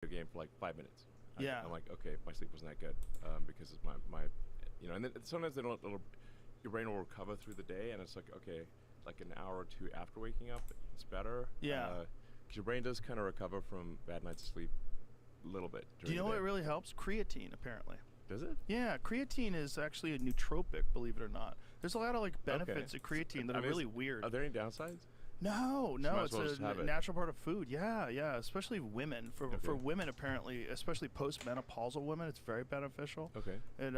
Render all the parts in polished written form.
video game for like 5 minutes. Yeah. I'm like, okay, my sleep wasn't that good because it's my, and then sometimes they don't. Your brain will recover through the day, and it's like, okay, like an hour or two after waking up, it's better. Yeah. Because your brain does kind of recover from bad night's sleep a little bit. Do you know what really helps? Creatine, apparently. Does it? Yeah, creatine is actually a nootropic, believe it or not. There's a lot of like benefits of creatine that are really weird. Are there any downsides? No, it's well a natural part of food. Yeah, especially women. For women, apparently, especially postmenopausal women, it's very beneficial. Okay. And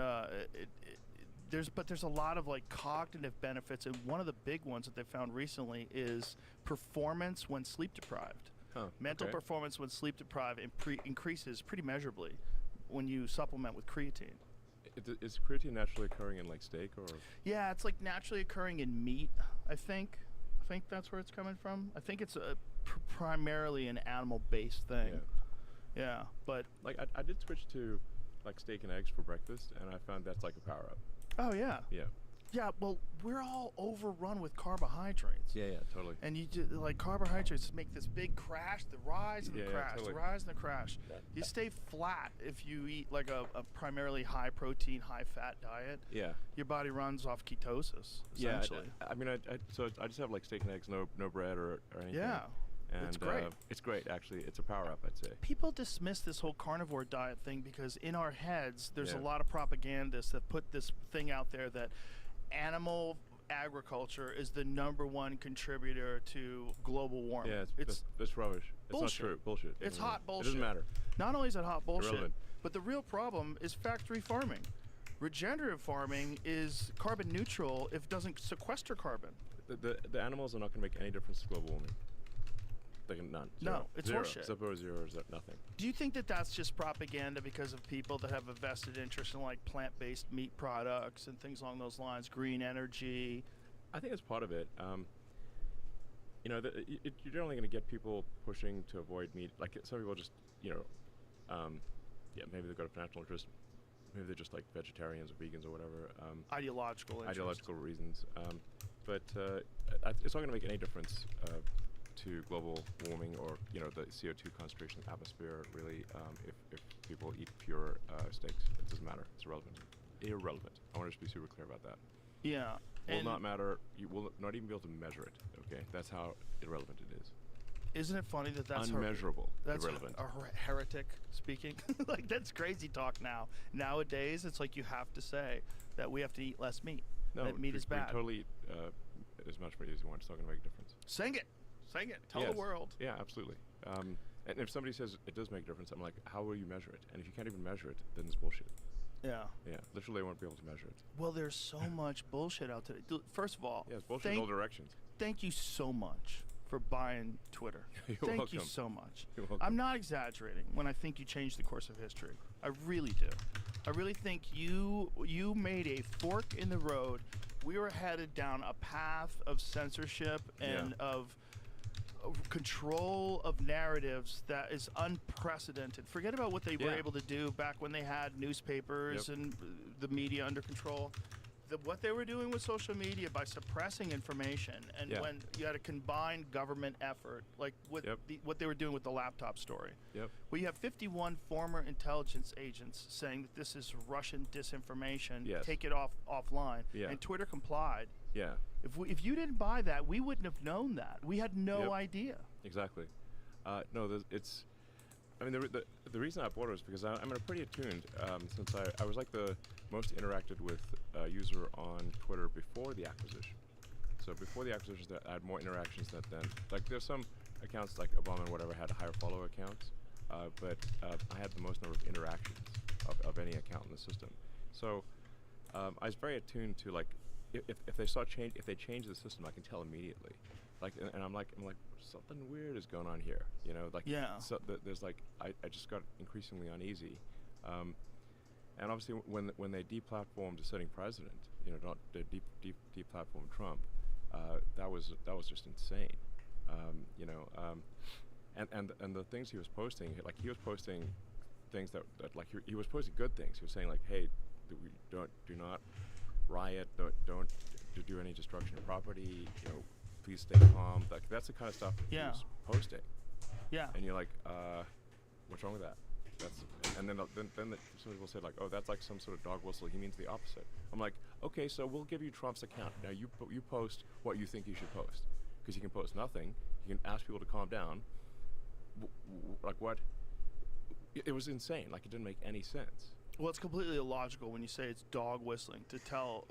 there's a lot of like cognitive benefits, and one of the big ones that they found recently is performance when sleep deprived. Mental performance when sleep deprived increases pretty measurably when you supplement with creatine. Is creatine naturally occurring in like steak or? Yeah, it's like naturally occurring in meat, I think. I think that's where it's coming from. I think it's primarily an animal-based thing. Yeah, but like I did switch to like steak and eggs for breakfast, and I found that's like a power-up. Oh yeah. Yeah, well, we're all overrun with carbohydrates. Yeah, totally. And you just, like carbohydrates make this big crash, the rise and the crash, totally. The rise and the crash. Yeah. You stay flat if you eat like a primarily high protein, high fat diet. Yeah. Your body runs off ketosis, essentially. Yeah, I mean, so I just have like steak and eggs, no bread or anything. Yeah. And it's great. It's great, actually. It's a power-up, I'd say. People dismiss this whole carnivore diet thing because in our heads, there's a lot of propagandists that put this thing out there that animal agriculture is the #1 contributor to global warming. Yeah, it's rubbish. It's bullshit. Not true. Bullshit. It's hot bullshit. It doesn't matter. Not only is it hot bullshit, Irrelevant. but the real problem is factory farming. Regenerative farming is carbon neutral if it doesn't sequester carbon. The animals are not going to make any difference to global warming. None. Zero. No, it's zero. horseshit. Zero, nothing. Do you think that that's just propaganda because of people that have a vested interest in like plant-based meat products and things along those lines, green energy? I think it's part of it. You're generally going to get people pushing to avoid meat. Like some people just, maybe they've got a financial interest. Maybe they're just like vegetarians or vegans or whatever. Ideological reasons. But it's not going to make any difference to global warming or the CO2 concentration in the atmosphere really if people eat pure steaks. It doesn't matter. It's irrelevant. I want to just be super clear about that. Yeah. Will not matter. You will not even be able to measure it. Okay, that's how irrelevant it is. Isn't it funny that that's unmeasurable? That's irrelevant. A heretic speaking. Like that's crazy talk now. Nowadays, it's like you have to say that we have to eat less meat. No, that meat is bad. We totally eat as much meat as you want. It's not going to make a difference. Sing it. Tell the world. Yeah, absolutely. And if somebody says it does make a difference, I'm like, how will you measure it? And if you can't even measure it, then it's bullshit. Yeah. Yeah, literally I won't be able to measure it. Well, there's so much bullshit out there. First of all, it's bullshit in all directions. Thank you so much for buying Twitter. Thank welcome. You so much. You're welcome. I'm not exaggerating when I think you changed the course of history. I really do. I really think you made a fork in the road. We were headed down a path of censorship and of control of narratives that is unprecedented. Forget about what they were able to do back when they had newspapers and the media under control. What they were doing with social media by suppressing information, and when you had a combined government effort, like what they were doing with the laptop story. Well, you have 51 former intelligence agents saying that this is Russian disinformation. Take it offline, and Twitter complied. If you didn't buy that, we wouldn't have known that. We had no idea. Exactly. I mean, the reason I bought it was because I'm pretty attuned since I was like the most interacted with user on Twitter before the acquisition. So before the acquisition, I had more interactions than then. Like there's some accounts like Obama and whatever had higher follow accounts, but I had the most number of interactions of any account in the system. So I was very attuned to like if they change the system, I can tell immediately. Like and I'm like something weird is going on here, So there's like I just got increasingly uneasy, and obviously when they deplatformed a sitting president, not they deplatformed Trump, that was just insane, and the things he was posting, like he was posting things that like he was posting good things. He was saying like, hey, do not riot, don't do any destruction of property, please stay calm. Like that's the kind of stuff he was posting. Yeah. And you're like, What's wrong with that? And then some people say like, oh, that's like some sort of dog whistle. He means the opposite. I'm like, okay, so we'll give you Trump's account. Now you post what you think he should post, because he can post nothing. He can ask people to calm down. Like what? It was insane. Like it didn't make any sense. Well, it's completely illogical when you say it's dog whistling to tell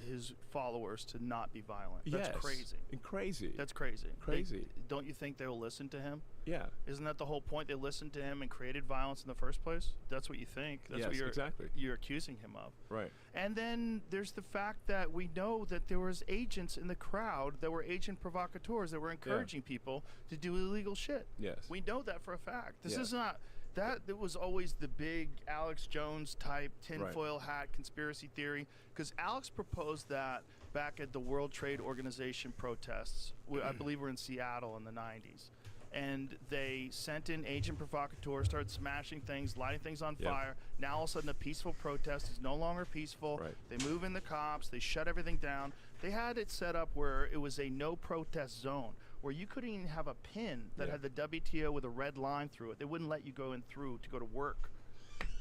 his followers to not be violent. That's Yes. crazy. Crazy. That's crazy. Crazy. Don't you think they'll listen to him? Yeah. Isn't that the whole point? They listened to him and created violence in the first place? That's what you think. That's what Yes, exactly. you're accusing him of. Right. And then there's the fact that we know that there was agents in the crowd that were agent provocateurs that were encouraging people to do illegal shit. Yes. We know that for a fact. This Yeah. is not that. It was always the big Alex Jones type tinfoil hat conspiracy theory, because Alex proposed that back at the World Trade Organization protests. I believe we're in Seattle in the 90s. And they sent in agent provocateurs, started smashing things, lighting things on Yep. fire. Now all of a sudden a peaceful protest is no longer peaceful. Right. They move in the cops, they shut everything down. They had it set up where it was a no protest zone, where you couldn't even have a pin that Yeah. had the WTO with a red line through it. They wouldn't let you go in through to go to work.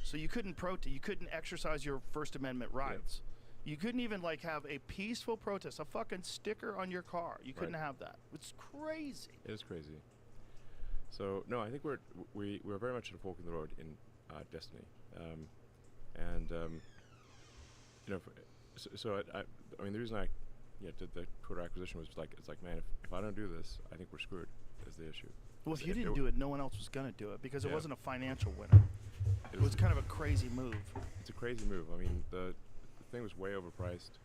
So you couldn't protest, you couldn't exercise your First Amendment rights. You couldn't even like have a peaceful protest, a fucking sticker on your car. You couldn't have that. It's crazy. It is crazy. So no, I think we're very much at a fork in the road in Destiny, you know, I mean the reason I did the Twitter acquisition was like, it's like, man, if I don't do this, I think we're screwed. Is the issue. Well, if you If didn't it- do it, no one else was going to do it because it Yeah. wasn't a financial winner. It It was kind of a crazy move. It's a crazy move. I mean, the thing was way overpriced,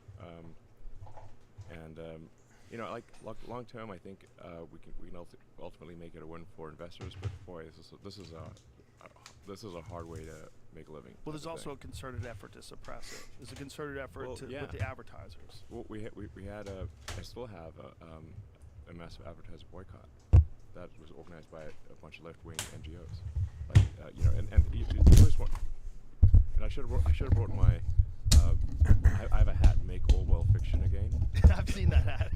you know, like long term, I think we can ultimately make it a win for investors. But boy, this is a hard way to make a living. Well, there's type of also a thing. concerted effort to suppress it. There's a concerted effort Well, yeah. with the advertisers. Well, I still have a massive advertiser boycott that was organized by a bunch of left-wing NGOs. Like, you know, and the first one. And I should have brought my. I have a hat, "Make Orwell Fiction Again." I've seen that ad.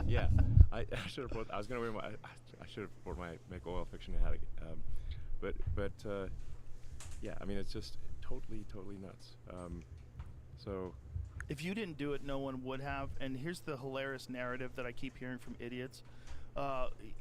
Yeah, I should have brought. I was gonna wear my. I should have brought my "Make Orwell Fiction" hat again. But yeah, I mean, it's just totally nuts. So. If you didn't do it, no one would have. And here's the hilarious narrative that I keep hearing from idiots.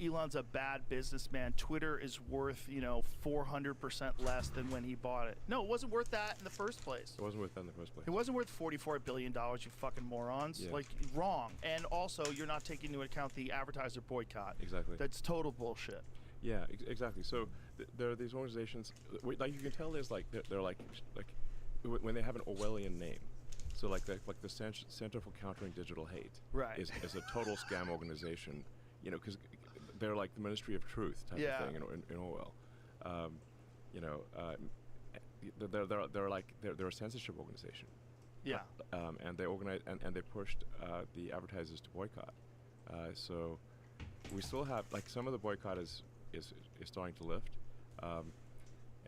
Elon's a bad businessman. Twitter is worth, 400% less than when he bought it. No, it wasn't worth that in the first place. It wasn't worth that in the first place. It wasn't worth $44 billion, you fucking morons. Yeah. Like, wrong. And also, you're not taking into account the advertiser boycott. Exactly. That's total bullshit. Yeah, exactly. So there are these organizations, like you can tell there's like they're like when they have an Orwellian name. So like the Center for Countering Digital Hate Right. is a total scam organization, you know, because they're like the Ministry of Truth type Yeah. of thing in Orwell. You know, they're a censorship organization. Yeah. And they organize and they pushed the advertisers to boycott. So we still have like some of the boycott is starting to lift,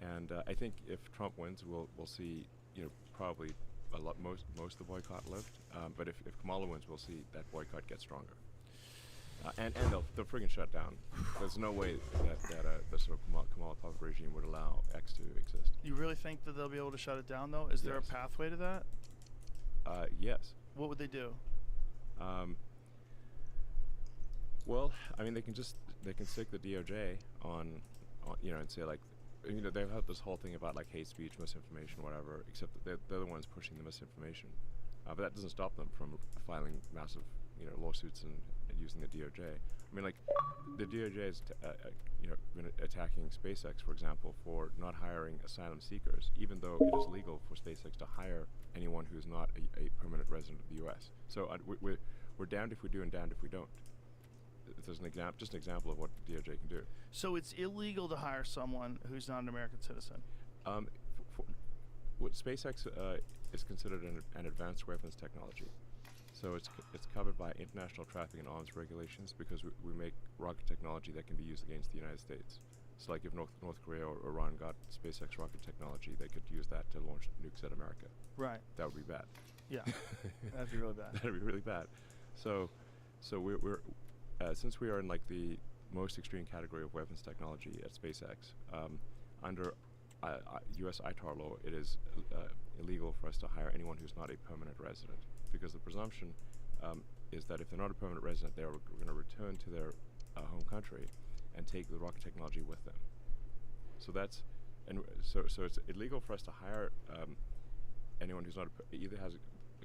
and I think if Trump wins, we'll see, you know, probably most of the boycott lift. But if Kamala wins, we'll see that boycott get stronger. And they'll friggin' shut down. There's no way that the sort of Kamala puppet regime would allow X to exist. You really think that they'll be able to shut it down, though? Is there a Yes. pathway to that? Yes. What would they do? Well, I mean, they can stick the DOJ on, you know, and say like, you know, they've had this whole thing about like hate speech, misinformation, whatever. Except that they're the ones pushing the misinformation, but that doesn't stop them from filing massive, you know, lawsuits and using the DOJ. I mean, like, the DOJ is, you know, been attacking SpaceX, for example, for not hiring asylum seekers, even though it is legal for SpaceX to hire anyone who is not a permanent resident of the U.S. So we're damned if we do and damned if we don't. There's just an example of what the DOJ can do. So it's illegal to hire someone who's not an American citizen. What SpaceX is considered an advanced weapons technology. So it's covered by international traffic and arms regulations because we make rocket technology that can be used against the United States. So like if North Korea or Iran got SpaceX rocket technology, they could use that to launch nukes at America. Right. That would be bad. Yeah. That'd be really bad. That'd be really bad. So we're since we are in like the most extreme category of weapons technology at SpaceX, under U.S. ITAR law, it is illegal for us to hire anyone who's not a permanent resident, because the presumption is that if they're not a permanent resident, they're going to return to their home country and take the rocket technology with them. So that's, so it's illegal for us to hire anyone who's not either has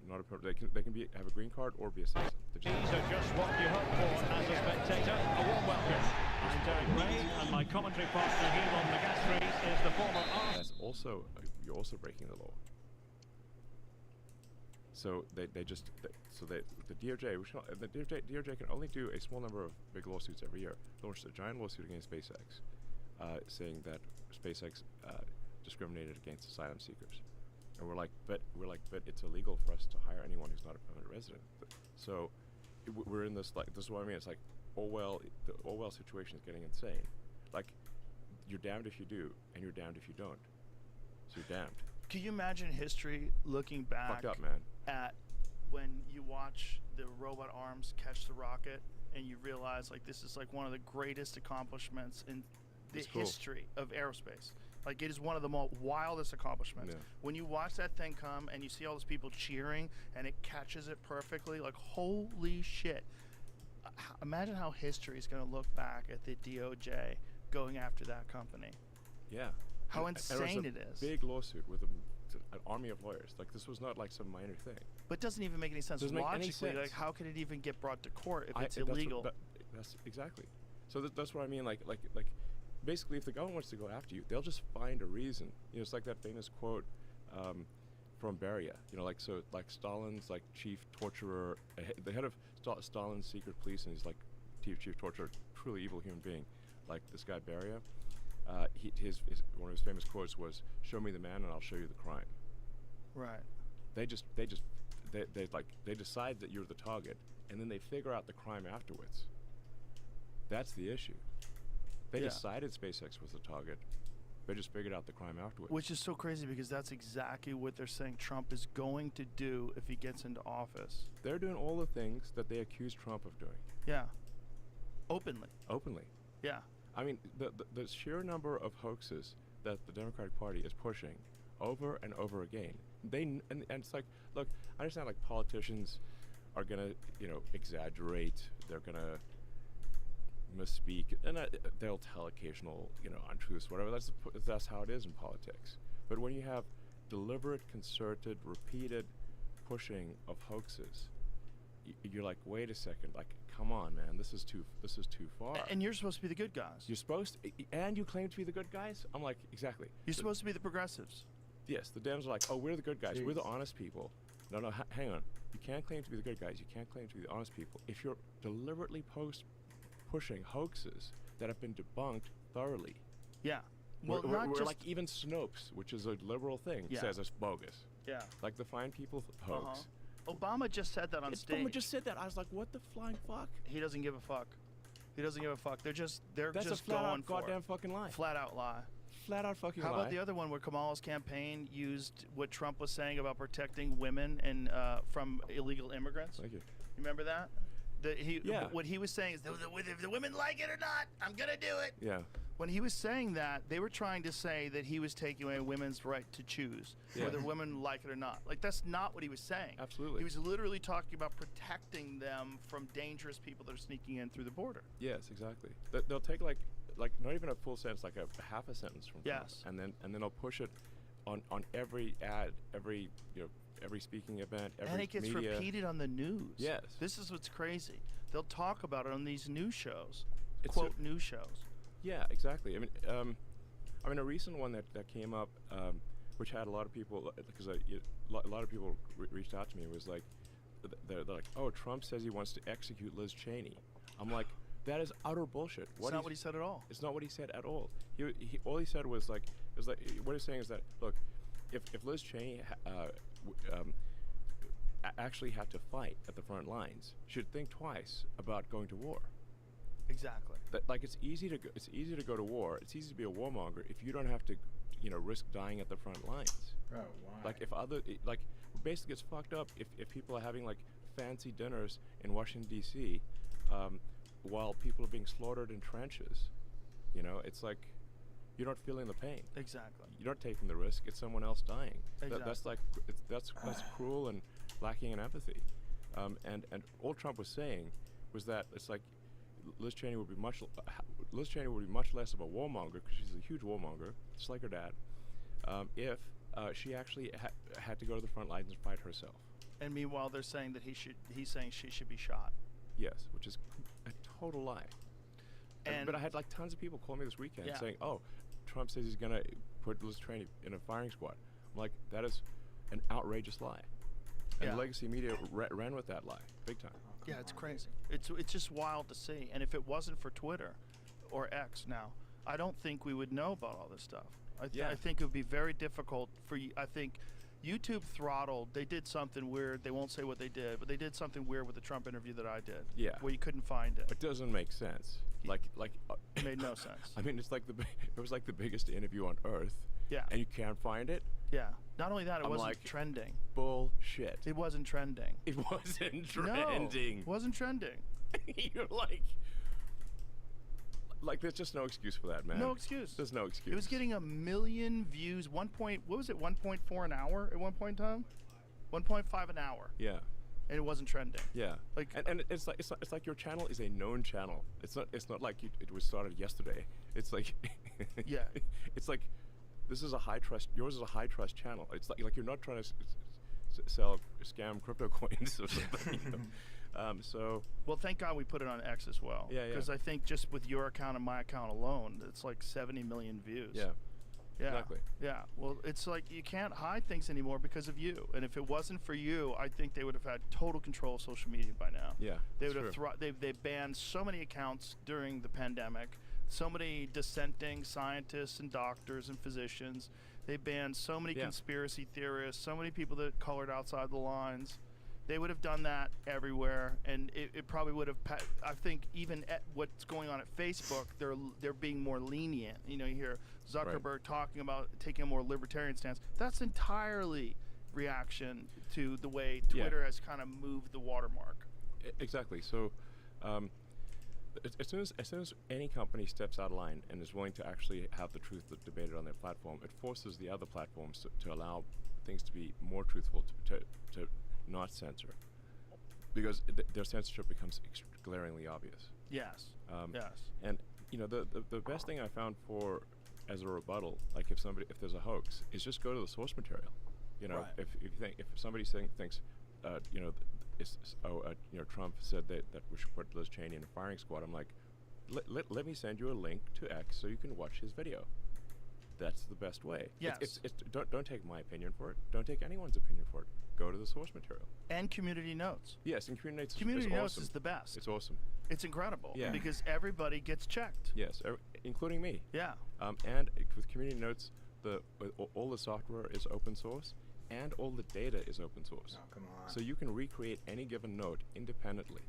not a permanent. They can have a green card or be a citizen. These are just what you hope for as a spectator. A warm welcome. I'm Derek Ray, and my commentary partner here on the gas street is the former That's also, you're also breaking the law. So the DOJ, DOJ can only do a small number of big lawsuits every year. Launched a giant lawsuit against SpaceX, saying that SpaceX discriminated against asylum seekers, and we're like, but it's illegal for us to hire anyone who's not a permanent resident. So we're in this, like, this is what I mean. It's like the Orwell situation is getting insane. Like, you're damned if you do, and you're damned if you don't. So you're damned. Can you imagine history looking back Fucked up, man. at when you watch the robot arms catch the rocket and you realize, like, this is like one of the greatest accomplishments in the history of aerospace. Like, it is one of the most wildest accomplishments. Yeah. When you watch that thing come and you see all those people cheering and it catches it perfectly, like, holy shit. Imagine how history is going to look back at the DOJ going after that company. Yeah. How insane it is. Big lawsuit with an army of lawyers. Like, this was not like some minor thing. But it doesn't even make any sense. Doesn't make any logically. sense. Like, how can it even get brought to court if it's illegal? That's exactly. So that's what I mean. Like, basically, if the government wants to go after you, they'll just find a reason. You know, it's like that famous quote from Beria. You know, like, so, like, Stalin's, like, chief torturer, the head of Stalin's secret police, and he's like chief torturer, truly evil human being, like this guy Beria. One of his famous quotes was, "Show me the man, and I'll show you the crime." Right. They decide that you're the target, and then they figure out the crime afterwards. That's the issue. They decided SpaceX was the target. They just figured out the crime afterwards. Which is so crazy, because that's exactly what they're saying Trump is going to do if he gets into office. They're doing all the things that they accuse Trump of doing. Yeah. Openly. Openly. Yeah. I mean, the sheer number of hoaxes that the Democratic Party is pushing over and over again. And it's like, look, I understand, like, politicians are gonna, exaggerate. They're gonna misspeak, and they'll tell occasional, untruths, whatever. That's how it is in politics. But when you have deliberate, concerted, repeated pushing of hoaxes, you're like, wait a second, like, come on, man, this is too far. And you're supposed to be the good guys. You're supposed to, and you claim to be the good guys? I'm like, exactly. You're supposed to be the progressives. Yes, the Dems are like, oh, we're the good guys. Jeez. We're the honest people. No, hang on. You can't claim to be the good guys. You can't claim to be the honest people. If you're deliberately pushing hoaxes that have been debunked thoroughly. Yeah. Well, we're like, even Snopes, which is a liberal thing, says it's bogus. Yeah. Like the Fine People hoax. Obama just said that on stage. Obama just said that. I was like, what the flying fuck? He doesn't give a fuck. He doesn't give a fuck. They're just That's just a flat going out for goddamn it. fucking lie. Flat out lie. Flat out fucking lie. How about the other one where Kamala's campaign used what Trump was saying about protecting women and from illegal immigrants? Thank you. You remember that? Yeah. What he was saying is, if the women like it or not, I'm going to do it. Yeah. When he was saying that, they were trying to say that he was taking away women's right to choose whether women like it or not. Like, that's not what he was saying. Absolutely. He was literally talking about protecting them from dangerous people that are sneaking in through the border. Yes, exactly. They'll take like not even a full sentence, like a half a sentence from Trump, Yes. and then they'll push it on every ad, every speaking event, every And it gets media. repeated on the news. Yes. This is what's crazy. They'll talk about it on these news shows, It's quote news shows. Yeah, exactly. I mean, a recent one that came up, which had a lot of people, because a lot of people reached out to me, was like, they're like, oh, Trump says he wants to execute Liz Cheney. I'm like, that is utter bullshit. It's not what he said at all. It's not what he said at all. All he said was like, what he's saying is that, look, if Liz Cheney actually had to fight at the front lines, she'd think twice about going to war. Exactly. That, like, it's easy to go to war. It's easy to be a warmonger if you don't have to, risk dying at the front lines. Bro, why? Like, basically it's fucked up if people are having, like, fancy dinners in Washington D.C. While people are being slaughtered in trenches. It's like, you're not feeling the pain. Exactly. You're not taking the risk. It's someone else dying. Exactly. That's like that's cruel and lacking in empathy. And all Trump was saying was that it's like Liz Cheney would be much less of a warmonger, because she's a huge warmonger, just like her dad, if she actually had to go to the front lines and fight herself. And meanwhile, they're saying that he's saying she should be shot. Yes, which is a total lie. And but I had like tons of people call me this weekend Yeah. saying, "Oh, Trump says he's gonna put Liz Cheney in a firing squad." I'm like, that is an outrageous lie. And Yeah. legacy media ran with that lie, big time. Yeah, it's crazy. It's just wild to see. And if it wasn't for Twitter or X now, I don't think we would know about all this stuff. Yeah. I think it would be very difficult for you. I think YouTube throttled. They did something weird. They won't say what they did, but they did something weird with the Trump interview that I did. Yeah. Where you couldn't find it. It doesn't make sense. It made no sense. I mean, it's like it was like the biggest interview on earth. Yeah. And you can't find it. Yeah. Not only that, it I'm wasn't like, trending. Bullshit. It wasn't trending. It wasn't No, trending. it wasn't trending. You're like, there's just no excuse for that, man. No excuse. There's no excuse. It was getting 1 million views. What was it? 1.4 an hour at one point in time. 1.5 an hour, Yeah. and it wasn't trending. Yeah. Like- and it's like your channel is a known channel. It's not like it was started yesterday. It's like Yeah. It's like this is a high trust. Yours is a high trust channel. It's like you're not trying to sell scam crypto coins or something. You know? So Well, thank God we put it on X as well. Yeah, yeah. Because I think just with your account and my account alone, it's like 70 million views. yeah. Yeah. Exactly. Yeah. Well, it's like you can't hide things anymore because of you. And if it wasn't for you, I think they would have had total control of social media by now. Yeah. They it's would have true. they banned so many accounts during the pandemic, so many dissenting scientists and doctors and physicians. They banned so many Yeah. conspiracy theorists, so many people that colored outside the lines. They would have done that everywhere, and it probably would have. I think even at what's going on at Facebook, they're being more lenient. You know, you hear Zuckerberg talking about taking a more libertarian stance. That's entirely reaction to the way Yeah. Twitter has kind of moved the watermark. Exactly. So, as soon as any company steps out of line and is willing to actually have the truth debated on their platform, it forces the other platforms to allow things to be more truthful, to not censor, because their censorship becomes glaringly obvious. Yes. Yes. And you know, the best thing I found as a rebuttal, like if there's a hoax, is just go to the source material. You know, Right. if somebody thinks, you know, you know, Trump said that we should put Liz Cheney in a firing squad, I'm like, let me send you a link to X so you can watch his video. That's the best way. Yes. Don't take my opinion for it. Don't take anyone's opinion for it. Go to the source material. And community notes. Yes, and community notes. Community is notes awesome. is the best. It's awesome. It's incredible. Yeah. Because everybody gets checked. Yes, including me. Yeah. And with community notes, all the software is open source, and all the data is open source. Oh, come on. So you can recreate any given note independently.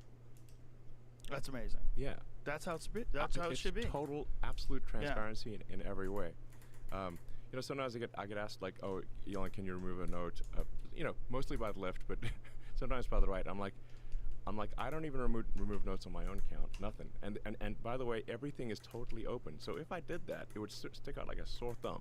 That's amazing. Yeah. That's how it should be. Total, absolute transparency in every way. You know, sometimes I get asked like, "Oh, Elon, can you remove a note?" You know, mostly by the left, but sometimes by the right. I'm like, I don't even remove notes on my own account. Nothing. And by the way, everything is totally open. So if I did that, it would stick out like a sore thumb.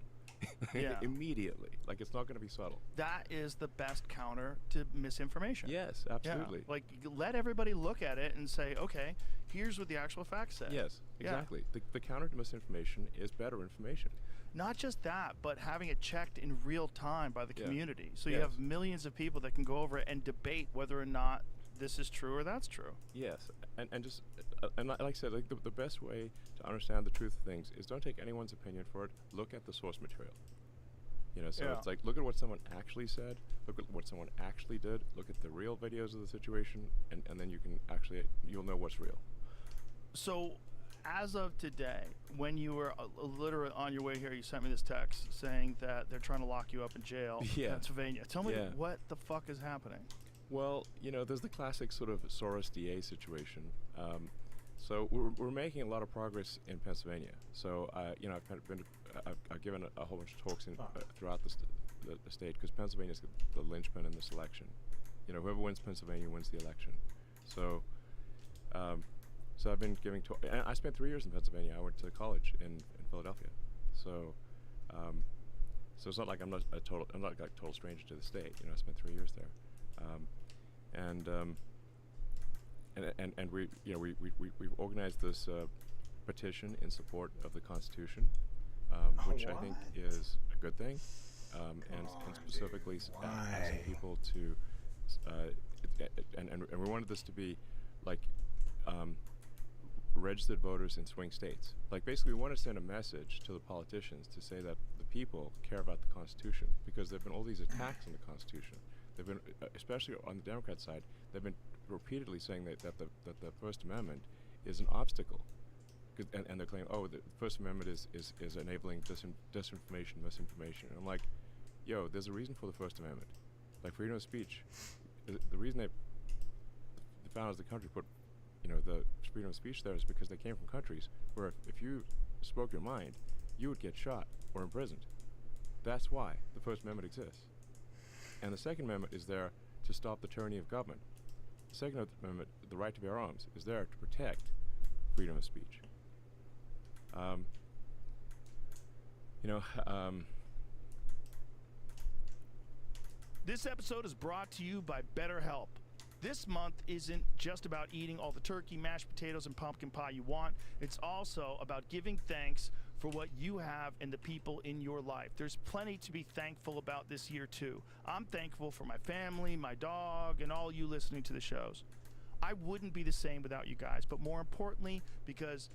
Yeah. Immediately. Like it's not going to be subtle. That is the best counter to misinformation. Yes, absolutely. Yeah. Like let everybody look at it and say, okay, here's what the actual facts say. Yes, Yeah. exactly. The counter to misinformation is better information. Not just that, but having it checked in real time by the Yeah. community. So you Yes. have millions of people that can go over it and debate whether or not this is true or that's true. Yes, and just and like I said, like the best way to understand the truth of things is don't take anyone's opinion for it. Look at the source material. You know, so Yeah. it's like look at what someone actually said, look at what someone actually did, look at the real videos of the situation, and then you'll know what's real. So, as of today, when you were literally on your way here, you sent me this text saying that they're trying to lock you up in jail in Yeah. Pennsylvania. Tell me Yeah. what the fuck is happening. Well, you know, there's the classic sort of Soros DA situation. So we're making a lot of progress in Pennsylvania. So you know, I've given a whole bunch of talks throughout the state, because Pennsylvania's the linchpin in this election. You know, whoever wins Pennsylvania wins the election. So so I've been giving talks. I spent 3 years in Pennsylvania. I went to college in Philadelphia. So, so it's not like I'm not like total stranger to the state. You know, I spent 3 years there, and we, you know, we've organized this petition in support of the Constitution, which I think is a good thing, and specifically asking people to, and we wanted this to be like registered voters in swing states. Like, basically, we want to send a message to the politicians to say that the people care about the Constitution, because there have been all these attacks on the Constitution. They've been, especially on the Democrat side, they've been repeatedly saying that the First Amendment is an obstacle. And they're claiming, oh, the First Amendment is enabling disinformation, misinformation. And I'm like, yo, there's a reason for the First Amendment. Like, freedom of speech. The reason the founders of the country put, you know, the freedom of speech there is because they came from countries where if you spoke your mind, you would get shot or imprisoned. That's why the First Amendment exists. And the Second Amendment is there to stop the tyranny of government. The Second Amendment, the right to bear arms, is there to protect freedom of speech. You know, This episode is brought to you by BetterHelp. This month isn't just about eating all the turkey, mashed potatoes, and pumpkin pie you want. It's also about giving thanks for what you have and the people in your life. There's plenty to be thankful about this year, too. I'm thankful for my family, my dog, and all you listening to the shows. I wouldn't be the same without you guys, but more importantly, because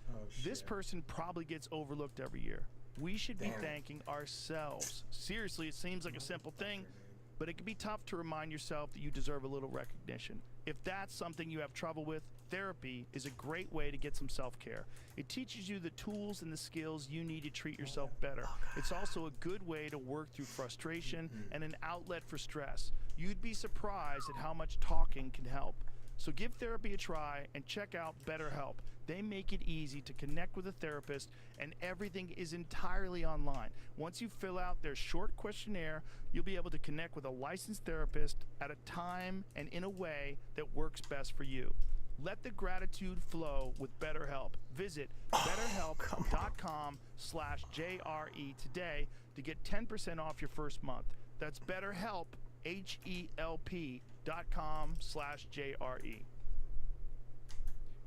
this person probably gets overlooked every year. We should be thanking ourselves. Seriously, it seems like a simple thing, but it can be tough to remind yourself that you deserve a little recognition. If that's something you have trouble with, therapy is a great way to get some self-care. It teaches you the tools and the skills you need to treat yourself better. It's also a good way to work through frustration and an outlet for stress. You'd be surprised at how much talking can help. So give therapy a try and check out BetterHelp. They make it easy to connect with a therapist, and everything is entirely online. Once you fill out their short questionnaire, you'll be able to connect with a licensed therapist at a time and in a way that works best for you. Let the gratitude flow with BetterHelp. Visit betterhelp.com/JRE today to get 10% off your first month. That's BetterHelp, HELP.com/JRE.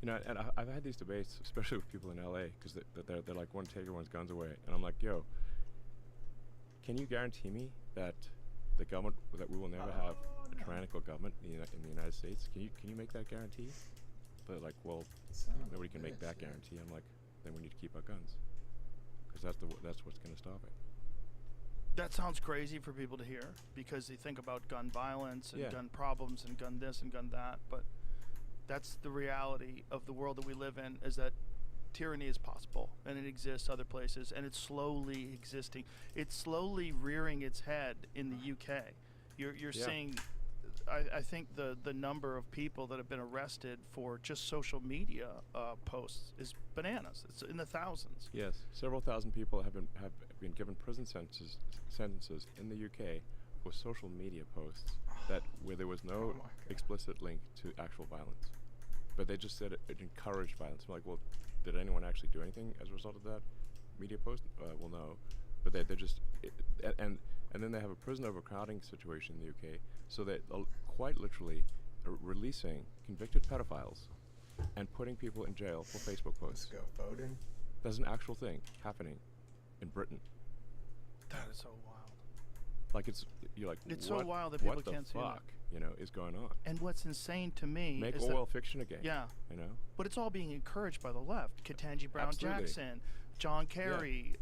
you know, and I've had these debates, especially with people in LA, because they're like, want to take everyone's guns away, and I'm like, yo, can you guarantee me that the government, that we will never have a tyrannical government in the United States? Can you make that guarantee? They're like, well, nobody can make that guarantee. I'm like, then we need to keep our guns, because that's what's going to stop it. That sounds crazy for people to hear, because they think about gun violence and gun problems and gun this and gun that, but that's the reality of the world that we live in, is that tyranny is possible, and it exists other places, and it's slowly existing. It's slowly rearing its head in the UK. You're seeing, I think the number of people that have been arrested for just social media posts is bananas. It's in the thousands. Yes, several thousand people have been given prison sentences in the UK for social media posts where there was no explicit link to actual violence, but they just said it encouraged violence. I'm like, well, did anyone actually do anything as a result of that media post? Well, no, but they just and then they have a prison overcrowding situation in the UK, so they quite literally releasing convicted pedophiles and putting people in jail for Facebook posts. Let's go voting. That's an actual thing happening in Britain. That is so wild. Like, you're like, it's so wild that people can't see it. What the fuck, you know, is going on? And what's insane to me Make is Orwell fiction again. Yeah. You know? But it's all being encouraged by the left. Ketanji Brown Absolutely. Jackson, John Kerry,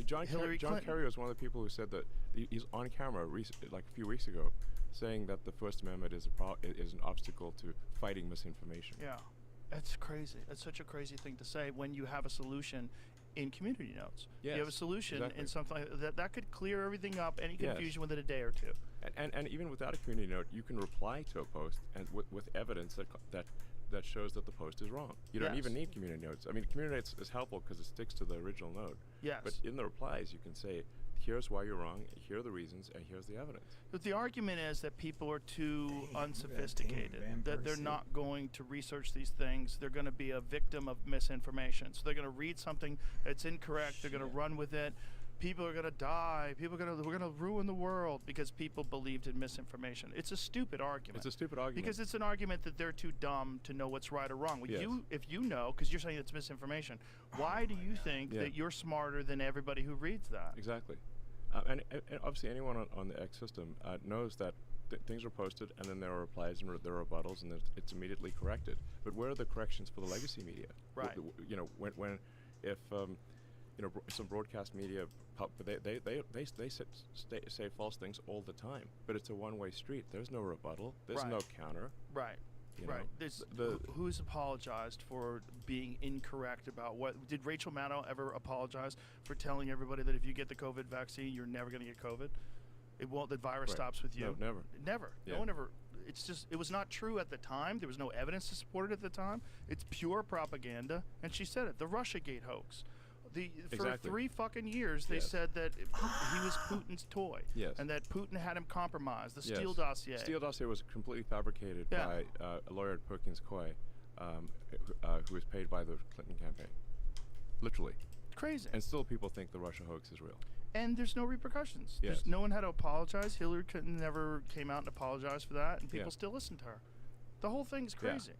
Hillary Clinton. John Kerry was one of the people who said that he's on camera like a few weeks ago, saying that the First Amendment is an obstacle to fighting misinformation. Yeah, that's crazy. That's such a crazy thing to say when you have a solution in community notes. Yes, you have a solution exactly. in something like that could clear everything up, any confusion Yes. within a day or two. And even without a community note, you can reply to a post and with evidence that shows that the post is wrong. You don't Yes. even need community notes. I mean, community notes is helpful because it sticks to the original note. Yes. But in the replies, you can say, here's why you're wrong, here are the reasons, and here's the evidence. But the argument is that people are too unsophisticated, that they're not going to research these things. They're going to be a victim of misinformation. So they're going to read something that's incorrect. They're going to run with it. People are going to die. We're going to ruin the world because people believed in misinformation. It's a stupid argument. It's a stupid argument. Because it's an argument that they're too dumb to know what's right or wrong. Well, Yes. if you know, because you're saying it's misinformation, why do you think Yeah. that you're smarter than everybody who reads that? Exactly. And obviously anyone on the X system knows that things are posted and then there are replies and there are rebuttals and it's immediately corrected. But where are the corrections for the legacy media? Right. You know, if you know, some broadcast media, they say false things all the time. But it's a one-way street. There's no rebuttal. There's Right. no counter. Right. You Right. know, There's, the- who's apologized for being incorrect about what? Did Rachel Maddow ever apologize for telling everybody that if you get the COVID vaccine, you're never going to get COVID? It won't. The virus Right. stops with you. No, never. Never. Yeah. No one ever. It's just. It was not true at the time. There was no evidence to support it at the time. It's pure propaganda. And she said it. The RussiaGate hoax. For Exactly. 3 fucking years, they Yes. said that he was Putin's toy. Yes. And that Putin had him compromised. The Yes. Steele dossier. Steele dossier was completely fabricated Yeah. by a lawyer at Perkins Coie, who was paid by the Clinton campaign. Literally. Crazy. And still people think the Russia hoax is real. And there's no repercussions. Yes. There's no one had to apologize. Hillary Clinton never came out and apologized for that, and people Yeah. still listen to her. The whole thing's Yeah. crazy.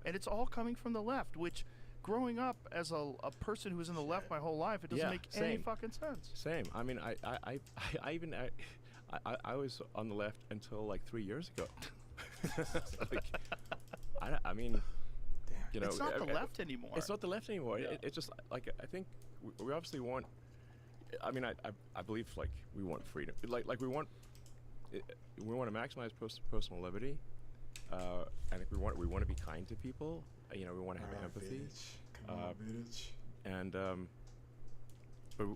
And it's all coming from the left, which growing up as a person who was in the left my whole life, it doesn't Yeah, make any same. fucking sense. Same. I mean, I was on the left until like 3 years ago. Like, I mean, you know, It's not the left anymore. It's not the left anymore. Yeah. It's just like I think we obviously want. I mean, I believe like we want freedom. Like we want to maximize personal liberty. I think we want to be kind to people. You know, we want to have empathy. Come on, bitch. And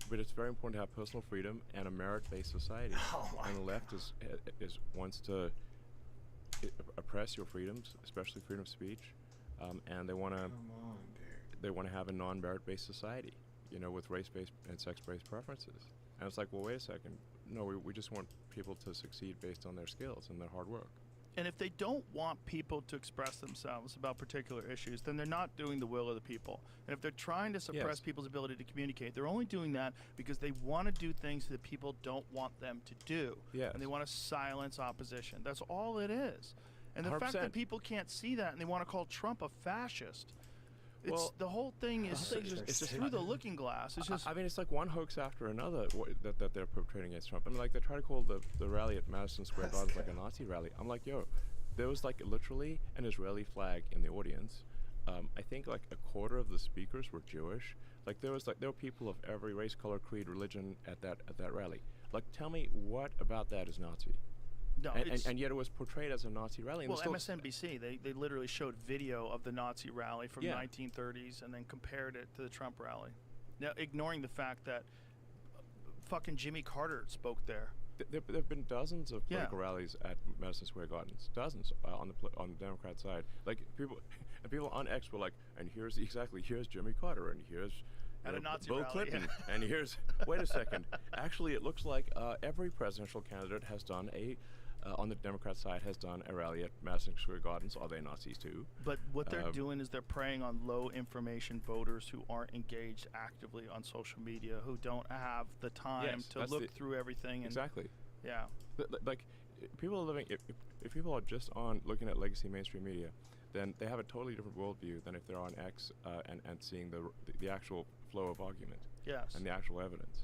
but it's very important to have personal freedom and a merit-based society. Oh my And the left is wants to oppress your freedoms, especially freedom of speech, and they want to Come on, dude. they want to have a non-merit-based society, you know, with race-based and sex-based preferences. And it's like, well, wait a second. No, we just want people to succeed based on their skills and their hard work. And if they don't want people to express themselves about particular issues, then they're not doing the will of the people. And if they're trying to suppress Yes. people's ability to communicate, they're only doing that because they want to do things that people don't want them to do. Yes. And they want to silence opposition. That's all it is. And the fact 100%. that people can't see that and they want to call Trump a fascist, it's Well, the whole thing is whole thing is it's just- through the looking glass. It's just I mean, it's like one hoax after another that they're perpetrating against Trump. I mean, like they try to call the rally at Madison Square Garden like a Nazi rally. I'm like, yo, there was like literally an Israeli flag in the audience. I think like a quarter of the speakers were Jewish. Like there were people of every race, color, creed, religion at that rally. Like, tell me what about that is Nazi? no, And yet it was portrayed as a Nazi rally. And well, still MSNBC, they literally showed video of the Nazi rally from Yeah. 1930s and then compared it to the Trump rally. Now, ignoring the fact that fucking Jimmy Carter spoke there. There have been dozens of Yeah. political rallies at Madison Square Gardens, dozens on the Democrat side. Like people on X were like, and here's Jimmy Carter, and here's At you a know, Nazi Bill rally, Clinton, yeah. and here's wait a second. Actually, it looks like every presidential candidate has done on the Democrat side has done a rally at Madison Square Gardens. Are they Nazis too? But what they're Um, doing is they're preying on low information voters who aren't engaged actively on social media, who don't have the time Yes, to that's look the- through everything. And Exactly. Yeah. Like people are living. If people are just on looking at legacy mainstream media, then they have a totally different worldview than if they're on X and seeing the actual flow of argument Yes. and the actual evidence.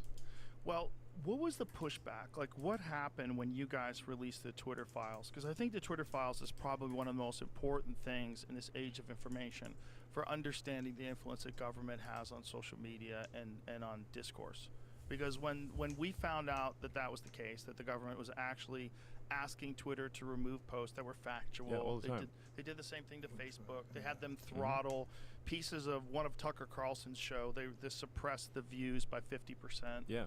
Well, what was the pushback? Like, what happened when you guys released the Twitter files? Because I think the Twitter files is probably one of the most important things in this age of information for understanding the influence that government has on social media and on discourse. Because when we found out that was the case, that the government was actually asking Twitter to remove posts that were factual, Yeah, all the time. they did the same thing to Facebook. They had them throttle pieces of one of Tucker Carlson's show. They suppressed the views by 50%. Yeah.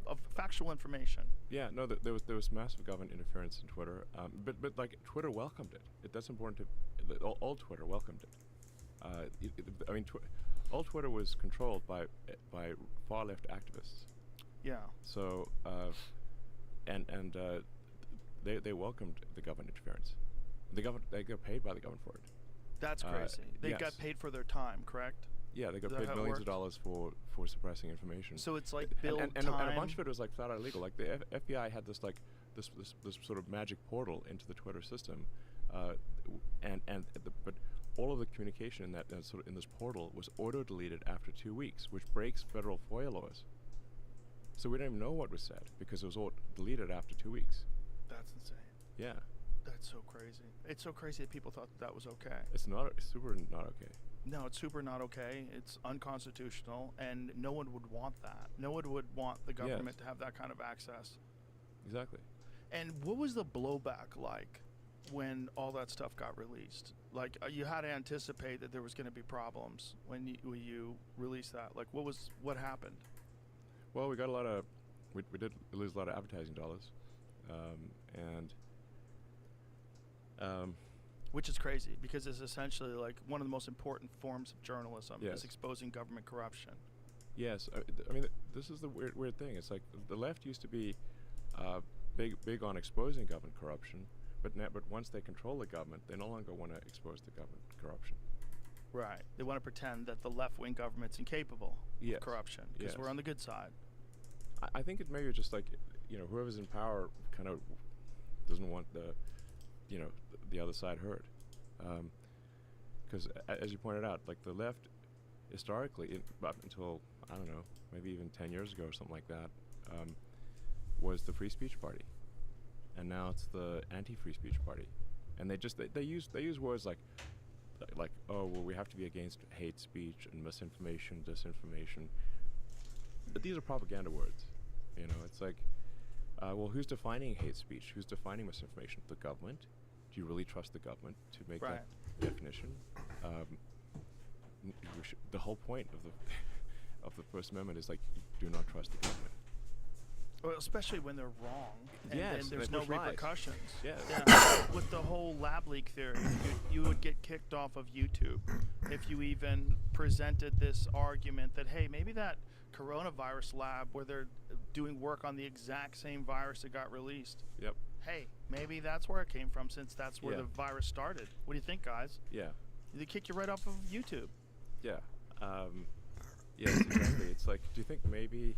Of factual information. Yeah, no, there was massive government interference in Twitter, but like Twitter welcomed it. That's important to all Twitter welcomed it. I mean, all Twitter was controlled by far left activists. Yeah. So, they welcomed the government interference. They got paid by the government for it. That's crazy. They yes. got paid for their time, correct? Yeah, they got Is that paid how it millions of works? dollars for suppressing information. So it's like And- build and, time. a bunch of it was like flat out illegal. Like the FBI had this like this sort of magic portal into the Twitter system, but all of the communication in that sort of in this portal was auto deleted after 2 weeks, which breaks federal FOIA laws. So we don't even know what was said because it was all deleted after 2 weeks. That's insane. Yeah, That's so crazy. It's so crazy that people thought that was okay. it's super not okay. No, it's super not okay. It's unconstitutional, and no one would want that. No one would want the government to have that kind of access. Exactly. And what was the blowback like when all that stuff got released? Like, you had to anticipate that there was going to be problems when you released that. Like, what happened? Well, we got a lot of we did lose a lot of advertising dollars, Which is crazy because it's essentially like one of the most important forms of journalism Yes. is exposing government corruption. yes. This is the weird thing. It's like the left used to be big on exposing government corruption, but once they control the government, they no longer want to expose the government corruption. Right. They want to pretend that the left-wing government's incapable Yes. of corruption because Yes. we're on the good side. I think it maybe just like whoever's in power kind of doesn't want the other side heard, because as you pointed out, like the left historically up until I don't know, maybe even 10 years ago or something like that, was the free speech party, and now it's the anti-free speech party, and they use words like oh well, we have to be against hate speech and misinformation, disinformation. But these are propaganda words. It's like, well, who's defining hate speech? Who's defining misinformation? The government? Do you really trust the government to make Right. that definition? The whole point of the of the First Amendment is like, you do not trust the government. Well, especially when they're wrong, and Yes, then and there's they no push lies. repercussions. Yes. Yeah. With the whole lab leak theory, you would get kicked off of YouTube if you even presented this argument that, hey, maybe that coronavirus lab where they're doing work on the exact same virus that got released, Yep. hey, maybe that's where it came from since that's where Yeah. the virus started. What do you think, guys? Yeah. They kick you right off of YouTube. Yeah. Yes, exactly. It's like, do you think maybe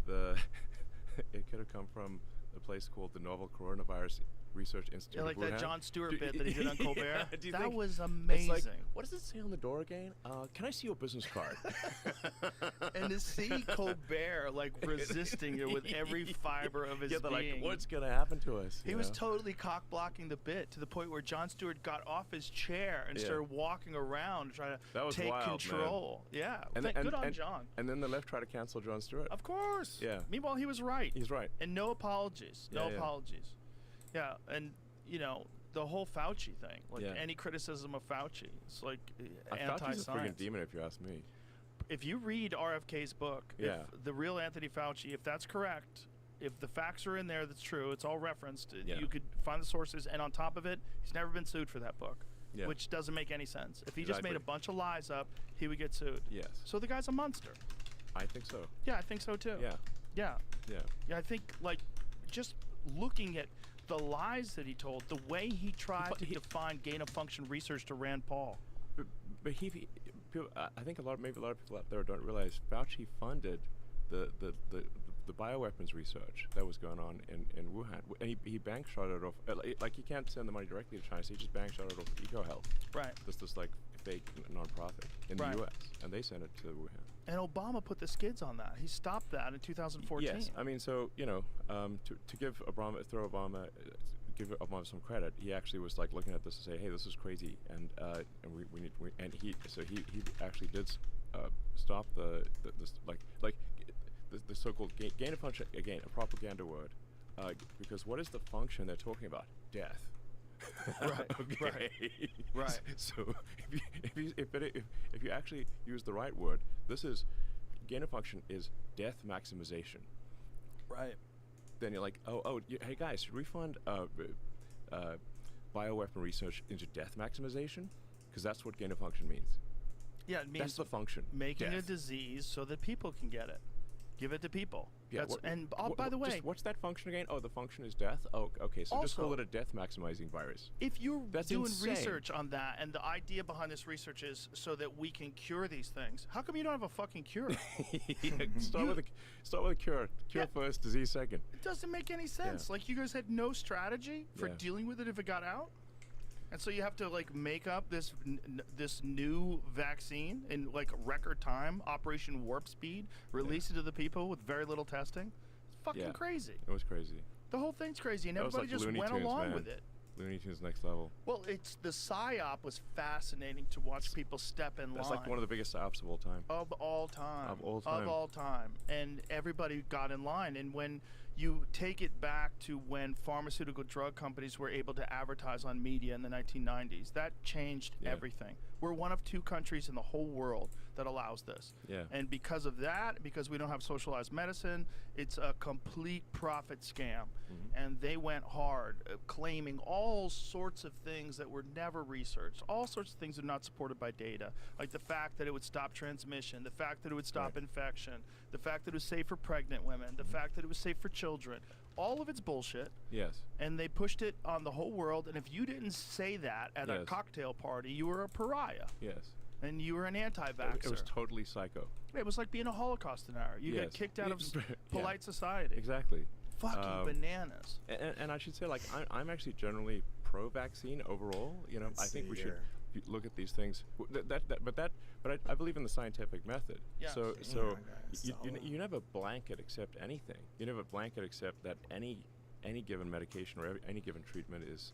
it could have come from a place called the Novel Coronavirus Research Institute? Yeah, like of that Wuhan? Jon Stewart Do- bit that he did on Yeah, Colbert. do you That think was it's amazing. like, what does it say on the door again? Can I see your business card? And to see Colbert like resisting it with every fiber of his yeah, they're being. like, what's gonna happen to us? He you was know? totally cock blocking the bit to the point where Jon Stewart got off his chair and Yeah. started walking around to try That to was take wild, man. control. Yeah, And good on and, John. And then the left tried to cancel Jon Stewart. Of course. Yeah. Meanwhile, he was right. He's right. And no apologies. No Yeah, yeah. apologies. Yeah, and the whole Fauci thing, like Yeah. any criticism of Fauci, it's like Fauci's a anti-science. friggin' demon, if you ask me. If you read RFK's book, Yeah. if the real Anthony Fauci, if that's correct, if the facts are in there, that's true, it's all referenced, Yeah. you could find the sources, and on top of it, he's never been sued for that book, Yeah. which doesn't make any sense. If he just made a Exactly. bunch of lies up, he would get sued. Yes. So the guy's a monster. I think so. Yeah, I think so too. Yeah. Yeah. Yeah. Yeah, I think, like, just looking at the lies that he told, the way he tried to define gain-of-function research to Rand Paul. But I think maybe a lot of people out there don't realize Fauci funded the bioweapons research that was going on in Wuhan, and he bank shot it off. Like you can't send the money directly to China, so he just bank shot it off EcoHealth. Right. This like fake nonprofit in Right. the U.S. and they sent it to Wuhan. And Obama put the skids on that. He stopped that in 2014. Yes, I mean, so to give Obama some credit, he actually was like looking at this and say, hey, this is crazy, and we need he actually did stop the so-called gain of function, again a propaganda word, because what is the function they're talking about? Death. Right, Okay. right. So if you actually use the right word, this is gain of function is death maximization. Right. Then you're like, hey guys, should we fund bioweapon research into death maximization? Because that's what gain of function means. Yeah, it means That's the function. making a death. disease so that people can get it. Give it to people. Yeah, That's, what- and what- by the way, just what's that function again? Oh, the function is death. Oh, okay. So just call Also- it a death maximizing virus. if you're That's doing insane. research on that, and the idea behind this research is so that we can cure these things, how come you don't have a fucking cure? Start with a cure. Cure Yeah. first, disease second. It doesn't make any sense. Yeah. Like, you guys had no strategy for Yeah. dealing with it if it got out, and so you have to like make up this new vaccine in like record time, Operation Warp Speed, release it to the people with very little testing. It's fucking Yeah. crazy. It was crazy. The whole thing's crazy, and That was everybody like just Looney went Tunes, along man. with it. Looney Tunes next level. Well, it's the psyop was fascinating to watch people step in That's line. like one of the biggest ops of all time. Of all time. Of all time. Of all time. And everybody got in line. And when you take it back to when pharmaceutical drug companies were able to advertise on media in the 1990s, that changed Yeah. everything. We're one of 2 countries in the whole world that allows this. Yeah. And because of that, because we don't have socialized medicine, it's a complete profit scam. Mm-hmm. And they went hard, claiming all sorts of things that were never researched, all sorts of things that are not supported by data, like the fact that it would stop transmission, the fact that it would stop Right. infection, the fact that it was safe for pregnant women, the fact that it was safe for children. All of it's bullshit. Yes. And they pushed it on the whole world. And if you didn't say that at a Yes. cocktail party, you were a pariah. Yes. And you were an anti-vaxxer. It was totally psycho. It was like being a Holocaust denier. You Yes. get kicked out of Yeah. polite society. Exactly. Fucking bananas. And I should say, like, I'm actually generally pro-vaccine overall. You know, Let's I think see we should here. look at these things. But I believe in the scientific method. Yeah. So Yeah, so guys, you never blanket accept anything. You never blanket accept that any given medication or any given treatment is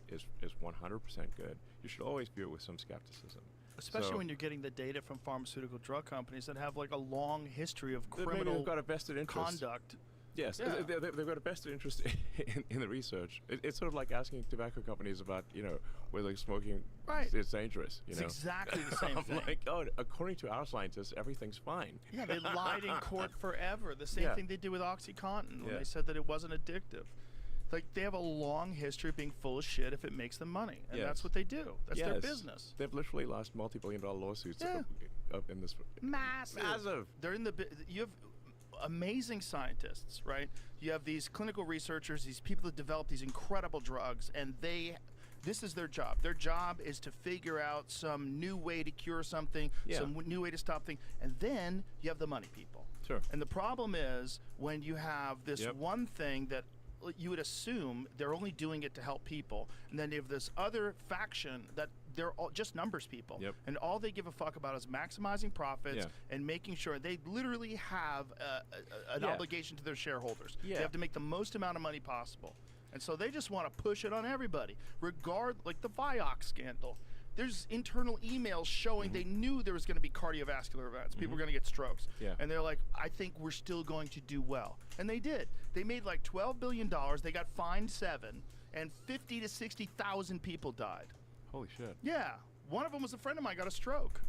100% good. You should always view it with some skepticism. Especially So- when you're getting the data from pharmaceutical drug companies that have like a long history of Maybe criminal they've got a vested interest. conduct. Yes, Yeah. they've got a vested interest in the research. It's sort of like asking tobacco companies about, whether smoking Right. is dangerous. It's exactly the same I'm thing. like, oh, according to our scientists, everything's fine. Yeah, they lied in court forever. The same Yeah. thing they did with OxyContin when Yeah. they said that it wasn't addictive. Like, they have a long history of being full of shit if it makes them money. And that's Yes. what they do. That's their Yes. business. They've literally lost multi-billion-dollar lawsuits Yeah. up in this. Massive. Massive. They're in the. You have amazing scientists, right? You have these clinical researchers, these people that develop these incredible drugs, and this is their job. Their job is to figure out some new way to cure something, Yeah. some new way to stop things, and then you have the money people. Sure. And the problem is when you have this Yep. one thing that you would assume they're only doing it to help people, and then you have this other faction that they're all just numbers people, Yep. and all they give a fuck about is maximizing profits Yeah. and making sure they literally have an Yeah. obligation to their shareholders. Yeah. They have to make the most amount of money possible, and so they just want to push it on everybody, like the Vioxx scandal. There's internal emails showing they knew there was going to be cardiovascular events. People were going to get strokes. Yeah. And they're like, I think we're still going to do well. And they did. They made like $12 billion. They got fined 7, and 50 to 60,000 people died. Holy shit. Yeah. One of them was a friend of mine, got a stroke.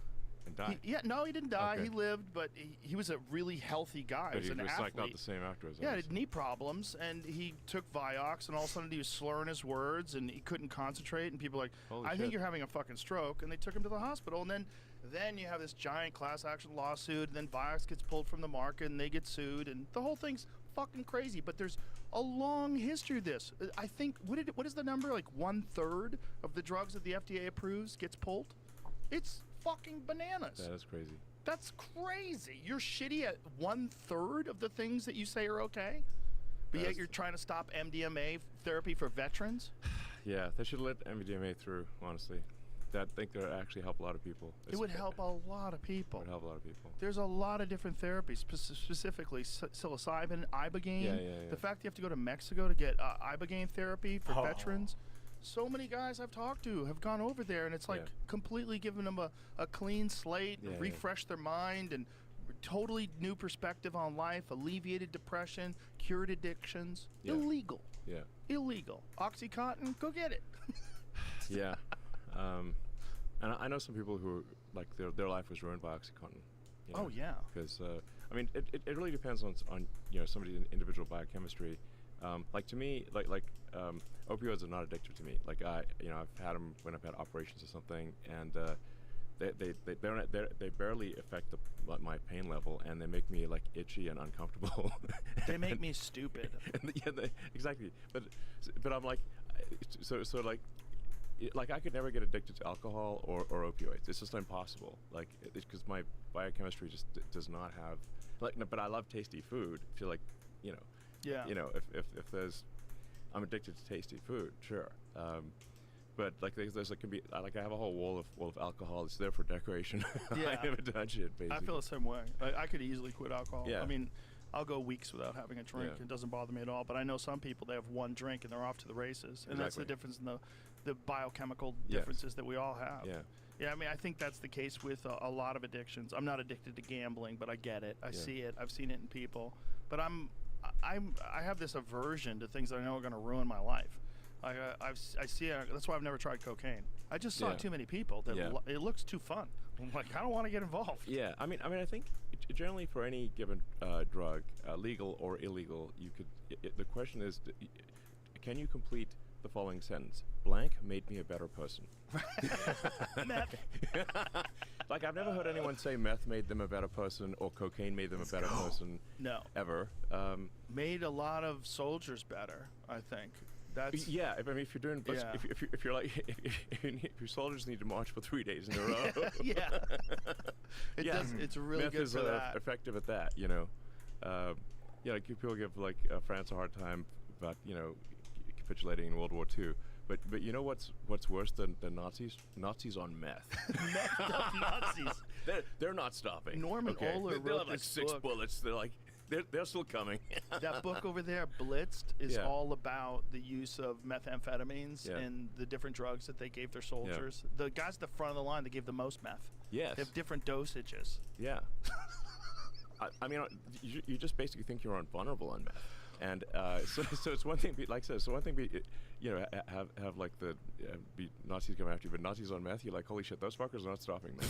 And died. No, he didn't die. Okay. He lived, but he was a really healthy guy. But He he was an was athlete. like not the same afterwards. Yeah, he had knee problems, and he took Vioxx, and all of a sudden he was slurring his words, and he couldn't concentrate, and people were like, Holy I shit. think you're having a fucking stroke, and they took him to the hospital, and then you have this giant class action lawsuit, and then Vioxx gets pulled from the market, and they get sued, and the whole thing's fucking crazy, but there's a long history of this. I think, what is the number? Like 1/3 of the drugs that the FDA approves gets pulled? It's fucking bananas. That is crazy. That's crazy. You're shitty at 1/3 of the things that you say are okay, but yet That's- you're trying to stop MDMA therapy for veterans. Yeah, they should let MDMA through. Honestly, I think that would actually help a lot of people. It would help a lot of people. It would help a lot of people. There's a lot of different therapies, specifically psilocybin, ibogaine. Yeah. The fact you have to go to Mexico to get ibogaine therapy for Oh. veterans. So many guys I've talked to have gone over there, and it's like Yeah. completely giving them a clean slate, Yeah, yeah. refresh their mind, and totally new perspective on life, alleviated depression, cured addictions. Yeah. Illegal. Yeah. Illegal. OxyContin, go get it. Yeah. And I know some people who like their life was ruined by OxyContin. You know, Oh, yeah. Because I mean, it really depends on somebody's individual biochemistry. Like to me, opioids are not addictive to me. Like I've had them when I've had operations or something, and they barely affect my pain level, and they make me like itchy and uncomfortable. They make me stupid. Exactly. But I'm like, so like. Like I could never get addicted to alcohol or opioids. It's just impossible. Like, because my biochemistry just does not have, like. No, but I love tasty food. I feel like, Yeah. If there's, I'm addicted to tasty food, sure. But like there's like can be like I have a whole wall of alcohol. It's there for decoration. Yeah. I haven't touched it. Basically. I feel the same way. I could easily quit alcohol. Yeah. I mean, I'll go weeks without having a drink. Yeah. It doesn't bother me at all. But I know some people, they have one drink and they're off to the races. And that's the Exactly. difference in the biochemical Yes. differences that we all have. Yeah. Yeah, I mean, I think that's the case with a lot of addictions. I'm not addicted to gambling, but I get it. I see it. I've seen it in people. But I have this aversion to things that I know are going to ruin my life. I see it. That's why I've never tried cocaine. I just saw Yeah. too many people that Yeah. it looks too fun. I'm like, I don't want to get involved. Yeah, I mean, I think generally for any given drug, legal or illegal, you could. The question is, can you complete the following sentence? Blank made me a better person. Meth. Like I've never heard anyone say meth made them a better person or cocaine made them a better person. No. Ever. Made a lot of soldiers better, I think. That's Yeah, if you're doing, Yeah. if you're like, if your soldiers need to march for 3 days in a row, yeah. It yeah, does. It's really meth good is for that. effective at that, like people give like France a hard time about capitulating in World War II, but you know what's worse than Nazis? Nazis on meth. Methed up Nazis. They're not stopping. Norman okay? Ohler They'll wrote have like this 6 book. bullets. They're like they're still coming. That book over there, Blitzed, is Yeah. all about the use of methamphetamines Yeah. and the different drugs that they gave their soldiers. The guys at the front of the line, they gave the most meth. Yes. They have different dosages. Yeah. I mean, you just basically think you're vulnerable on meth, and so it's one thing. Like I said, so one thing be, have like be Nazis come after you, but Nazis on meth, you're like, holy shit, those fuckers are not stopping, man.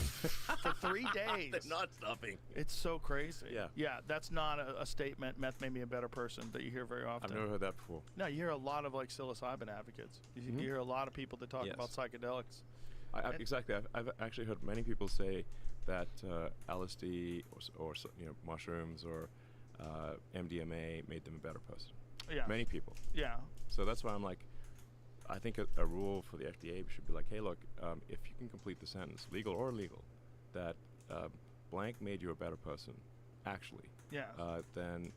For 3 days. They're not stopping. It's so crazy. Yeah. Yeah, that's not a statement, meth made me a better person, that you hear very often. I've never heard that before. No, you hear a lot of like psilocybin advocates. You hear a lot of people that talk Yes. about psychedelics. Exactly. I've actually heard many people say that LSD or mushrooms or MDMA made them a better person. Yeah. Many people. Yeah. So that's why I'm like, I think a rule for the FDA should be like, hey, look, if you can complete the sentence, legal or illegal, that blank made you a better person, actually, Yeah. then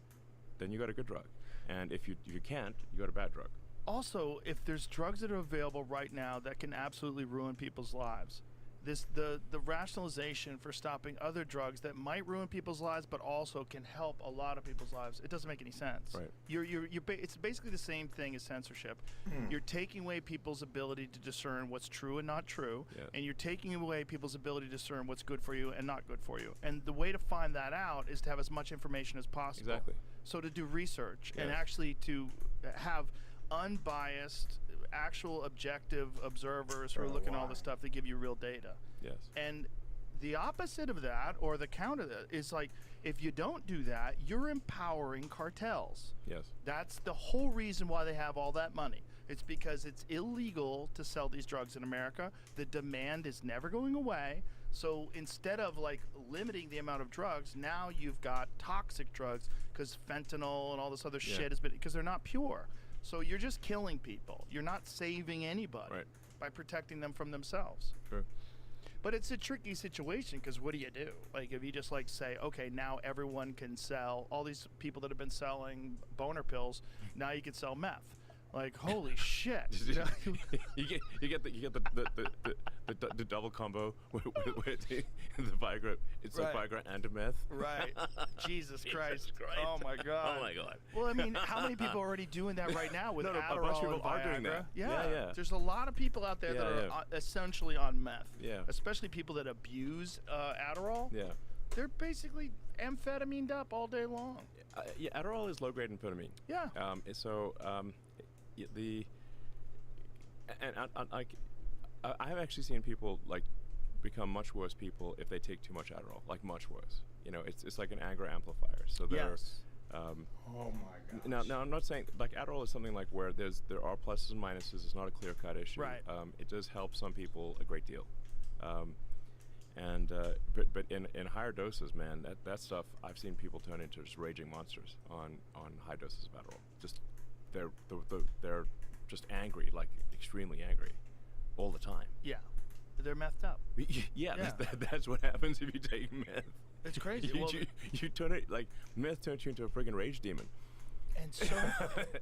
you got a good drug. And if you can't, you got a bad drug. Also, if there's drugs that are available right now that can absolutely ruin people's lives, the rationalization for stopping other drugs that might ruin people's lives but also can help a lot of people's lives, it doesn't make any sense. Right. It's basically the same thing as censorship. You're taking away people's ability to discern what's true and not true, Yeah. and you're taking away people's ability to discern what's good for you and not good for you. And the way to find that out is to have as much information as possible. Exactly. So to do research and Yes. actually to have unbiased, actual objective observers who are looking at all this stuff that give you real data. Yes. And the opposite of that, or the counter to that, is like, if you don't do that, you're empowering cartels. Yes. That's the whole reason why they have all that money. It's because it's illegal to sell these drugs in America. The demand is never going away. So instead of like limiting the amount of drugs, now you've got toxic drugs because fentanyl and all this other Yeah. shit has been, because they're not pure. So you're just killing people. You're not saving anybody Right. by protecting them from themselves. True. But it's a tricky situation because what do you do? Like, if you just like say, okay, now everyone can sell, all these people that have been selling boner pills, now you can sell meth. Like, holy shit! You know? you get the double combo with the Viagra. It's Right. like Viagra and a meth. Right? Jesus Christ! Christ. Oh my God! Oh my God. Well, I mean, how many people are already doing that right now with No, Adderall a bunch of and people are doing Viagra? that. Yeah. Yeah. There's a lot of people out there that Yeah, are yeah. essentially on meth. Yeah. Especially people that abuse Adderall. Yeah. They're basically amphetamine up all day long. Yeah. Adderall is low grade amphetamine. Yeah. I have actually seen people like become much worse people if they take too much Adderall, like much worse. You know, it's like an anger amplifier. So they're Yes. Oh my gosh. Now I'm not saying like Adderall is something like where there are pluses and minuses. It's not a clear cut issue. Right. It does help some people a great deal. And but in higher doses, man, that stuff, I've seen people turn into just raging monsters on high doses of Adderall. Just they're just angry, like extremely angry, all the time. Yeah, they're methed up. Yeah. That's what happens if you take meth. It's crazy. You turn it, like, meth turns you into a friggin' rage demon. And so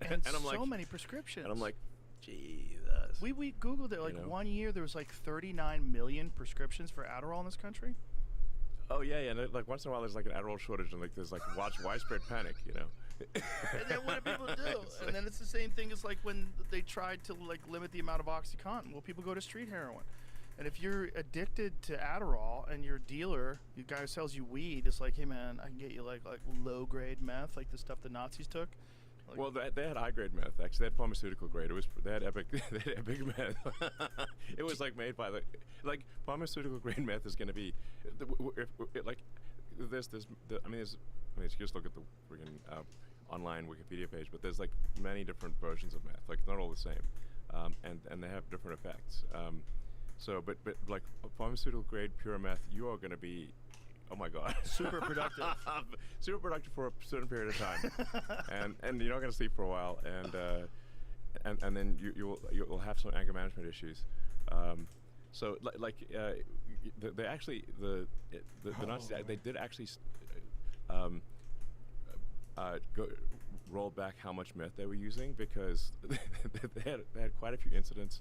and I'm so like, many prescriptions. And I'm like, Jesus. We Googled it, like, You know? 1 year there was like 39 million prescriptions for Adderall in this country. Oh yeah, yeah. And like once in a while, there's like an Adderall shortage, and like there's like widespread panic, you know. And then what do people do? And then it's the same thing as like when they tried to like limit the amount of OxyContin. Well, people go to street heroin. And if you're addicted to Adderall and your dealer, your guy who sells you weed, is like, hey man, I can get you like low grade meth, like the stuff the Nazis took. Like, Well, they had high grade meth. Actually, they had pharmaceutical grade. They had epic meth. It was like made by like pharmaceutical grade meth is going to be, just look at the freaking online Wikipedia page. But there's like many different versions of meth. Like not all the same, and they have different effects. But like pharmaceutical grade pure meth, you are going to be, oh my God, super productive. Super productive for a certain period of time, and you're not going to sleep for a while, and then you'll have some anger management issues. They actually the Nazis, they did actually roll back how much meth they were using, because they had quite a few incidents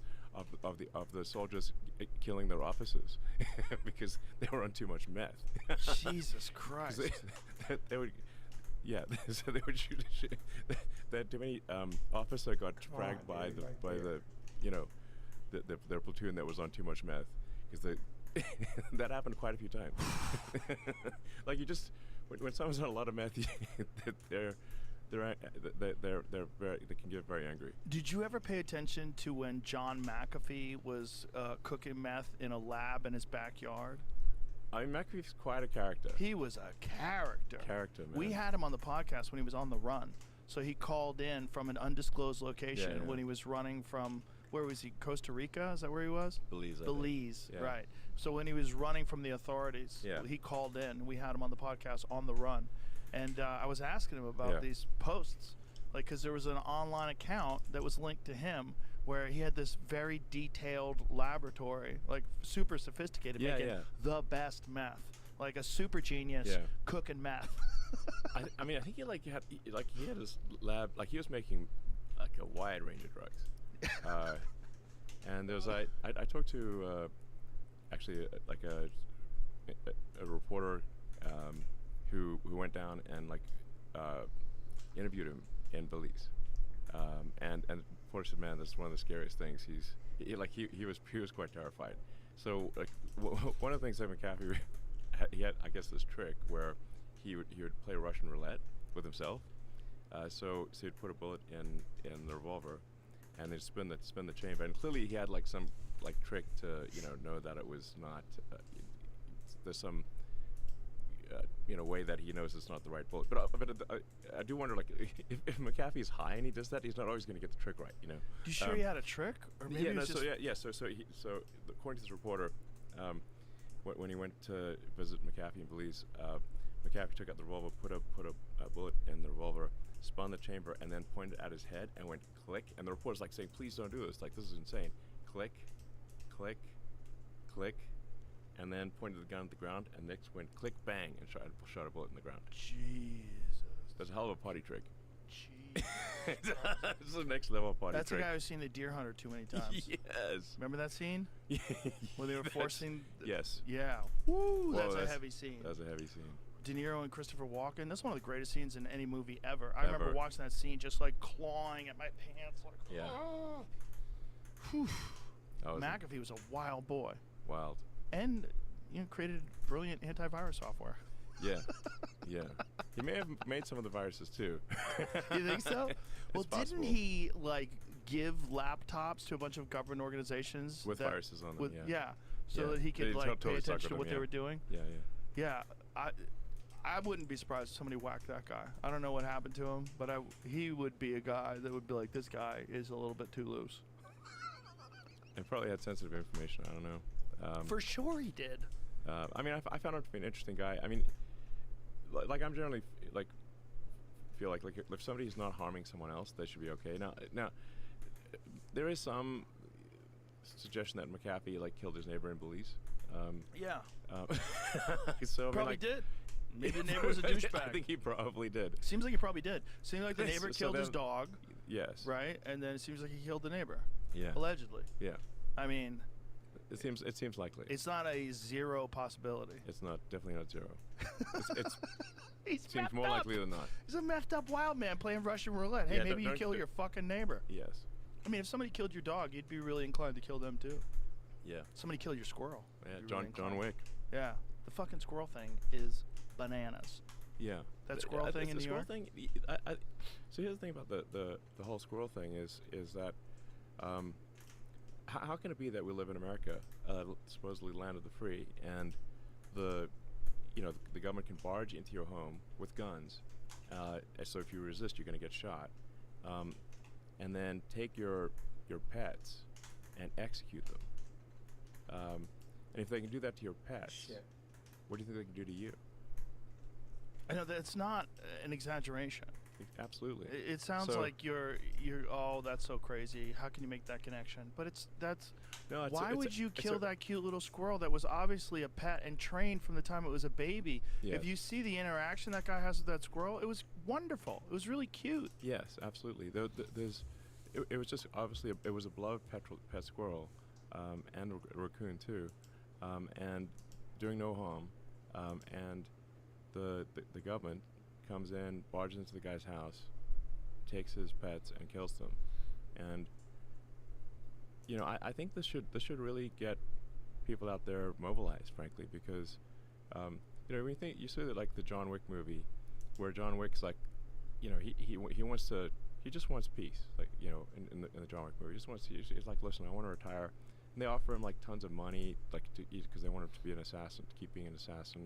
of the soldiers killing their officers because they were on too much meth. Jesus Christ. They would, yeah. So they would shoot. That too many officer got fragged by the their platoon that was on too much meth, because that happened quite a few times. Like, you just when someone's on a lot of meth, they can get very angry. Did you ever pay attention to when John McAfee was cooking meth in a lab in his backyard? I mean, McAfee's quite a character. He was a character. Man. We had him on the podcast when he was on the run. So he called in from an undisclosed location when he was running from, where was he? Costa Rica? Is that where he was? Belize, yeah. Right. So when he was running from the authorities, he called in. We had him on the podcast on the run. And I was asking him about these posts, like, because there was an online account that was linked to him where he had this very detailed laboratory, like super sophisticated, making the best meth, like a super genius cooking meth. I mean, I think he had his lab, like he was making like a wide range of drugs. And there's I talked to actually like a reporter who went down and like interviewed him in Belize, and reporter said, man, this is one of the scariest things. He was quite terrified. So like one of the things that McAfee he had, I guess, this trick where he would play Russian roulette with himself. So he'd put a bullet in the revolver, and they'd spin the chamber. And clearly he had like some like trick to know that it was not. There's some way that he knows it's not the right bullet. But I do wonder, like, if McAfee's high and he does that, he's not always going to get the trick right. You sure he had a trick, or maybe So according to this reporter, when he went to visit McAfee in Belize, McAfee took out the revolver, put a bullet in the revolver, spun the chamber, and then pointed at his head and went click. And the reporter's like saying, "Please don't do this. Like, this is insane." Click, click, click, and then pointed the gun at the ground, and next went click, bang, and shot a bullet in the ground. Jesus. That's a hell of a party trick. Jesus. This is the next level of party That's trick. a guy who's seen The Deer Hunter too many times. Yes. Remember that scene? Where they were forcing... Yes. Yeah. Woo! Whoa, that's a heavy scene. That's a heavy scene. De Niro and Christopher Walken. That's one of the greatest scenes in any movie ever. I remember watching that scene just like clawing at my pants. Like, yeah. Whew. McAfee was a wild boy. Wild. And created brilliant antivirus software. Yeah. Yeah. He may have made some of the viruses too. You think so? Well, possible. didn't he like give laptops to a bunch of government organizations with viruses on them? So that he could pay attention to what they were doing. Yeah. I wouldn't be surprised if somebody whacked that guy. I don't know what happened to him, but he would be a guy that would be like, this guy is a little bit too loose. And probably had sensitive information. I don't know. For sure he did. I mean, I found him to be an interesting guy. I mean, like I'm generally feel like if somebody's not harming someone else, they should be okay. Now, there is some suggestion that McAfee killed his neighbor in Belize. Yeah. So Probably I mean, did. Maybe the neighbor was a douchebag. I think he probably did. Seems like he probably did. Seems like the neighbor So killed his then- dog, Yes. right? And then it seems like he killed the neighbor, Yeah. allegedly. Yeah. I mean, It seems likely. it's not a zero possibility. It's not definitely not zero. It's He's seems messed more up. likely than not. He's a messed up wild man playing Russian roulette. Hey, Yeah, maybe you don't- kill your fucking neighbor. Yes. I mean, if somebody killed your dog, you'd be really inclined to kill them too. Yeah. Somebody killed your squirrel. Yeah. you'd be John really John inclined. Wick. Yeah, the fucking squirrel thing is bananas. Yeah. That squirrel It's thing in the New squirrel York? thing. So here's the thing about the whole squirrel thing is that how can it be that we live in America, supposedly land of the free, and the government can barge into your home with guns, so if you resist, you're going to get shot, and then take your pets and execute them. And if they can do that to your pets, what do you think they can do to you? I know that's not an exaggeration. Absolutely. It sounds So- like you're oh, that's so crazy. How can you make that connection? But that's No, it's why a- would you it's kill a- that cute little squirrel that was obviously a pet and trained from the time it was a baby? Yes. If you see the interaction that guy has with that squirrel, it was wonderful. It was really cute. Yes, absolutely. It was just obviously it was a beloved pet squirrel, and a raccoon too, and doing no harm, and the government comes in, barges into the guy's house, takes his pets and kills them, and I think this should really get people out there mobilized, frankly, because when you think you see that the John Wick movie, where John Wick's he just wants peace, in the John Wick movie. He just wants to, he's like, listen, I want to retire, and they offer him tons of money because they want him to be an assassin, to keep being an assassin.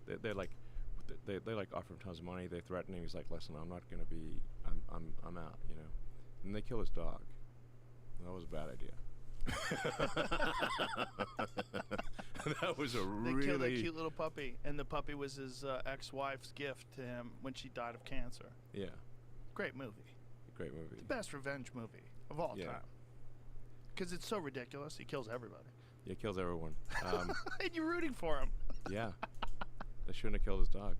They offer him tons of money. They threaten him. He's like, listen, I'm not gonna be, I'm out, and they kill his dog. That was a bad idea. That was a They really killed that cute little puppy, and the puppy was his ex-wife's gift to him when she died of cancer. yeah, Great movie. great movie. The best revenge movie of all Yeah. time. Because it's so ridiculous. He kills everybody. Yeah, kills everyone. And you're rooting for him. Yeah, they shouldn't have killed his dog.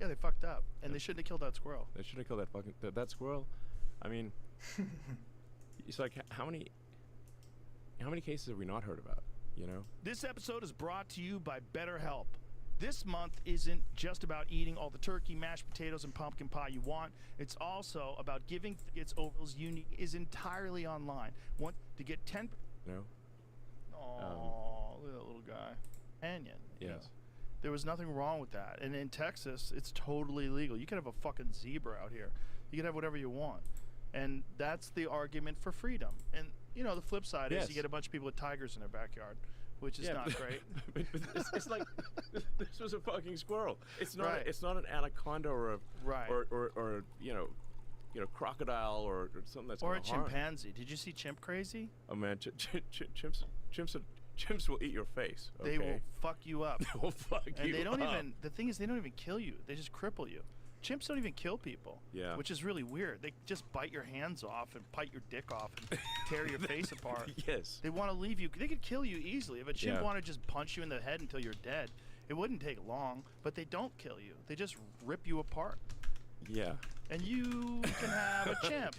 Yeah, they fucked up. And they shouldn't have killed that squirrel. They should have killed that squirrel. I mean, it's like how many cases have we not heard about? This episode is brought to you by BetterHelp. This month isn't just about eating all the turkey, mashed potatoes, and pumpkin pie you want. It's also about giving its ovals unique is entirely online. Want to get 10? No. Oh, look at that little guy. Canyon. you know. Yes. There was nothing wrong with that. And in Texas, it's totally legal. You could have a fucking zebra out here. You could have whatever you want. And that's the argument for freedom. And, the flip side is Yes. you get a bunch of people with tigers in their backyard, which is not great. but it's like this was a fucking squirrel. It's not. Right. It's not an anaconda or a Right. or crocodile or something that's Or a gonna harm. chimpanzee. Did you see Chimp Crazy? Oh man, chimps will eat your face. Okay? They will fuck you up. They will fuck And you they don't up. even, the thing is, they don't even kill you. They just cripple you. Chimps don't even kill people. Yeah. Which is really weird. They just bite your hands off and bite your dick off and tear your face apart. Yes. They want to leave you. They could kill you easily. If a chimp Yeah. wanted to just punch you in the head until you're dead, it wouldn't take long. But they don't kill you. They just rip you apart. Yeah. And you can have a chimp.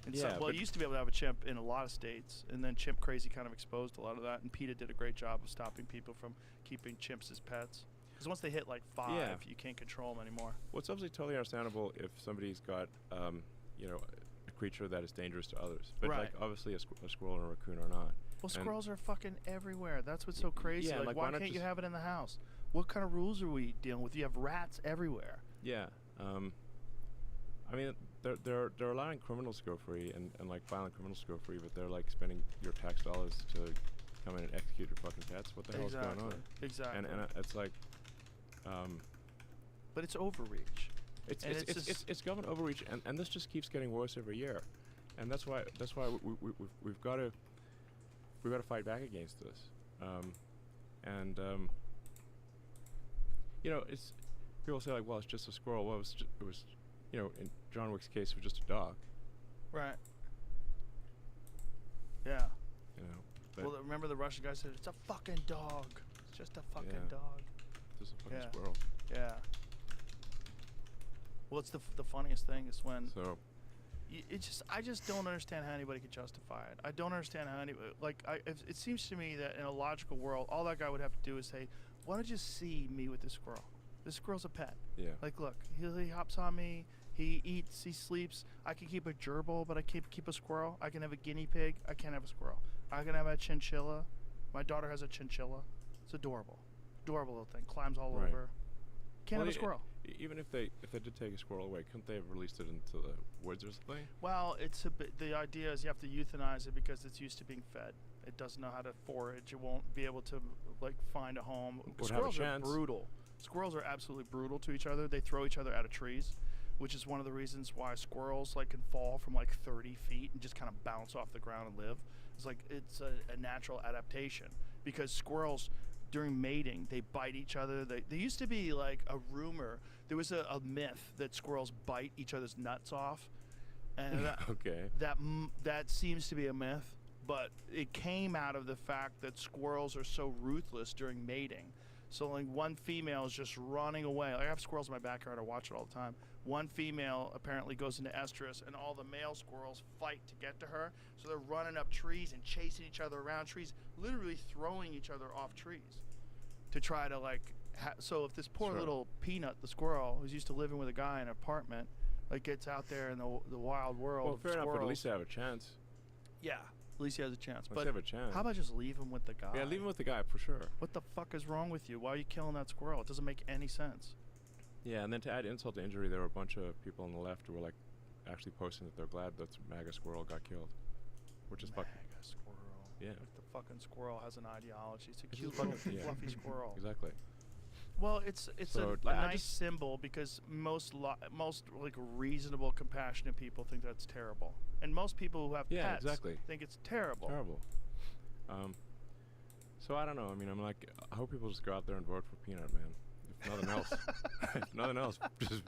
And Yeah, well, but- you used to be able to have a chimp in a lot of states, and then Chimp Crazy kind of exposed a lot of that. And PETA did a great job of stopping people from keeping chimps as pets. Because once they hit like 5, Yeah. you can't control them anymore. Well, it's obviously totally understandable if somebody's got, a creature that is dangerous to others. But Right. obviously a squirrel and a raccoon are not. Well, And- squirrels are fucking everywhere. That's what's so crazy. yeah, like, why why not can't you just- have it in the house? What kind of rules are we dealing with? You have rats everywhere. Yeah. I mean, they're allowing criminals to go free and violent criminals to go free, but they're spending your tax dollars to come in and execute your fucking pets. What the hell's going on? Exactly. And it's like, but it's overreach. it's And it's it's it's, just- it's government overreach, and this just keeps getting worse every year, and that's why we've got to fight back against this. And you know, it's people say like, well, it's just a squirrel. Well, it was, you know, in John Wick's case, it was just a dog. Right. Yeah. You know. But Well, remember the Russian guy said, "It's a fucking dog. It's just a fucking Yeah. dog." just a fucking Yeah. squirrel. Yeah. Well, it's the funniest thing is when So I just don't understand how anybody could justify it. I don't understand how anybody it seems to me that in a logical world, all that guy would have to do is say, "Why don't you see me with this squirrel? This squirrel's a pet. yeah. Like, look, he hops on me, he eats, he sleeps. I can keep a gerbil, but I can't keep a squirrel. I can have a guinea pig. I can't have a squirrel. I can have a chinchilla. My daughter has a chinchilla. It's adorable, adorable little thing. Climbs all Right. over. Can't Well, have a squirrel. Even if they did take a squirrel away, couldn't they have released it into the woods or something? Well, it's a bit. The idea is you have to euthanize it because it's used to being fed. It doesn't know how to forage. It won't be able to like find a home. Would have a Squirrels are chance. brutal. Squirrels are absolutely brutal to each other. They throw each other out of trees, which is one of the reasons why squirrels like can fall from like 30 feet and just kind of bounce off the ground and live. It's like it's a natural adaptation because squirrels during mating they bite each other. There used to be like a rumor. There was a myth that squirrels bite each other's nuts off, and Okay. that seems to be a myth, but it came out of the fact that squirrels are so ruthless during mating. So like one female is just running away. Like I have squirrels in my backyard. I watch it all the time. One female apparently goes into estrus, and all the male squirrels fight to get to her. So they're running up trees and chasing each other around trees, literally throwing each other off trees to try to like. So if this poor Sure. little Peanut, the squirrel, who's used to living with a guy in an apartment, like gets out there in the wild world Well, of fair enough, squirrels, but at least they have a chance. yeah, at least he has a chance. At least But they have a chance. how about just leave him with the guy? Yeah, leave him with the guy for sure. What the fuck is wrong with you? Why are you killing that squirrel? It doesn't make any sense. Yeah, and then to add insult to injury, there were a bunch of people on the left who were like actually posting that they're glad that MAGA squirrel got killed, which is fucking Mega squirrel. yeah, Like the fucking squirrel has an ideology. It's a It's cute just little fucking- yeah. fluffy squirrel. exactly. Well, it's So, a like, I nice just- symbol because most like reasonable, compassionate people think that's terrible, and most people who have Yeah, pets exactly. think it's terrible. Terrible. So I don't know. I mean, I'm like, I hope people just go out there and vote for Peanut, man. If nothing else, if nothing else, just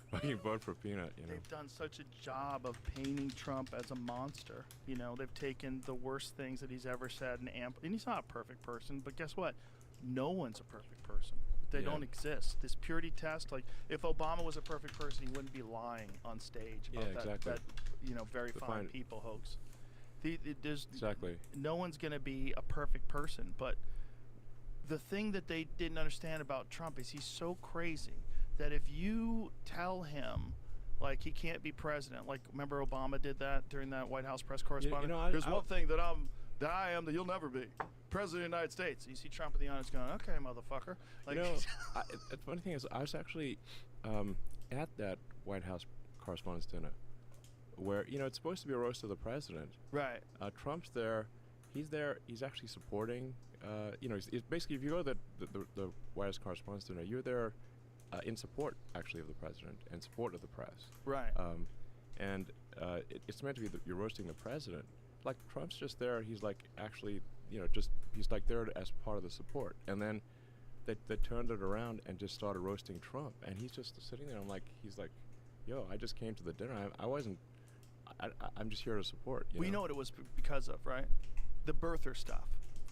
fucking vote for Peanut. You know. They've done such a job of painting Trump as a monster. You know, they've taken the worst things that he's ever said and he's not a perfect person, but guess what? No one's a perfect person. They Yeah. don't exist. This purity test, like if Obama was a perfect person, he wouldn't be lying on stage about Yeah, exactly. that very The fine fine- people hoax. There's Exactly. no one's going to be a perfect person, but the thing that they didn't understand about Trump is he's so crazy that if you tell him like he can't be president, like remember Obama did that during that White House press correspondence. know, There's I- one thing that I am that you'll never be, president of the United States. You see Trump in the audience going, "Okay, motherfucker." Like, You know, the funny thing is, I was actually at that White House Correspondents' Dinner, where it's supposed to be a roast of the president. right? Trump's there. He's there. He's actually supporting. He's basically, if you go to the White House Correspondents' Dinner, you're there in support, actually, of the president and support of the press. Right. And it's meant to be that you're roasting the president. Like Trump's just there. He's like actually, he's like there as part of the support. And then they turned it around and just started roasting Trump. And he's just sitting there. He's like, yo, I just came to the dinner. I wasn't. I'm just here to support. We know what it was because of, right? The birther stuff.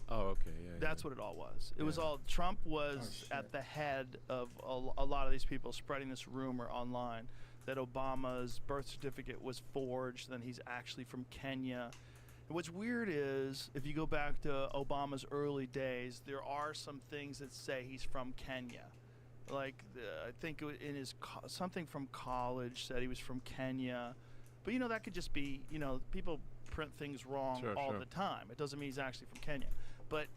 Oh, okay, yeah. That's what it all was. It was Yeah. all Trump was shit. at the head of a lot of these people spreading this rumor online that Obama's birth certificate was forged, then he's actually from Kenya. And what's weird is if you go back to Obama's early days, there are some things that say he's from Kenya. Like I think in his something from college said he was from Kenya. But that could just be, people print things wrong Sure, all sure. the time. It doesn't mean he's actually from Kenya. But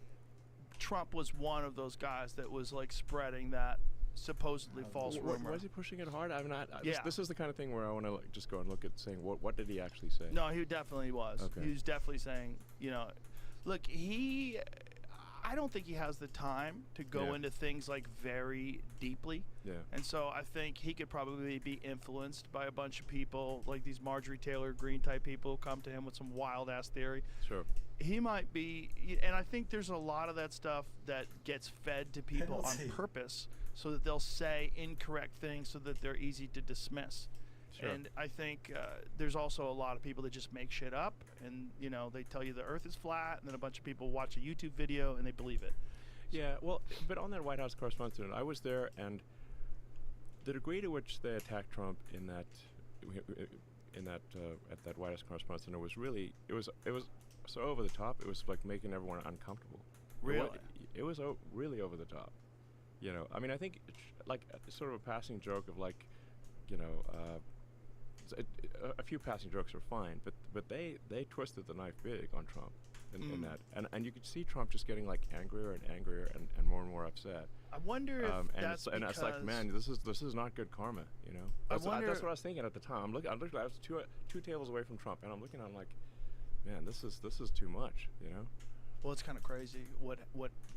Trump was one of those guys that was like spreading that supposedly false rumor. Was he pushing it hard? I mean, Yeah. this is the kind of thing where I want to just go and look at saying what did he actually say? No, he definitely was. Okay. He was definitely saying, look, I don't think he has the time to go Yeah. into things like very deeply. Yeah. And so I think he could probably be influenced by a bunch of people, like these Marjorie Taylor Greene type people who come to him with some wild ass theory. Sure. He might be, and I think there's a lot of that stuff that gets fed to people on Penalty. purpose so that they'll say incorrect things so that they're easy to dismiss. Sure. And I think there's also a lot of people that just make shit up, and they tell you the Earth is flat, and then a bunch of people watch a YouTube video and they believe it. Yeah, well, but on that White House Correspondents' Dinner, I was there, and the degree to which they attacked Trump in that at that White House Correspondents' Dinner was really it was so over the top. It was like making everyone uncomfortable. Really? It was really over the top. I mean, I think like sort of a passing joke of like, a few passing jokes are fine, but they twisted the knife big on Trump in that, and you could see Trump just getting like angrier and angrier and more upset. I wonder if and that's it's, and it's like, man, this is not good karma, That's wonder- that's what I was thinking at the time. I was two tables away from Trump, and I'm looking at him like, man, this is too much, Well, it's kind of crazy what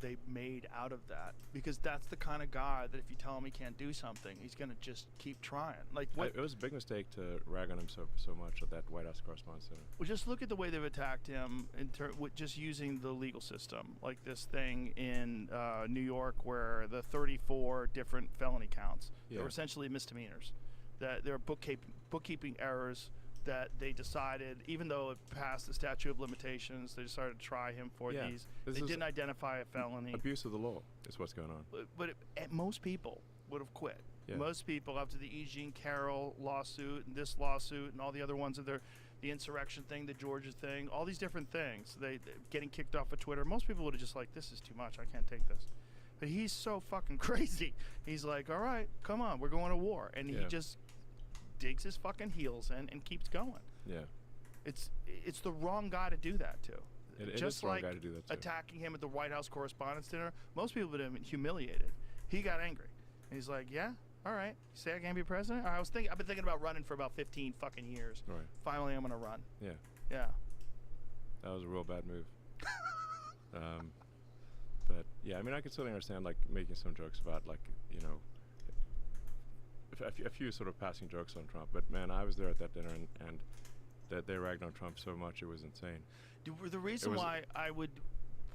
they made out of that, because that's the kind of guy that if you tell him he can't do something, he's gonna just keep trying. Like, what? It was a big mistake to rag on him so much at that White House Correspondents' Dinner. Well, just look at the way they've attacked him with just using the legal system, like this thing in New York where the 34 different felony counts that Yeah. were essentially misdemeanors, that there are bookkeeping errors that they decided, even though it passed the statute of limitations, they decided to try him for Yeah. these. This They is didn't identify a felony. Abuse of the law is what's going on. But most people would have quit. Yeah. Most people, after the E. Jean Carroll lawsuit and this lawsuit and all the other ones, the insurrection thing, the Georgia thing, all these different things, they getting kicked off of Twitter. Most people would have just like, this is too much. I can't take this. But he's so fucking crazy. He's like, all right, come on, we're going to war, and he Yeah. just digs his fucking heels in and keeps going. Yeah. It's the wrong guy to do that to. It is Just the wrong like guy to do that to. attacking him at the White House Correspondents' Dinner, most people would have been humiliated. He got angry. And he's like, yeah, all right. You say I can't be president? I've been thinking about running for about 15 fucking years. Right. Finally, I'm going to run. Yeah. Yeah. That was a real bad move. But yeah, I mean, I could certainly understand like making some jokes about like a few sort of passing jokes on Trump. But man, I was there at that dinner and that they ragged on Trump so much it was insane. The reason was- why I would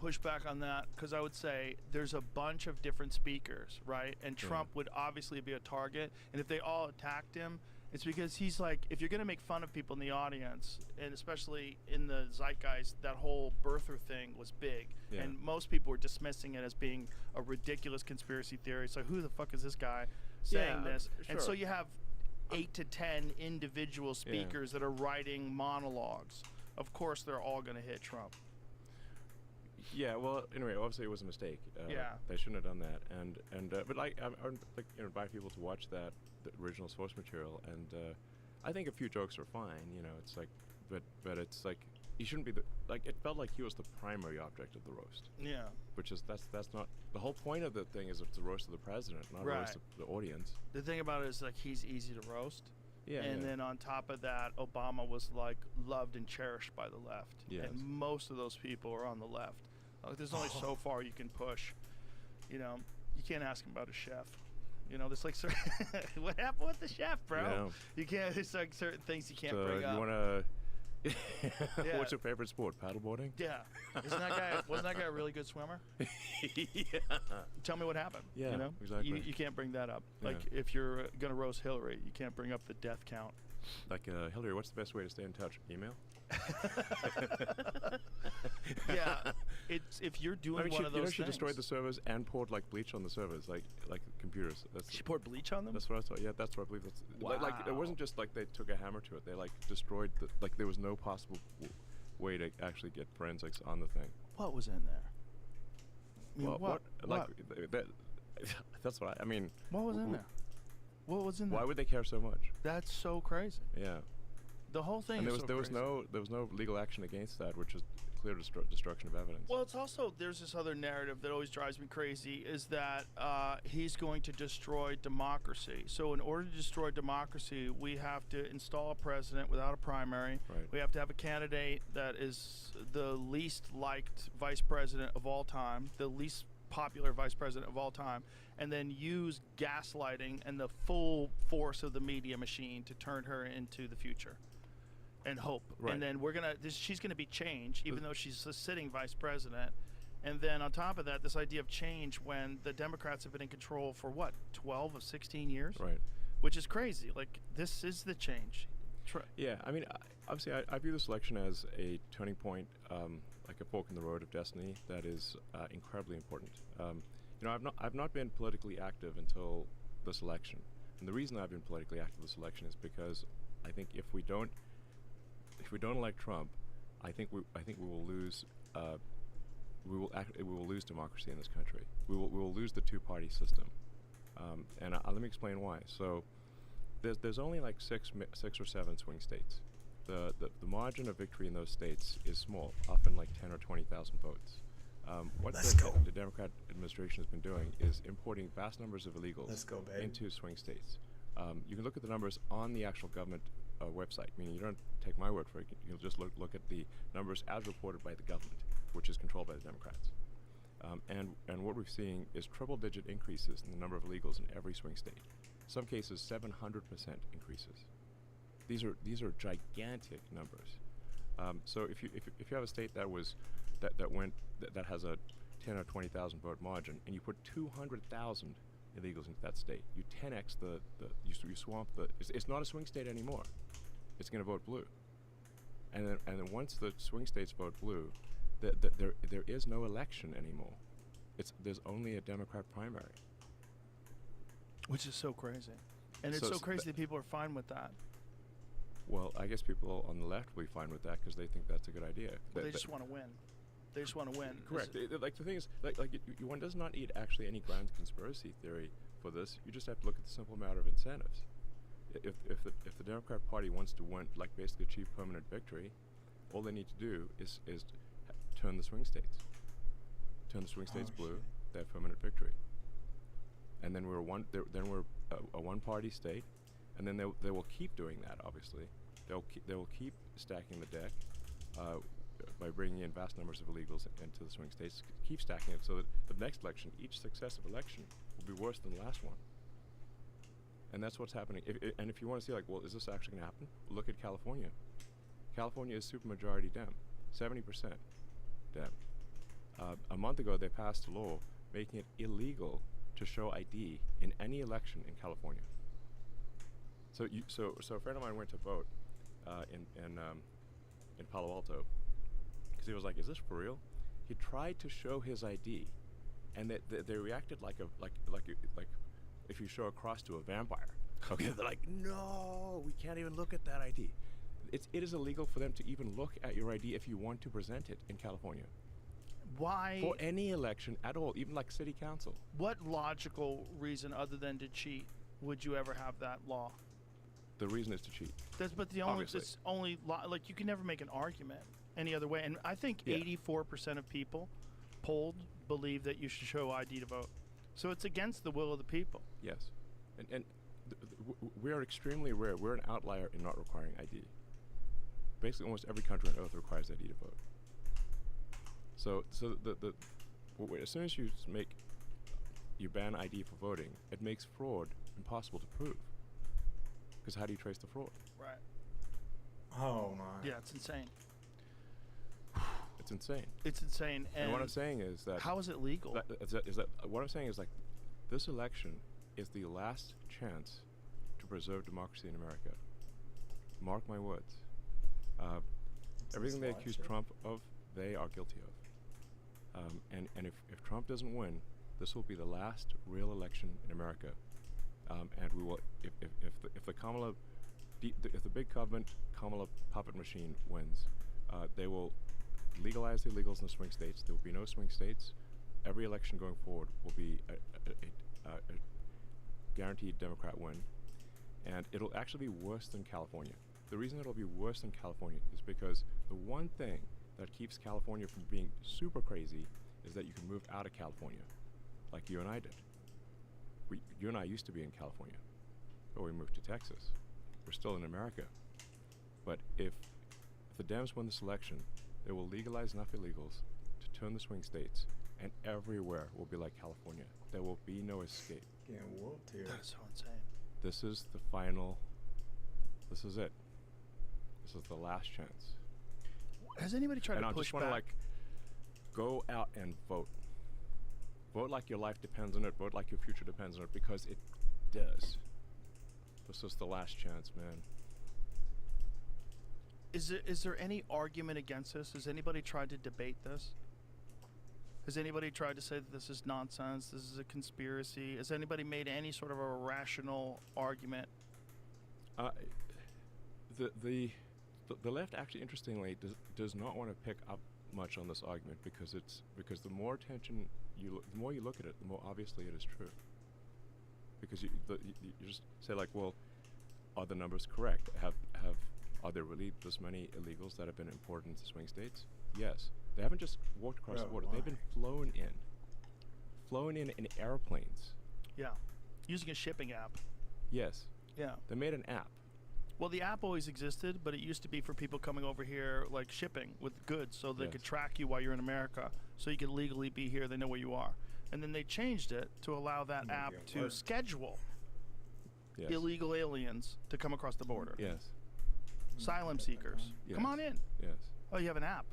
push back on that, because I would say there's a bunch of different speakers, right? And Trump would obviously be a target. And if they all attacked him, it's because he's like, if you're going to make fun of people in the audience, and especially in the zeitgeist, that whole birther thing was big. Yeah. And most people were dismissing it as being a ridiculous conspiracy theory. So who the fuck is this guy saying Yeah, this? And so sure. you have 8 to 10 individual speakers that are writing monologues. Of course, they're all going to hit Trump. Yeah, well, anyway, obviously it was a mistake. Yeah. They shouldn't have done that. But like, I would like invite people to watch the original source material, and I think a few jokes are fine. It's like, but it's like he shouldn't be it felt like he was the primary object of the roast, Yeah. which is that's not the whole point of the thing. Is it's a roast of the president, not a roast of the audience. The thing about it is like he's easy to roast. Yeah. And yeah. then on top of that, Obama was like loved and cherished by the left. Yes. And most of those people are on the left. There's only so far you can push. You can't ask him about a chef. There's like what happened with the chef, bro? Yeah. You can't. There's like certain things you can't So bring you up. wanna? Yeah. What's your favorite sport? Paddleboarding? Yeah. Wasn't that guy a really good swimmer? Yeah. Tell me what happened. Yeah, exactly. You can't bring that up. Yeah. Like if you're gonna roast Hillary, you can't bring up the death count. Like Hillary, what's the best way to stay in touch? Email? Yeah, it's if you're doing one of those she things. destroyed the servers and poured like bleach on the servers, like computers. She poured bleach on them. That's what I thought. Yeah, that's what I believe. That's like it Wow. wasn't just like they took a hammer to it. They like destroyed like there was no possible way to actually get forensics on the thing. What was in there? I mean, Well, what? like that's what I mean. What was in there? What was in there? Why would they care so much? That's so crazy. Yeah. The whole thing And is there was no legal action against that, which is clear destruction of evidence. Well, it's also, there's this other narrative that always drives me crazy, is that he's going to destroy democracy. So in order to destroy democracy, we have to install a president without a primary. Right. We have to have a candidate that is the least liked vice president of all time, the least popular vice president of all time, and then use gaslighting and the full force of the media machine to turn her into the future. And hope, Right. and then she's gonna be changed, even though she's the sitting vice president. And then on top of that, this idea of change when the Democrats have been in control for what, 12 of 16 years, Right. which is crazy. Like, this is the change. Yeah, I mean, obviously, I view this election as a turning point, like a fork in the road of destiny that is incredibly important. You know, I've not been politically active until this election, and the reason I've been politically active this election is because I think if we don't elect Trump, I think we will lose. We will lose democracy in this country. We will lose the two-party system, and let me explain why. So, there's only like six or seven swing states. The margin of victory in those states is small, often like 10 or 20,000 votes. What the Democrat administration has been doing is importing vast numbers of illegals into swing states. You can look at the numbers on the actual government website, meaning you don't take my word for it. You'll just look at the numbers as reported by the government, which is controlled by the Democrats. And what we're seeing is triple-digit increases in the number of illegals in every swing state. Some cases 700% increases. These are gigantic numbers. So if you have a state that has a 10 or 20,000 vote margin, and you put 200,000 illegals into that state, you 10x you swamp the. It's not a swing state anymore. It's going to vote blue. And then once the swing states vote blue, there is no election anymore. There's only a Democrat primary. Which is so crazy. And it's so crazy that people are fine with that. Well, I guess people on the left will be fine with that because they think that's a good idea. Well, they just want to win. They just want to win. Correct. Like the thing is, one does not need actually any grand conspiracy theory for this. You just have to look at the simple matter of incentives. If the Democrat Party wants to win, like basically achieve permanent victory, all they need to do is turn the swing states. Turn the swing states blue. They have permanent victory. And then we're a one-party state, and then they will keep doing that. Obviously, they will keep stacking the deck by bringing in vast numbers of illegals into the swing states. Keep stacking it so that the next election, each successive election, will be worse than the last one. And that's what's happening. If you want to see, like, well, is this actually going to happen? Look at California. California is supermajority Dem, 70% Dem. A month ago, they passed a law making it illegal to show ID in any election in California. So a friend of mine went to vote in Palo Alto because he was like, "Is this for real?" He tried to show his ID, and they reacted like if you show a cross to a vampire. Okay, they're like, "No, we can't even look at that ID." It is illegal for them to even look at your ID if you want to present it in California. Why? For any election at all, even like city council. What logical reason other than to cheat would you ever have that law? The reason is to cheat. It's only like you can never make an argument any other way. And I think 84% of people polled believe that you should show ID to vote. So it's against the will of the people. Yes, and we are extremely rare. We're an outlier in not requiring ID. Basically, almost every country on earth requires ID to vote. So as soon as you ban ID for voting, it makes fraud impossible to prove. Because how do you trace the fraud? Right. Oh my. Yeah, it's insane. It's insane. It's insane. And what I'm saying is that how is it legal? What I'm saying is, like, this election is the last chance to preserve democracy in America. Mark my words. Everything they accuse Trump of, they are guilty of. And if Trump doesn't win, this will be the last real election in America. And we will, if the big government Kamala puppet machine wins, they will legalize the illegals in the swing states. There will be no swing states. Every election going forward will be a guaranteed Democrat win, and it'll actually be worse than California. the reason it'll be worse than California is because the one thing that keeps California from being super crazy is that you can move out of California, like you and I did. You and I used to be in California, but we moved to Texas. We're still in America. But if the Dems win this election, they will legalize enough illegals to turn the swing states, and everywhere will be like California. There will be no escape. Getting whooped here. That is so insane. This is the final. This is it. This is the last chance. Has anybody tried And to I push just want to back? go out and vote. Vote like your life depends on it. Vote like your future depends on it, because it does. This is the last chance, man. Is there any argument against this? Has anybody tried to debate this? Has anybody tried to say that this is nonsense, this is a conspiracy? Has anybody made any sort of a rational argument? The left actually, interestingly, does not want to pick up much on this argument, because the more attention the more you look at it, the more obviously it is true. Because you just say, like, well, are the numbers correct? Are there really this many illegals that have been imported into swing states? Yes. They haven't just walked across the border. They've been flown in airplanes. Yeah, using a shipping app. Yes. Yeah. They made an app. Well, the app always existed, but it used to be for people coming over here, like shipping with goods, so they could track you while you're in America, so you could legally be here. They know where you are. And then they changed it to allow that app to schedule illegal aliens to come across the border. Yes. Asylum seekers. Yes. Come on in. Yes. Oh, you have an app.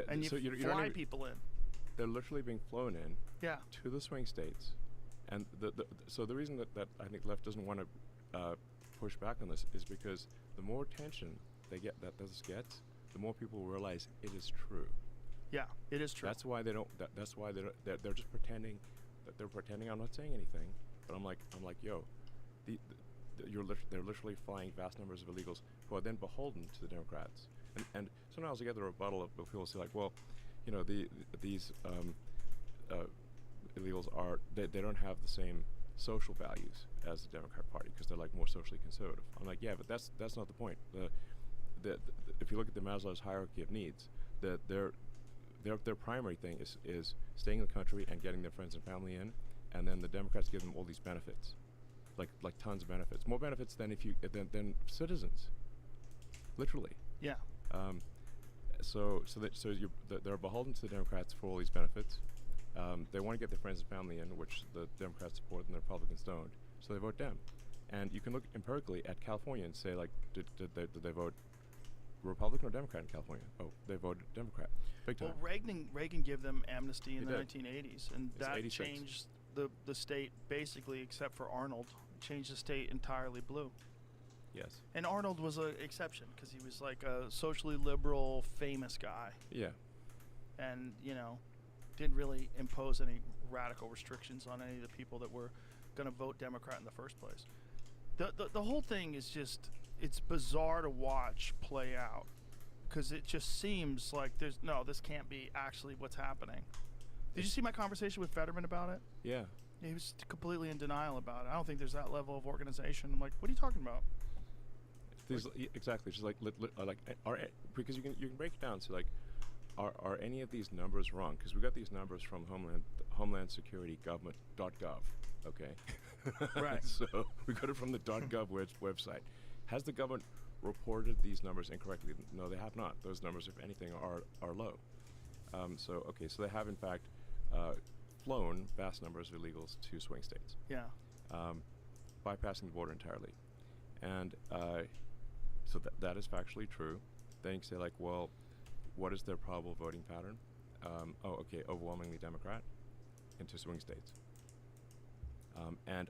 And you so you fly people in. They're literally being flown in to the swing states. And so the reason that I think left doesn't want to push back on this is because the more attention that this gets, the more people will realize it is true. Yeah, it is true. That's why they don't. That's why they're just pretending that they're pretending. I'm not saying anything, but I'm like, yo, they're literally flying vast numbers of illegals who are then beholden to the Democrats. And sometimes I get the rebuttal of people say, like, well, you know, these illegals they don't have the same social values as the Democrat Party because they're like more socially conservative. I'm like, yeah, but that's not the point. If you look at the Maslow's hierarchy of needs, their primary thing is staying in the country and getting their friends and family in, and then the Democrats give them all these benefits, like tons of benefits, more benefits than than citizens, literally. Yeah. They're beholden to the Democrats for all these benefits. They want to get their friends and family in, which the Democrats support and the Republicans don't. So they vote Dem. And you can look empirically at California and say, like, did they vote Republican or Democrat in California? Oh, they voted Democrat. Big time. Well, Reagan gave them amnesty in the did. 1980s, and that 86. changed the state basically, except for Arnold, changed the state entirely blue. Yes. And Arnold was an exception because he was like a socially liberal, famous guy. Yeah. And, you know, didn't really impose any radical restrictions on any of the people that were going to vote Democrat in the first place. The whole thing is just, it's bizarre to watch play out because it just seems like this can't be actually what's happening. Did you see my conversation with Fetterman about it? Yeah. He was completely in denial about it. I don't think there's that level of organization. I'm like, what are you talking about? Exactly. Just because you can break it down to, like, are any of these numbers wrong? Because we got these numbers from Homeland Security Government.gov. Okay. Right. So we got it from the .gov website. Has the government reported these numbers incorrectly? No, they have not. Those numbers, if anything, are low. So they have in fact flown vast numbers of illegals to swing states. Yeah. Bypassing the border entirely. And so that is factually true. Then you can say, like, well, what is their probable voting pattern? Overwhelmingly Democrat into swing states. And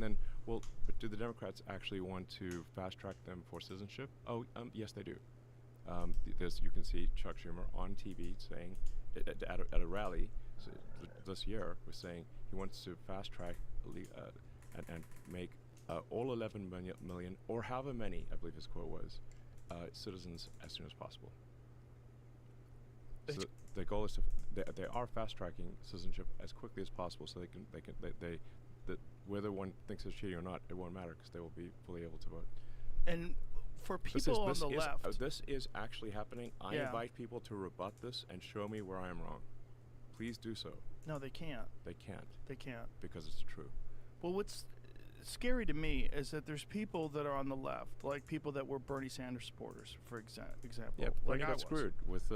then, well, but do the Democrats actually want to fast track them for citizenship? Yes, they do. You can see Chuck Schumer on TV saying at a rally this year was saying he wants to fast track and make all 11 million, or however many, I believe his quote was, citizens as soon as possible. So the goal is they are fast tracking citizenship as quickly as possible, so whether one thinks it's cheating or not, it won't matter because they will be fully able to vote. And for people on the left. This is actually happening. I Yeah. invite people to rebut this and show me where I am wrong. Please do so. No, they can't. They can't They can't. because it's true. Well, what's scary to me is that there's people that are on the left, like people that were Bernie Sanders supporters, for example. Yeah, like Bernie I got was. screwed with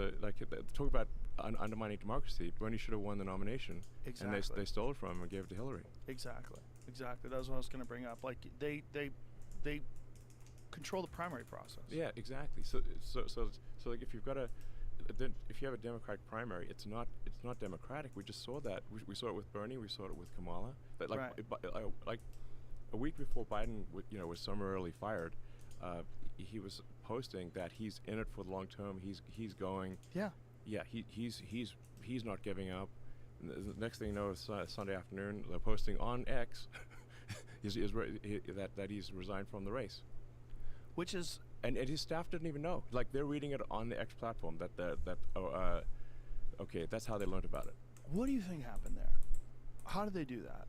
talk about undermining democracy. Bernie should have won the nomination, Exactly. and they stole it from him and gave it to Hillary. Exactly. That was what I was going to bring up. Like they control the primary process. Yeah, exactly. So like if you've got if you have a Democratic primary, it's not democratic. We just saw that. We saw it with Bernie. We saw it with Kamala. But like Right. like a week before Biden was summarily fired, he was posting that he's in it for the long term. He's going. Yeah. Yeah. He's not giving up. And the next thing you know, is Sunday afternoon, they're posting on X that he's resigned from the race. Which is And his staff didn't even know. Like they're reading it on the X platform. Okay, that's how they learned about it. what do you think happened there? How did they do that?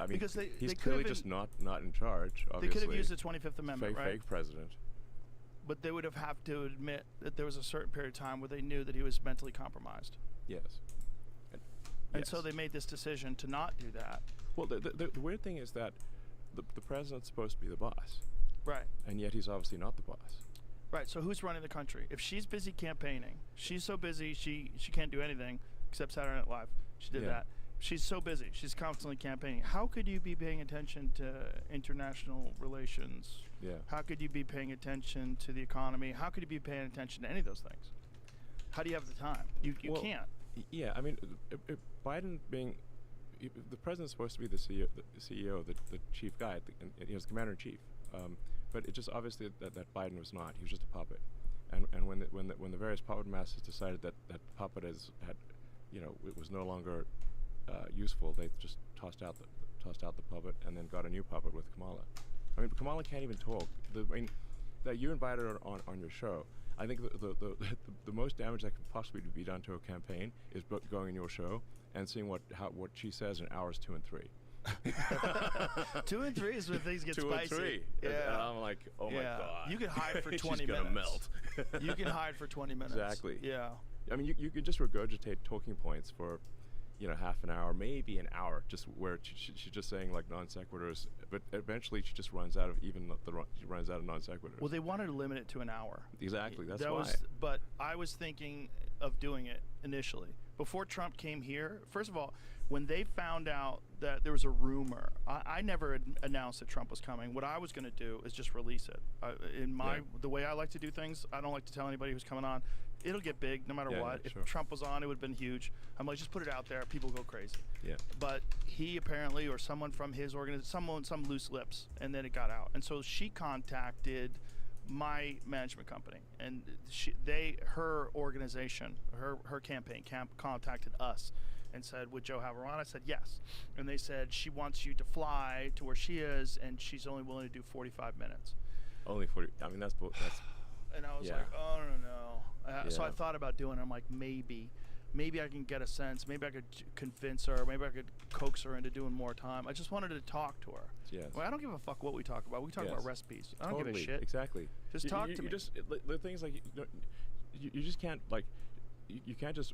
Because they he's could clearly have just not in charge. They Obviously, could have used the 25th Amendment, right? fake president. But they would have to admit that there was a certain period of time where they knew that he was mentally compromised. Yes. And so they made this decision to not do that. Well, the weird thing is that the president's supposed to be the boss, Right. and yet he's obviously not the boss. Right. So who's running the country? If she's busy campaigning, she's so busy she can't do anything except Saturday Night Live. She did Yeah. that. She's so busy. She's constantly campaigning. How could you be paying attention to international relations? Yeah. How could you be paying attention to the economy? How could you be paying attention to any of those things? How do you have the time? You Well, can't. Yeah, I mean, Biden being the president's supposed to be the CEO, the chief guy, he was commander in chief. But it just obviously that Biden was not. He was just a puppet. And when the various puppet masters decided that puppet it was no longer useful, they just tossed out the puppet and then got a new puppet with Kamala. I mean, Kamala can't even talk. That you invited her on your show. I think the most damage that could possibly be done to a campaign is going on your show and seeing what she says in hours 2 and 3. 2 and 3 is when things get 2 spicy. and 3. Yeah. And I'm like, oh my God. You can hide for 20 She's minutes. gonna melt. You can hide for 20 minutes. Exactly. Yeah. I mean, you can just regurgitate talking points for, half an hour, maybe an hour, just where she's just saying like non sequiturs, but eventually she just runs out of non sequiturs. Well, they wanted to limit it to an hour. Exactly. That's why. But I was thinking of doing it initially before Trump came here. First of all, when they found out that there was a rumor, I never announced that Trump was coming. What I was going to do is just release it. The way I like to do things, I don't like to tell anybody who's coming on. It'll get big no matter what. If Trump was on, it would have been huge. I'm like, just put it out there. People go crazy. Yeah. But he apparently, or someone from his organization, some loose lips, and then it got out. And so she contacted my management company, and her organization, her campaign contacted us and said, would Joe have her on? I said yes. And they said she wants you to fly to where she is, and she's only willing to do 45 minutes. Only 40. I mean, that's. And I was like, oh no. So I thought about doing it. I'm like, maybe I can get a sense. Maybe I could convince her. Maybe I could coax her into doing more time. I just wanted to talk to her. Yes. Well, I don't give a fuck what we talk about. We talk about recipes. I don't give a shit. Exactly. Just talk to me. The things like you just can't like you can't just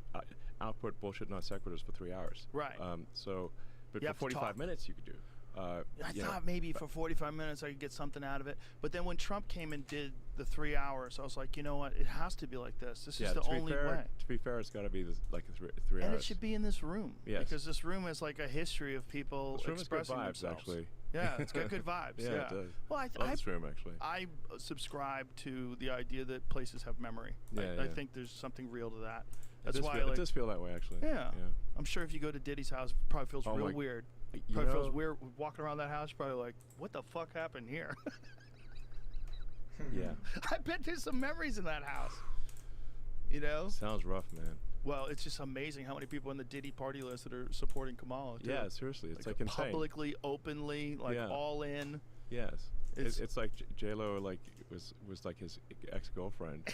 output bullshit non sequiturs for 3 hours. Right. But You for have to 45 talk. minutes you could do. I thought maybe for 45 minutes I could get something out of it. But then when Trump came and did the 3 hours, I was like, you know what? It has to be like this. This is the only way. To be fair, it's got to be like three And hours. it should be in this room. Yes. Because this room is like a history of people This room has good expressing vibes, themselves. actually. Yeah, it's got good vibes. Yeah, it does. Well, I love this room, actually. I subscribe to the idea that places have memory. I think there's something real to that. That's why it does feel that way, actually. Yeah. I'm sure if you go to Diddy's house, it probably feels real weird. Probably feels weird walking around that house. Probably like, what the fuck happened here? Yeah. I bet there's some memories in that house. Sounds rough, man. Well, it's just amazing how many people in the Diddy party list that are supporting Kamala. Too. Yeah, seriously, it's like insane. Publicly, openly, all in. Yes. It's like J-Lo was like his ex-girlfriend,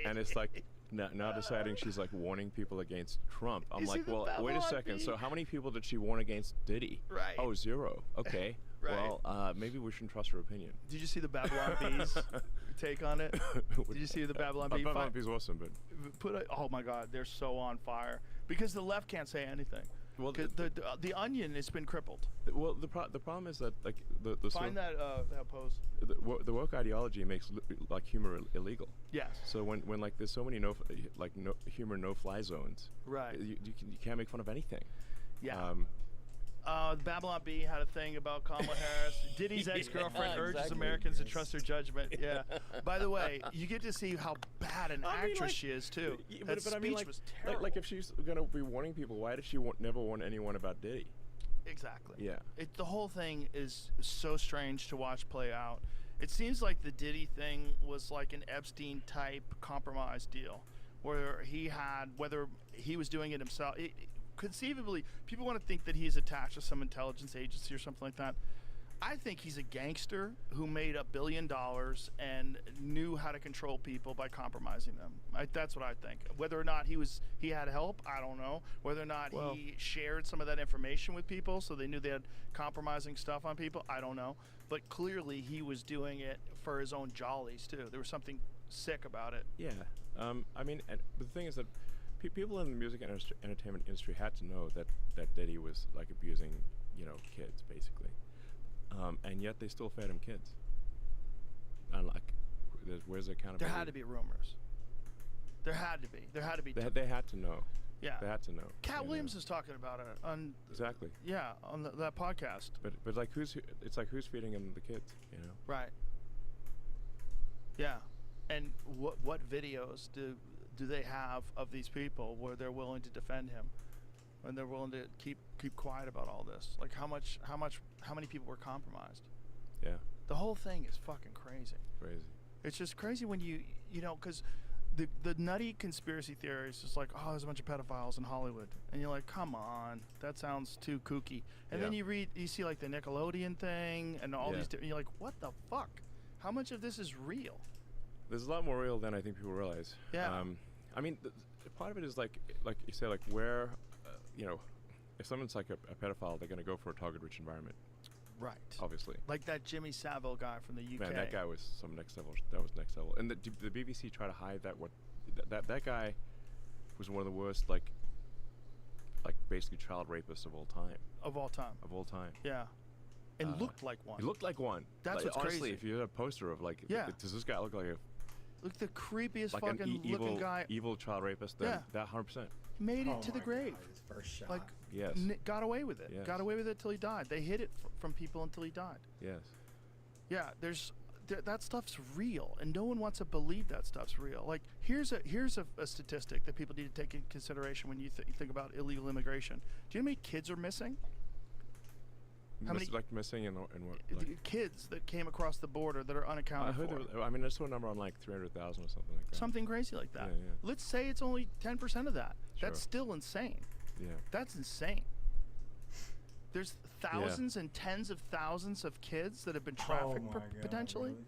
and it's like now deciding she's like warning people against Trump. I'm like, well, wait a second. So how many people did she warn against Diddy? Right. Oh, 0. Okay. Right. Well, maybe we shouldn't trust her opinion. Did you see the Babylon Bees take on it? Did you see the Babylon Bee? Babylon Bee's awesome, but Oh my God, they're so on fire because the left can't say anything. well, 'Cause the Onion has been crippled. the problem is that like the Find that post. the woke ideology makes like humor illegal. Yes. So when like there's so many humor no fly zones, Right. you can't make fun of anything. Yeah. The Babylon Bee had a thing about Kamala Harris. Diddy's ex-girlfriend urges exactly. Americans to trust their judgment. Yeah. By the way, you get to see how bad an I mean, actress like, she is too. That but I mean, speech like, was terrible. like if she's gonna be warning people, why did she never warn anyone about Diddy? Exactly. Yeah. The whole thing is so strange to watch play out. It seems like the Diddy thing was like an Epstein type compromise deal, where whether he was doing it himself. Conceivably, people want to think that he's attached to some intelligence agency or something like that. I think he's a gangster who made $1 billion and knew how to control people by compromising them. That's what I think. Whether or not he had help, I don't know. Whether or not he shared some of that information with people so they knew they had compromising stuff on people, I don't know. But clearly he was doing it for his own jollies too. There was something sick about it. Yeah. I mean, the thing is that people in the music and entertainment industry had to know that Diddy was like abusing, kids basically. And yet they still fed him kids. And like, where's the accountability? There had to be rumors. There had to be. They had to know. Yeah. They had to know. Cat Williams is talking about it on. Exactly. Yeah, on that podcast. But like who's feeding him the kids? Right. Yeah, and what videos do they have of these people where they're willing to defend him, and they're willing to keep quiet about all this? Like how many people were compromised? Yeah. The whole thing is fucking crazy. Crazy. It's just crazy when because the nutty conspiracy theories is like, oh, there's a bunch of pedophiles in Hollywood, and you're like, come on, that sounds too kooky. And then you see like the Nickelodeon thing and all these, and you're like, what the fuck? How much of this is real? There's a lot more real than I think people realize. Yeah. I mean, part of it is like you say, like where, if someone's like a pedophile, they're gonna go for a target-rich environment. Right. Obviously. Like that Jimmy Savile guy from the UK. Man, that guy was some next level. That was next level. And the BBC tried to hide that guy was one of the worst, like basically child rapists of all time. Of all time. Of all time. Yeah. And looked like one. He looked like one. That's like, what's honestly, crazy. if you had a poster of like, does this guy look like the creepiest like fucking an looking guy. evil child rapist? Then that 100%. Made it to the grave. God, his first shot. Like, yes. Got away with it. Yes. Got away with it till he died. They hid it from people until he died. Yes. Yeah, that stuff's real, and no one wants to believe that stuff's real. Like, here's a statistic that people need to take into consideration when you think about illegal immigration. Do you know how many kids are missing? How many missing in what? Like, kids that came across the border that are unaccounted for? I mean, I saw a number on like 300,000 or something like that. Something crazy like that. Yeah. Let's say it's only 10% of that. Sure. That's still insane. Yeah. That's insane. There's thousands and tens of thousands of kids that have been trafficked God, potentially. really?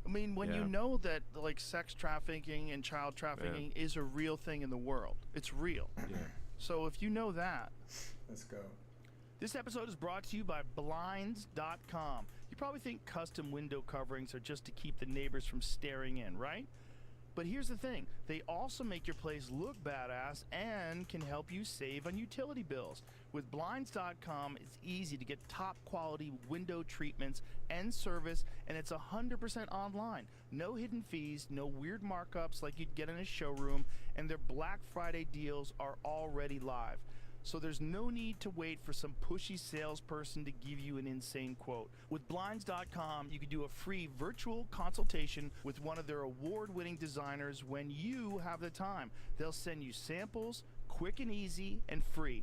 I mean, when you know that like sex trafficking and child trafficking is a real thing in the world, it's real. Yeah. So if you know that. Let's go. This episode is brought to you by Blinds.com. You probably think custom window coverings are just to keep the neighbors from staring in, right? But here's the thing. They also make your place look badass and can help you save on utility bills. With Blinds.com, it's easy to get top quality window treatments and service, and it's 100% online. No hidden fees, no weird markups like you'd get in a showroom, and their Black Friday deals are already live. So there's no need to wait for some pushy salesperson to give you an insane quote. With Blinds.com, you can do a free virtual consultation with one of their award-winning designers when you have the time. They'll send you samples, quick and easy, and free.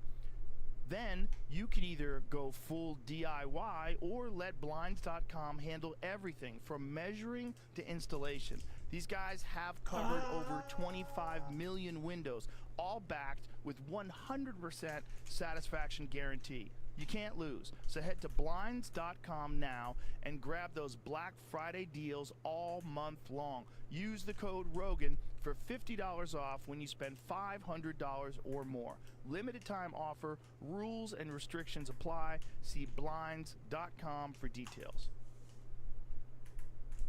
Then you can either go full DIY or let Blinds.com handle everything from measuring to installation. These guys have covered over 25 million windows, all backed with 100% satisfaction guarantee. You can't lose. So head to Blinds.com now and grab those Black Friday deals all month long. Use the code ROGAN for $50 off when you spend $500 or more. Limited time offer. Rules and restrictions apply. See Blinds.com for details.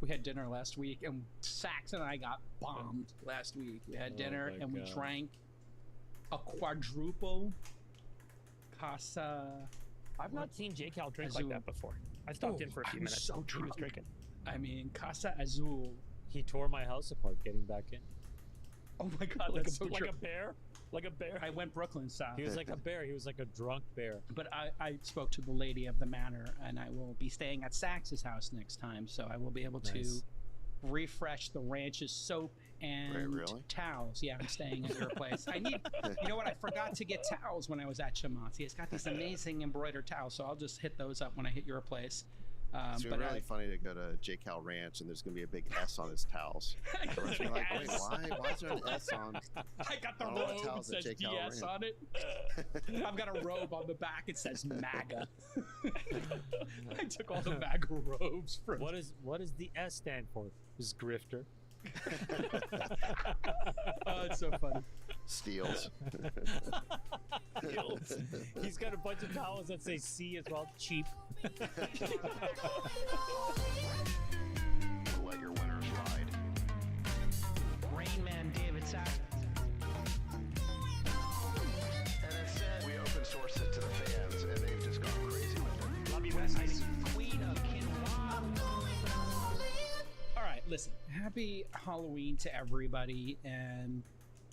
We had dinner last week, and Sax and I got bombed last week. We had dinner, and we drank a quadruple Casa. I've not seen J. Cal drink Azul. like that before. I stopped in for a few minutes. So He was drunk. drinking. I mean, Casa Azul. He tore my house apart getting back in. Oh my God, Like that's so like true. a bear? Like a bear? I went Brooklyn style. He was like a bear. He was like a drunk bear. But I spoke to the lady of the manor, and I will be staying at Sax's house next time, so I will be able to refresh the ranch's soap and towels. Yeah, I'm staying at your place. I need, you know what? I forgot to get towels when I was at Chamath. It's got these amazing embroidered towels, so I'll just hit those up when I hit your place. It's but really funny to go to J. Cal Ranch and there's going to be a big S on his towels. Everyone's gonna be like, wait, why is there an S on? I got the all the robe that towels at says J. Cal DS Ranch? on it. I've got a robe on the back. It says MAGA. I took all the MAGA robes from. What does the S stand for? This grifter. Oh, it's so funny. Steals. He's got a bunch of towels that say C as well. Cheap. Let your winners ride. Rain Man David Sack. And instead, we open source it to the fans, and they've just gone crazy with it. Love you, West Side. Queen of Quinoa. All right, listen. Happy Halloween to everybody, and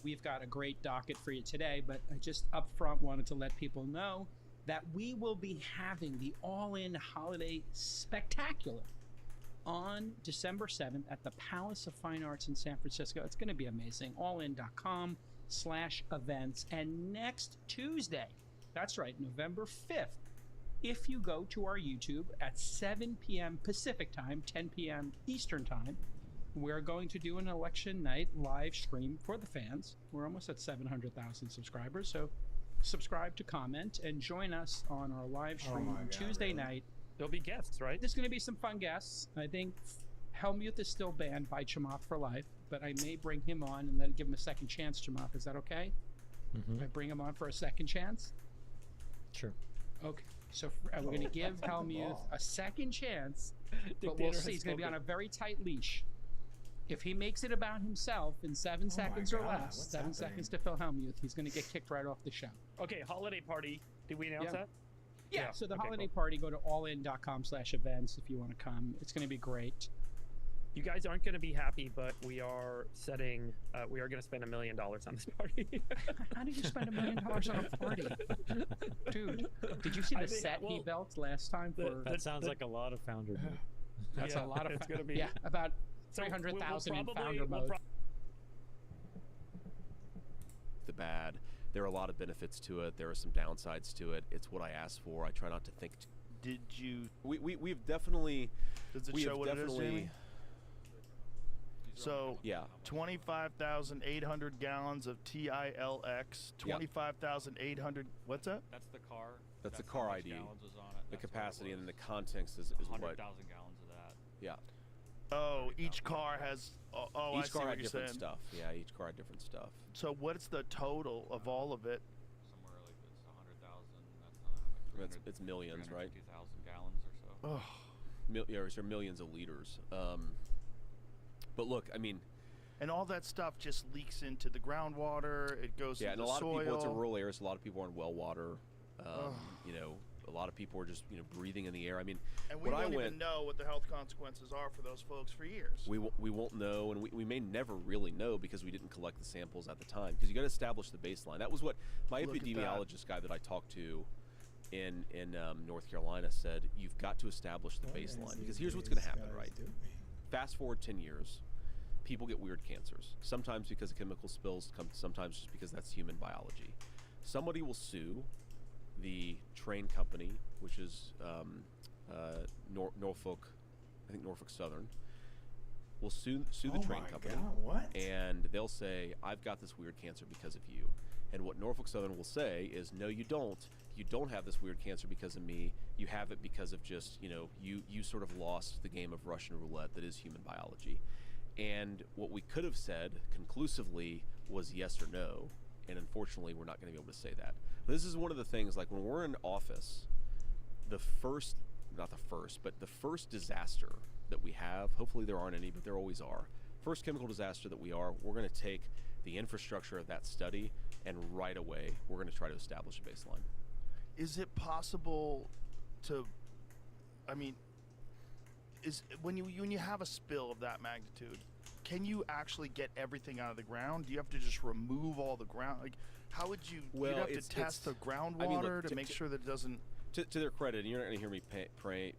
we've got a great docket for you today, but I just up front wanted to let people know that we will be having the All-In Holiday Spectacular on December 7th at the Palace of Fine Arts in San Francisco. It's going to be amazing. allin.com/events. And next Tuesday, that's right, November 5th, if you go to our YouTube at 7 p.m. Pacific time, 10 p.m. Eastern time, we're going to do an election night live stream for the fans. We're almost at 700,000 subscribers, so subscribe to comment and join us on our live stream my God, Tuesday really? night. There'll be guests, right? There's going to be some fun guests. I think Helmuth is still banned by Chamath for life, but I may bring him on and give him a second chance, Chamath. Is that okay? If I bring him on for a second chance? Sure. Okay. So we're going to give Helmuth a second chance, but we'll Dictator see. has He's going to be on spoken. a very tight leash. If he makes it about himself in 7 seconds or God, less, what's 7 happening? seconds to Phil Helmuth, he's going to get kicked right off the show. Okay, holiday party. Did we announce Yeah. that? Yeah, so the okay, holiday cool. party, go to allin.com/events if you want to come. It's going to be great. You guys aren't going to be happy, but we are setting. We are going to spend $1 million on this party. How did you spend $1 million on a party? Dude, did you see I the think- set he well, built last time for... That sounds like a lot of founder mode. That's Yeah, a lot of... it's gonna be- Yeah, about So 300,000 in probably- founder mode. The bad. There are a lot of benefits to it. There are some downsides to it. It's what I asked for. I try not to think. Did you? We've definitely. Does it we show have what it is, definitely. Jamie? So Yeah. 25,800 gallons of TILX. 25,800. What's that? That's the car. That's the how car much ID. Gallons is on it. The That's what it capacity and was. then the context is what. 100,000 gallons of that. Yeah. Oh, each car has. Oh, I Each see car what had you're different saying. stuff. Yeah, each car had different stuff. So what's the total of all of it? Somewhere like it's 100,000. That's It's millions, right? 2,000 gallons or so. Or millions of liters. But look, I mean. And all that stuff just leaks into the groundwater. It goes Yeah, into and a the lot soil. of people. It's a rural area, so a lot of people are in well water. You know, a lot of people are just breathing in the air. I mean, And we when I won't went, even know what the health consequences are for those folks for years. we won't know, and we may never really know because we didn't collect the samples at the time. Because you got to establish the baseline. That was what my Look at that. epidemiologist guy that I talked to in North Carolina said. You've got to establish the baseline because here's what's going to happen, right? Fast forward 10 years, people get weird cancers. Sometimes because of chemical spills, sometimes just because that's human biology. Somebody will sue the train company, which is Norfolk, I think Norfolk Southern, will sue the train company. God, what? And they'll say, I've got this weird cancer because of you. And what Norfolk Southern will say is, no, you don't. you don't have this weird cancer because of me. You have it because of just, you sort of lost the game of Russian roulette that is human biology. And what we could have said conclusively was yes or no. And unfortunately, we're not going to be able to say that. This is one of the things, like when we're in office, the first disaster that we have, hopefully there aren't any, but there always are. First chemical disaster that we're going to take the infrastructure of that study, and right away, we're going to try to establish a baseline. Is it possible to, when you have a spill of that magnitude, can you actually get everything out of the ground? Do you have to just remove all the ground? Like, how would you? Well, you'd have to test the groundwater to make sure that it doesn't. To their credit, and you're not going to hear me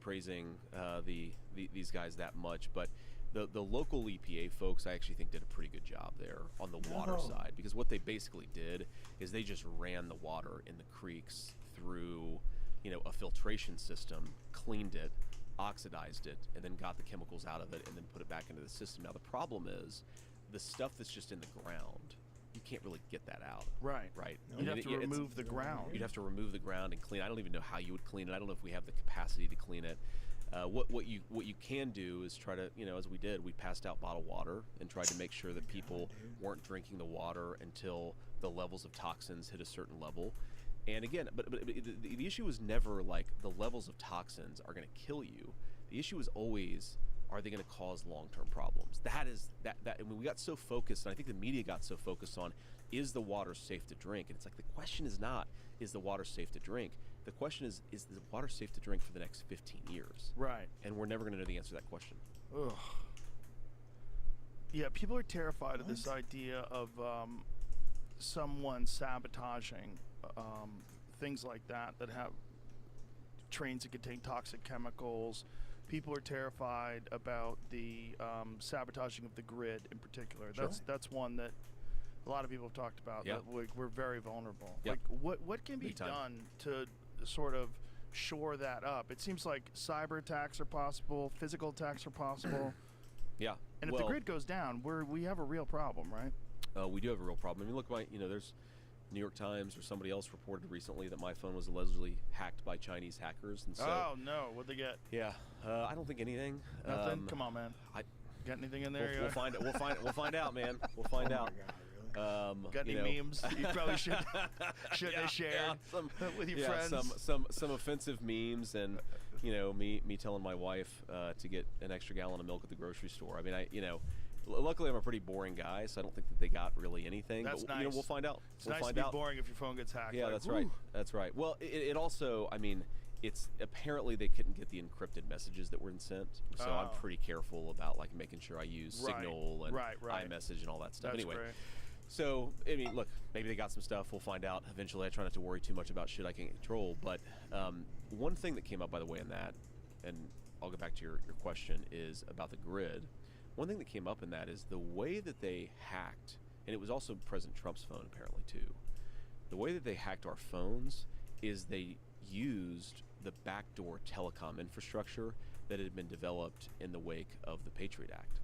praising these guys that much, but the local EPA folks, I actually think, did a pretty good job there on the water side, because what they basically did is they just ran the water in the creeks through, a filtration system, cleaned it, oxidized it, and then got the chemicals out of it and then put it back into the system. Now the problem is the stuff that's just in the ground, you can't really get that out. Right. You'd have to remove the ground. You'd have to remove the ground and clean. I don't even know how you would clean it. I don't know if we have the capacity to clean it. What you can do is try to, as we did, we passed out bottled water and tried to make sure that people weren't drinking the water until the levels of toxins hit a certain level. And again, but the issue was never like the levels of toxins are going to kill you. The issue is always, are they going to cause long-term problems? That I mean, we got so focused, and I think the media got so focused on, is the water safe to drink? And it's like, the question is not, is the water safe to drink? The question is the water safe to drink for the next 15 years? Right. And we're never going to know the answer to that question. Ugh. Yeah, people are terrified of this idea of someone sabotaging things like that have trains that contain toxic chemicals. People are terrified about the sabotaging of the grid in particular. That's one that a lot of people have talked about. Yep. That we're very vulnerable. Yep. Like what can be done to sort of shore that up? It seems like cyber attacks are possible, physical attacks are possible. Yeah. And if the grid goes down, we have a real problem, right? We do have a real problem. I mean, look, there's New York Times or somebody else reported recently that my phone was allegedly hacked by Chinese hackers. And so, oh no, what'd they get? Yeah, I don't think anything. Nothing. Come on, man. Got anything in there? We'll find it. We'll find out, man. We'll find out. Got any memes you probably should have shared with your friends? Some offensive memes, and me telling my wife to get an extra gallon of milk at the grocery store. I mean, luckily I'm a pretty boring guy, so I don't think that they got really anything. That's but, nice. We'll find out. It's nice to be boring if your phone gets hacked. Yeah, like, that's whew. right. That's right. Well, it also, I mean, it's apparently they couldn't get the encrypted messages that were sent, so I'm pretty careful about like making sure I use Signal and iMessage and all that stuff. That's anyway. great. So, I mean, look, maybe they got some stuff. We'll find out eventually. I try not to worry too much about shit I can't control. But one thing that came up, by the way, in that, and I'll get back to your question, is about the grid. One thing that came up in that is the way that they hacked, and it was also President Trump's phone apparently too, the way that they hacked our phones is they used the backdoor telecom infrastructure that had been developed in the wake of the Patriot Act.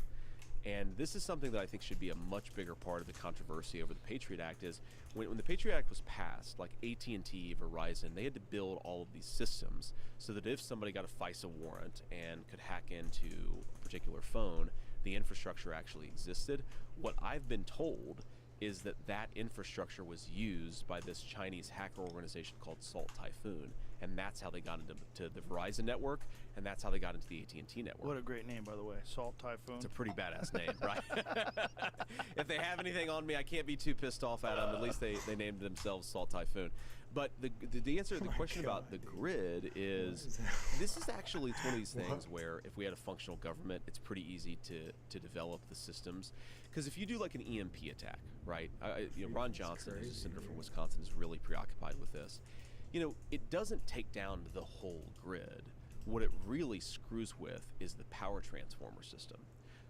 And this is something that I think should be a much bigger part of the controversy over the Patriot Act is when the Patriot Act was passed, like AT&T, Verizon, they had to build all of these systems so that if somebody got a FISA warrant and could hack into a particular phone, the infrastructure actually existed. What I've been told is that infrastructure was used by this Chinese hacker organization called Salt Typhoon, and that's how they got into the Verizon network, and that's how they got into the AT&T network. What a great name, by the way, Salt Typhoon. It's a pretty badass name, right? If they have anything on me, I can't be too pissed off at them. At least they named themselves Salt Typhoon. But the answer to the question about the grid is this is actually one of these things where if we had a functional government, it's pretty easy to develop the systems. Because if you do like an EMP attack, right? Ron Johnson, who's a senator from Wisconsin, is really preoccupied with this. It doesn't take down the whole grid. What it really screws with is the power transformer system.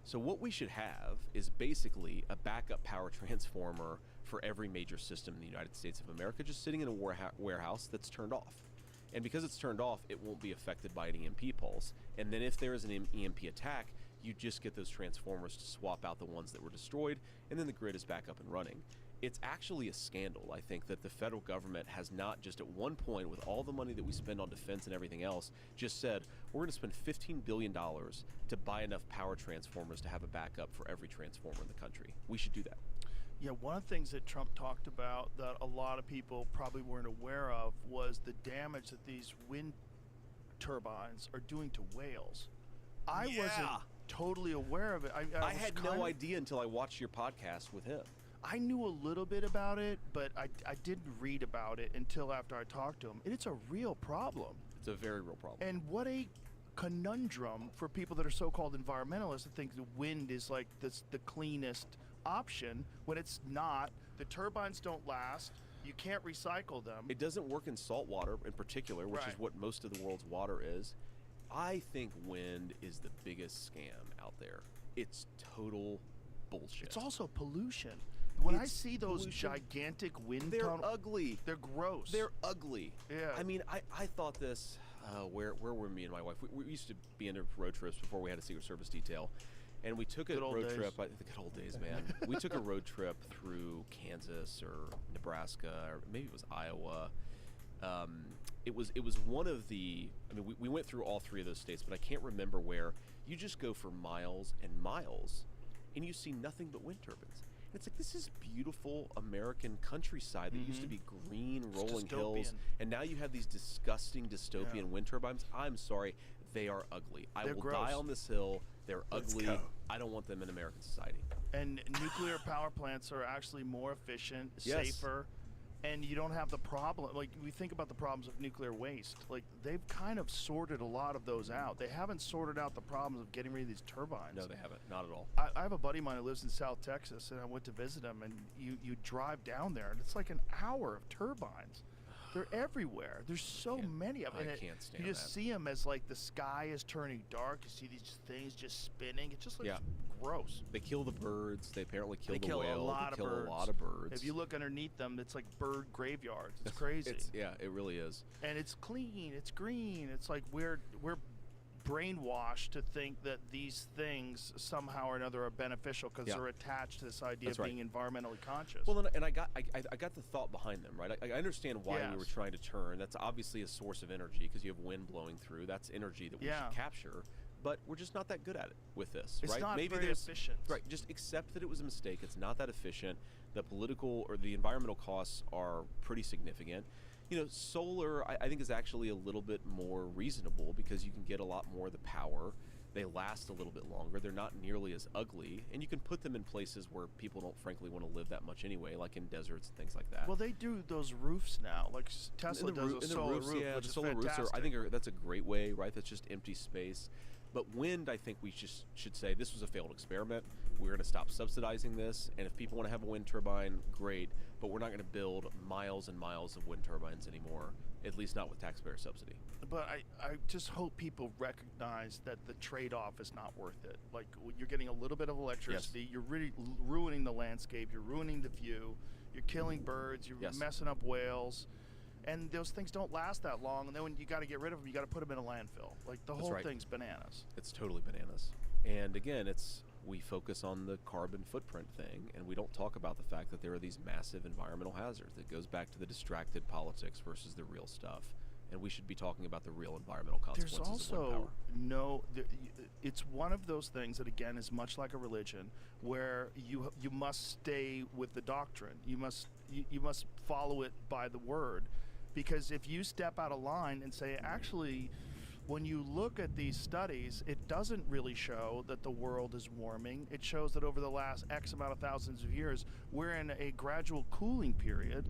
So what we should have is basically a backup power transformer for every major system in the United States of America, just sitting in a warehouse that's turned off. And because it's turned off, it won't be affected by an EMP pulse. And then if there is an EMP attack, you just get those transformers to swap out the ones that were destroyed, and then the grid is back up and running. It's actually a scandal, I think, that the federal government has not just at one point, with all the money that we spend on defense and everything else, just said, we're going to spend $15 billion to buy enough power transformers to have a backup for every transformer in the country. We should do that. Yeah, one of the things that Trump talked about that a lot of people probably weren't aware of was the damage that these wind turbines are doing to whales. I wasn't totally aware of it. I had no idea until I watched your podcast with him. I knew a little bit about it, but I didn't read about it until after I talked to him. And it's a real problem. It's a very real problem. And what a conundrum for people that are so-called environmentalists to think the wind is like the cleanest option when it's not. The turbines don't last. You can't recycle them. It doesn't work in salt water in particular, which is what most of the world's water is. I think wind is the biggest scam out there. It's total bullshit. It's also pollution. When I see those gigantic wind tunnels, they're ugly. They're gross. They're ugly. Yeah. I mean, I thought this, where were me and my wife? We used to be into road trips before we had a Secret Service detail. And we took a road trip, the good old days, man. We took a road trip through Kansas or Nebraska, or maybe it was Iowa. It was one of the, I mean, we went through all three of those states, but I can't remember where. You just go for miles and miles, and you see nothing but wind turbines. And it's like, this is beautiful American countryside that used to be green, rolling hills, and now you have these disgusting dystopian wind turbines. I'm sorry, they are ugly. I will die on this hill. They're ugly. I don't want them in American society. And nuclear power plants are actually more efficient, safer, and you don't have the problem. Like, we think about the problems of nuclear waste. Like, they've kind of sorted a lot of those out. They haven't sorted out the problems of getting rid of these turbines. No, they haven't. Not at all. I have a buddy of mine who lives in South Texas, and I went to visit him, and you drive down there, and it's like an hour of turbines. They're everywhere. There's so many of them. I can't stand You just see them as like the sky is turning dark. You see these things just spinning. It just looks gross. They kill the birds. They apparently kill They the kill whale. a lot they of kill birds. a lot of birds. If you look underneath them, it's like bird graveyards. It's crazy. It really is. And it's clean. It's green. It's like we're brainwashed to think that these things somehow or another are beneficial because they're attached to this idea of being environmentally conscious. Well, and I got the thought behind them, right? I understand why we were trying to turn. That's obviously a source of energy because you have wind blowing through. That's energy that we should capture. But we're just not that good at it with this, it's right? Not Maybe very efficient. Right, just accept that it was a mistake. It's not that efficient. The political or the environmental costs are pretty significant. You know, solar, I think, is actually a little bit more reasonable because you can get a lot more of the power. They last a little bit longer. They're not nearly as ugly. And you can put them in places where people don't, frankly, want to live that much anyway, like in deserts and things like that. Well, they do those roofs now. Like Tesla does a solar roof, yeah, which the is solar roofs fantastic. I think that's a great way, right? That's just empty space. But wind, I think we just should say this was a failed experiment. We're going to stop subsidizing this. And if people want to have a wind turbine, great. But we're not going to build miles and miles of wind turbines anymore, at least not with taxpayer subsidy. But I just hope people recognize that the trade-off is not worth it. Like, you're getting a little bit of electricity. You're really ruining the landscape. You're ruining the view. You're killing birds. You're messing up whales. And those things don't last that long. And then when you got to get rid of them, you got to put them in a landfill. Like, the whole thing's bananas. It's totally bananas. And again, we focus on the carbon footprint thing, and we don't talk about the fact that there are these massive environmental hazards. That goes back to the distracted politics versus the real stuff. And we should be talking about the real environmental consequences There's of wind power. It's one of those things that, again, is much like a religion, where you must stay with the doctrine. You must follow it by the word. Because if you step out of line and say, actually, when you look at these studies, it doesn't really show that the world is warming. It shows that over the last X amount of thousands of years, we're in a gradual cooling period,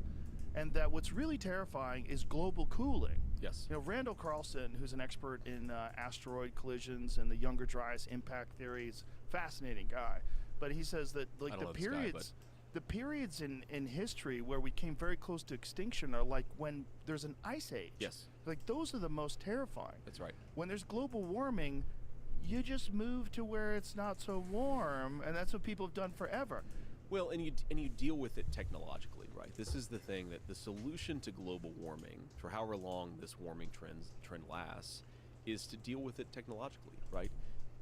and that what's really terrifying is global cooling. Yes. You know, Randall Carlson, who's an expert in asteroid collisions and the Younger Dryas impact theory, is a fascinating guy. But he says that like the periods in history where we came very close to extinction are like when there's an ice age. Yes. Like, those are the most terrifying. That's right. When there's global warming, you just move to where it's not so warm, and that's what people have done forever. Well, and you deal with it technologically, right? This is the thing, that the solution to global warming, for however long this warming trend lasts, is to deal with it technologically, right?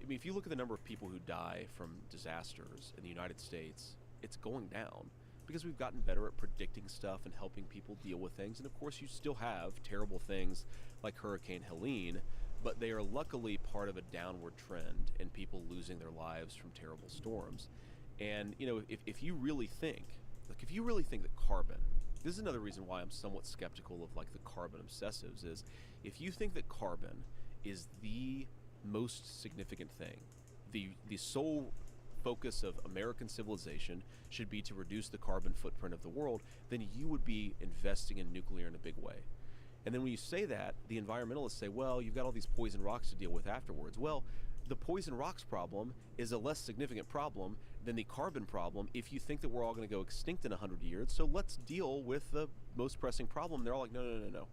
I mean, if you look at the number of people who die from disasters in the United States, it's going down because we've gotten better at predicting stuff and helping people deal with things. And of course, you still have terrible things like Hurricane Helene, but they are luckily part of a downward trend in people losing their lives from terrible storms. And, you know, if you really think, like, if you really think that carbon, this is another reason why I'm somewhat skeptical of, like, the carbon obsessives, is if you think that carbon is the most significant thing, the sole focus of American civilization should be to reduce the carbon footprint of the world, then you would be investing in nuclear in a big way. And then when you say that, the environmentalists say, well, you've got all these poison rocks to deal with afterwards. Well, the poison rocks problem is a less significant problem than the carbon problem if you think that we're all going to go extinct in 100 years. So let's deal with the most pressing problem. They're all like, no, no, no, no.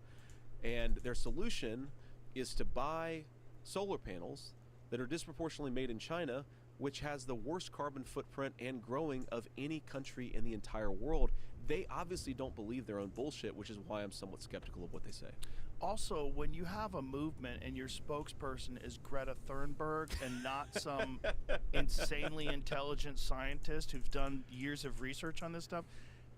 And their solution is to buy solar panels that are disproportionately made in China, which has the worst carbon footprint and growing of any country in the entire world. They obviously don't believe their own bullshit, which is why I'm somewhat skeptical of what they say. Also, when you have a movement and your spokesperson is Greta Thunberg and not some insanely intelligent scientist who's done years of research on this stuff,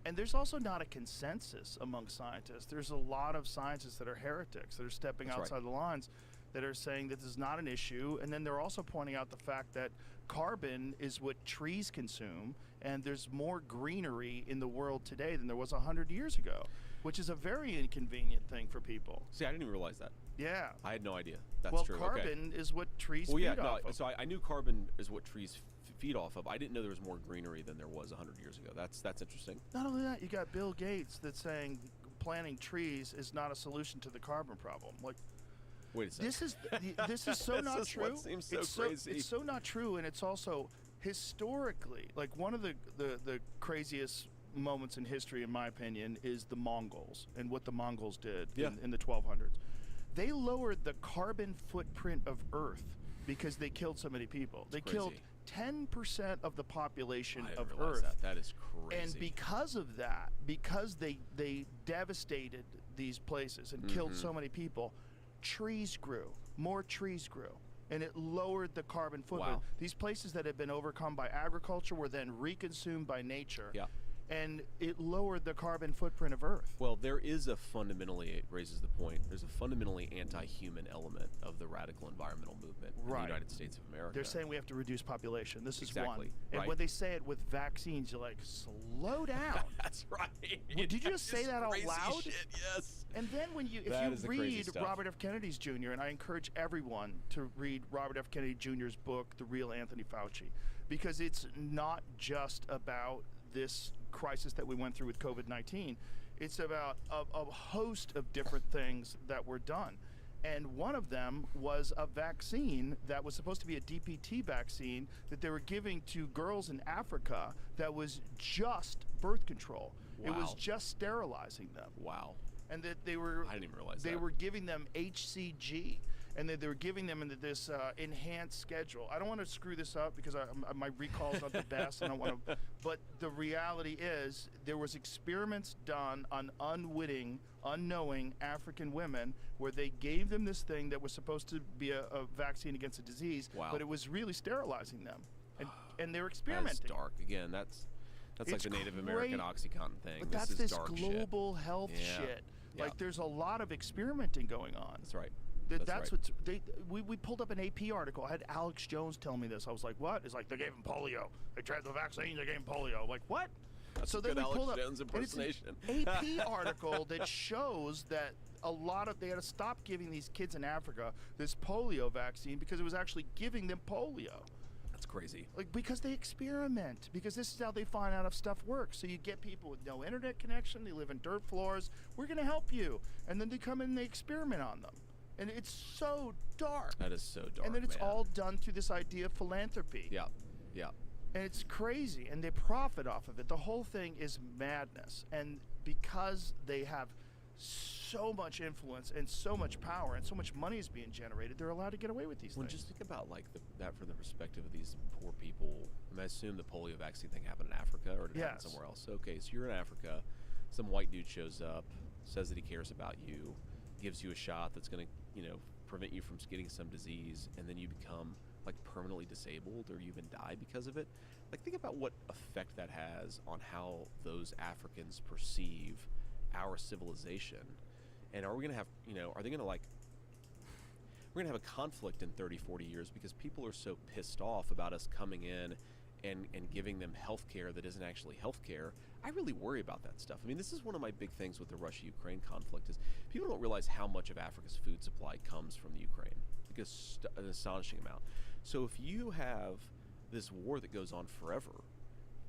and there's also not a consensus among scientists. There's a lot of scientists that are heretics, that are stepping outside the lines, that are saying that this is not an issue. And then they're also pointing out the fact that carbon is what trees consume, and there's more greenery in the world today than there was 100 years ago, which is a very inconvenient thing for people. See, I didn't even realize that. Yeah. I had no idea. That's well, true. Carbon is what trees feed off of. So I knew carbon is what trees feed off of. I didn't know there was more greenery than there was 100 years ago. That's interesting. Not only that, you got Bill Gates that's saying planting trees is not a solution to the carbon problem. Like, wait a second. This is so not true. What seems so crazy. It's so not true, and it's also historically, like, one of the craziest moments in history, in my opinion, is the Mongols and what the Mongols did in the 1200s. They lowered the carbon footprint of Earth because they killed so many people. They killed 10% of the population of Earth. That is crazy. And because of that, because they devastated these places and killed so many people, trees grew. More trees grew. And it lowered the carbon footprint. Wow. These places that had been overcome by agriculture were then reconsumed by nature. Yeah. And it lowered the carbon footprint of Earth. Well, there is a fundamentally, it raises the point, there's a fundamentally anti-human element of the radical environmental movement in the United States of America. They're saying we have to reduce population. This is one. And right. when they say it with vaccines, you're like, slow down. That's right. Did you just say that out loud? Shit, yes. And then when you, if you read Robert F. Kennedy's Jr., and I encourage everyone to read Robert F. Kennedy Jr.'s book, The Real Anthony Fauci, because it's not just about this crisis that we went through with COVID-19. It's about a host of different things that were done. And one of them was a vaccine that was supposed to be a DPT vaccine that they were giving to girls in Africa that was just birth control. Wow. It was just sterilizing them. Wow. And that they were, I didn't even realize they were giving them HCG, and that they were giving them into this enhanced schedule. I don't want to screw this up because my recall's not the best. I don't want to, but the reality is there was experiments done on unwitting, unknowing African women where they gave them this thing that was supposed to be a vaccine against a disease, but it was really sterilizing them, and they're experimenting. That's dark. Again, that's like the Native American OxyContin thing. But that's this this dark global health shit. Like, there's a lot of experimenting going on. That's right. That's what we pulled up an AP article. I had Alex Jones tell me this. I was like, what? It's like, they gave him polio. They tried the vaccine, they gave him polio. I'm like, what? That's so a then good we pulled Alex up Jones impersonation. an AP article that shows that they had to stop giving these kids in Africa this polio vaccine because it was actually giving them polio. That's crazy. Like, because they experiment, because this is how they find out if stuff works. So you get people with no internet connection, they live in dirt floors. We're going to help you. And then they come in and they experiment on them. And it's so dark. That is so dark, And then it's all done through this idea of philanthropy. Yeah, yeah. And it's crazy, and they profit off of it. The whole thing is madness. And because they have so much influence and so much power and so much money is being generated, they're allowed to get away with these things. Just think about that from the perspective of these poor people. I mean, I assume the polio vaccine thing happened in Africa, or did it happen somewhere else? Okay, so you're in Africa, some white dude shows up, says that he cares about you, gives you a shot that's going to, prevent you from getting some disease, and then you become like permanently disabled or you even die because of it. Like, think about what effect that has on how those Africans perceive our civilization. And are we going to have, are they going to like, we're going to have a conflict in 30, 40 years because people are so pissed off about us coming in and giving them health care that isn't actually health care. I really worry about that stuff. I mean, this is one of my big things with the Russia-Ukraine conflict is people don't realize how much of Africa's food supply comes from the Ukraine. Because an astonishing amount. So if you have this war that goes on forever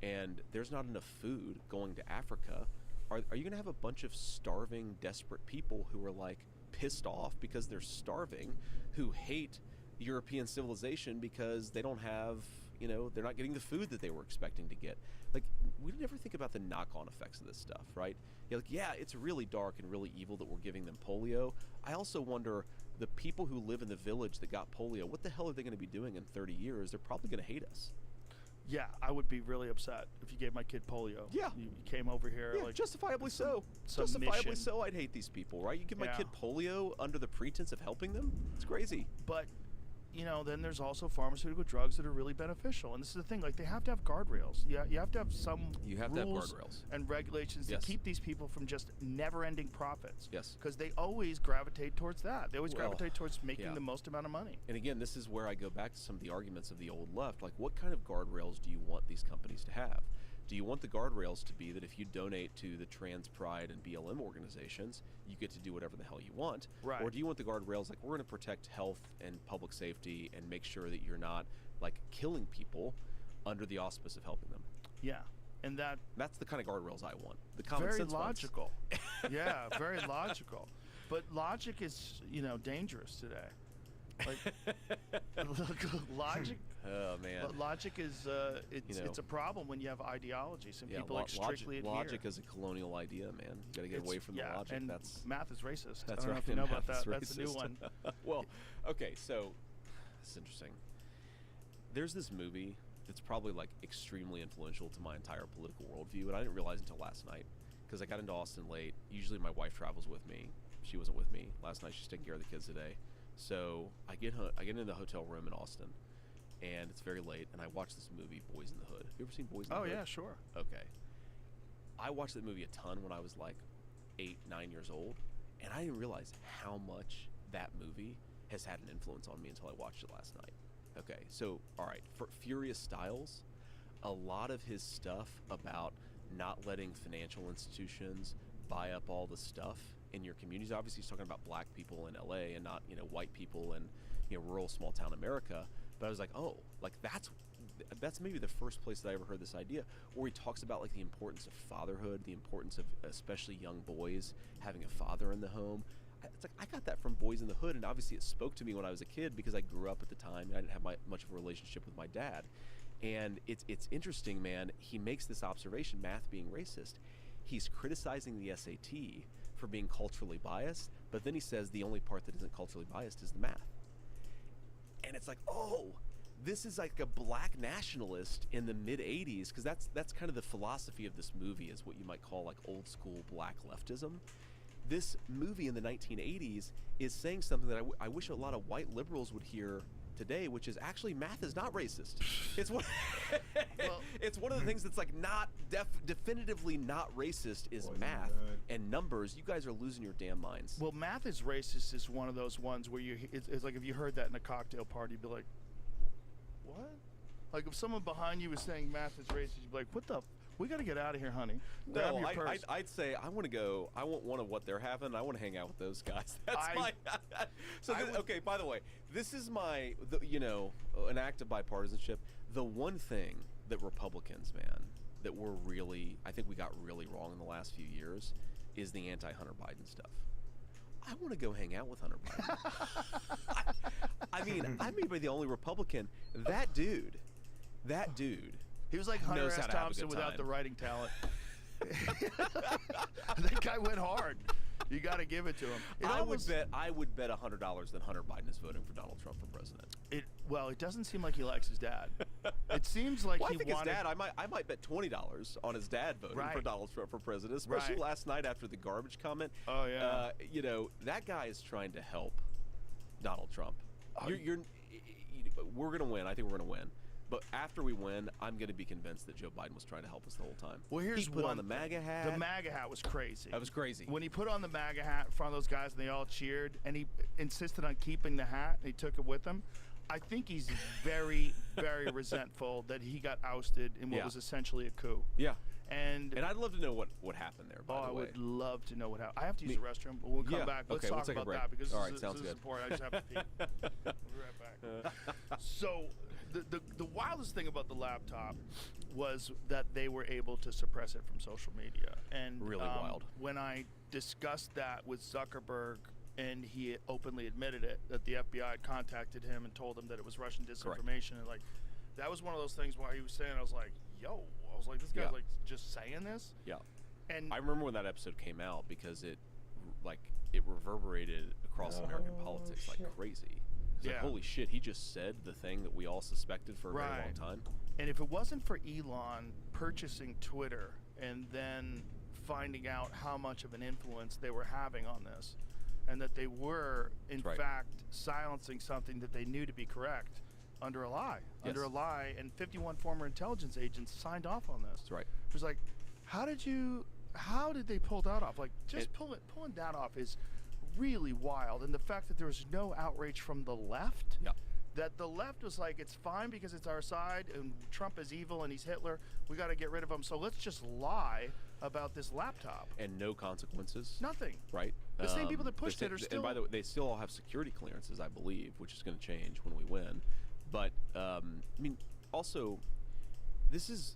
and there's not enough food going to Africa, are you going to have a bunch of starving, desperate people who are like pissed off because they're starving, who hate European civilization because they don't have, they're not getting the food that they were expecting to get? Like, we never think about the knock-on effects of this stuff, right? Yeah, it's really dark and really evil that we're giving them polio. I also wonder, the people who live in the village that got polio, what the hell are they going to be doing in 30 years? They're probably going to hate us. Yeah, I would be really upset if you gave my kid polio. Yeah. You came over here. Yeah, like, justifiably so. some Justifiably mission. so, I'd hate these people, right? You give my Yeah. kid polio under the pretense of helping them? It's crazy. But, then there's also pharmaceutical drugs that are really beneficial. And this is the thing, like, they have to have guardrails. Yeah, you have to have some rules guardrails and regulations Yes. to keep these people from just never-ending profits. Yes. Because they always gravitate towards that. They always Well, gravitate towards making yeah. the most amount of money. And again, this is where I go back to some of the arguments of the old left. Like, what kind of guardrails do you want these companies to have? Do you want the guardrails to be that if you donate to the Trans Pride and BLM organizations, you get to do whatever the hell you want? Right. Or do you want the guardrails like, we're going to protect health and public safety and make sure that you're not, like, killing people under the auspice of helping them? Yeah. And that's the kind of guardrails I want. The common very sense ones. logical. Yeah, very logical. But logic is, dangerous today. Like, logic. Oh man. But logic is it's a problem when you have ideology. Some people like strictly adhere. Logic is a colonial idea, man. You got to get away from the logic. And that's math is racist. That's I don't right. know if you know about Math that. is That's a new racist. one. Well, okay, so this is interesting. There's this movie that's probably like extremely influential to my entire political worldview, and I didn't realize until last night because I got into Austin late. Usually my wife travels with me. She wasn't with me last night. She's taking care of the kids today. So I get into the hotel room in Austin, and it's very late, and I watch this movie, Boys in the Hood. Have you ever seen Boys in the Hood? Oh yeah, sure. Okay. I watched that movie a ton when I was like 8, 9 years old, and I didn't realize how much that movie has had an influence on me until I watched it last night. Okay, so all right, for Furious Styles, a lot of his stuff about not letting financial institutions buy up all the stuff in your communities. Obviously, he's talking about black people in LA and not, white people in, rural small town America. But I was like, oh, like that's maybe the first place that I ever heard this idea, where he talks about like the importance of fatherhood, the importance of especially young boys having a father in the home. It's like I got that from Boys in the Hood, and obviously it spoke to me when I was a kid because I grew up at the time and I didn't have much of a relationship with my dad. And it's interesting, man. He makes this observation, math being racist. He's criticizing the SAT for being culturally biased, but then he says the only part that isn't culturally biased is the math. And it's like, oh, this is like a black nationalist in the mid 80s, because that's kind of the philosophy of this movie, is what you might call like old school black leftism. This movie in the 1980s is saying something that I wish a lot of white liberals would hear today, which is actually math is not racist. It's one it's one of the ththings that's like not definitively not racist is math and numbers. You guys are losing your damn minds. Well, math is racist is one of those ones where it's like if you heard that in a cocktail party, you'd be like, what? Like if someone behind you was saying math is racist, you'd be like, what the? We got to get out of here, honey. Grab No, your purse. I'd say I want to go. I want one of what they're having. I want to hang out with those guys. That's my. So okay. By the way, this is my. An act of bipartisanship. The one thing that Republicans, man, that I think we got really wrong in the last few years, is the anti-Hunter Biden stuff. I want to go hang out with Hunter Biden. I mean, I may be the only Republican. That dude. He was like Hunter S. Thompson without the writing talent. That guy went hard. You got to give it to him. I would bet $100 that Hunter Biden is voting for Donald Trump for president. It doesn't seem like he likes his dad. It seems like I he think wanted. his dad. I might bet $20 on his dad voting for Donald Trump for president, especially last night after the garbage comment. Oh yeah. That guy is trying to help Donald Trump. we're going to win. I think we're going to win. But after we win, I'm going to be convinced that Joe Biden was trying to help us the whole time. Well, here's he put one on the MAGA hat. The MAGA hat was crazy. That was crazy. When he put on the MAGA hat in front of those guys and they all cheered, and he insisted on keeping the hat, and he took it with him. I think he's very, very resentful that he got ousted in what was essentially a coup. Yeah. And I'd love to know what happened there, by the way. I would love to know what happened. I have to use the restroom, but we'll come back. Let's talk about that because this is important. I just have to pee. We'll be right back. So the wildest thing about the laptop was that they were able to suppress it from social media. And really wild. When I discussed that with Zuckerberg, and he openly admitted it, that the FBI had contacted him and told him that it was Russian disinformation. And like, that was one of those things where he was saying, I was like, yo, this guy's like just saying this. Yeah. And I remember when that episode came out because it reverberated across American politics like crazy. It's like, holy shit, he just said the thing that we all suspected for a very long time. And if it wasn't for Elon purchasing Twitter and then finding out how much of an influence they were having on this, and that they were, in fact, silencing something that they knew to be correct under a lie. Under a lie, and 51 former intelligence agents signed off on this. That's right. It was like, how did they pull that off? Like, just pulling that off is really wild. And the fact that there was no outrage from the left, that the left was like, it's fine because it's our side, and Trump is evil and he's Hitler, we got to get rid of him, so let's just lie about this laptop. And no consequences. Nothing. Right. The same people that pushed it are still... And by the way, they still all have security clearances, I believe, which is going to change when we win. But, I mean, also, this is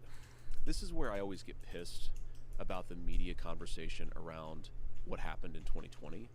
where I always get pissed about the media conversation around what happened in 2020,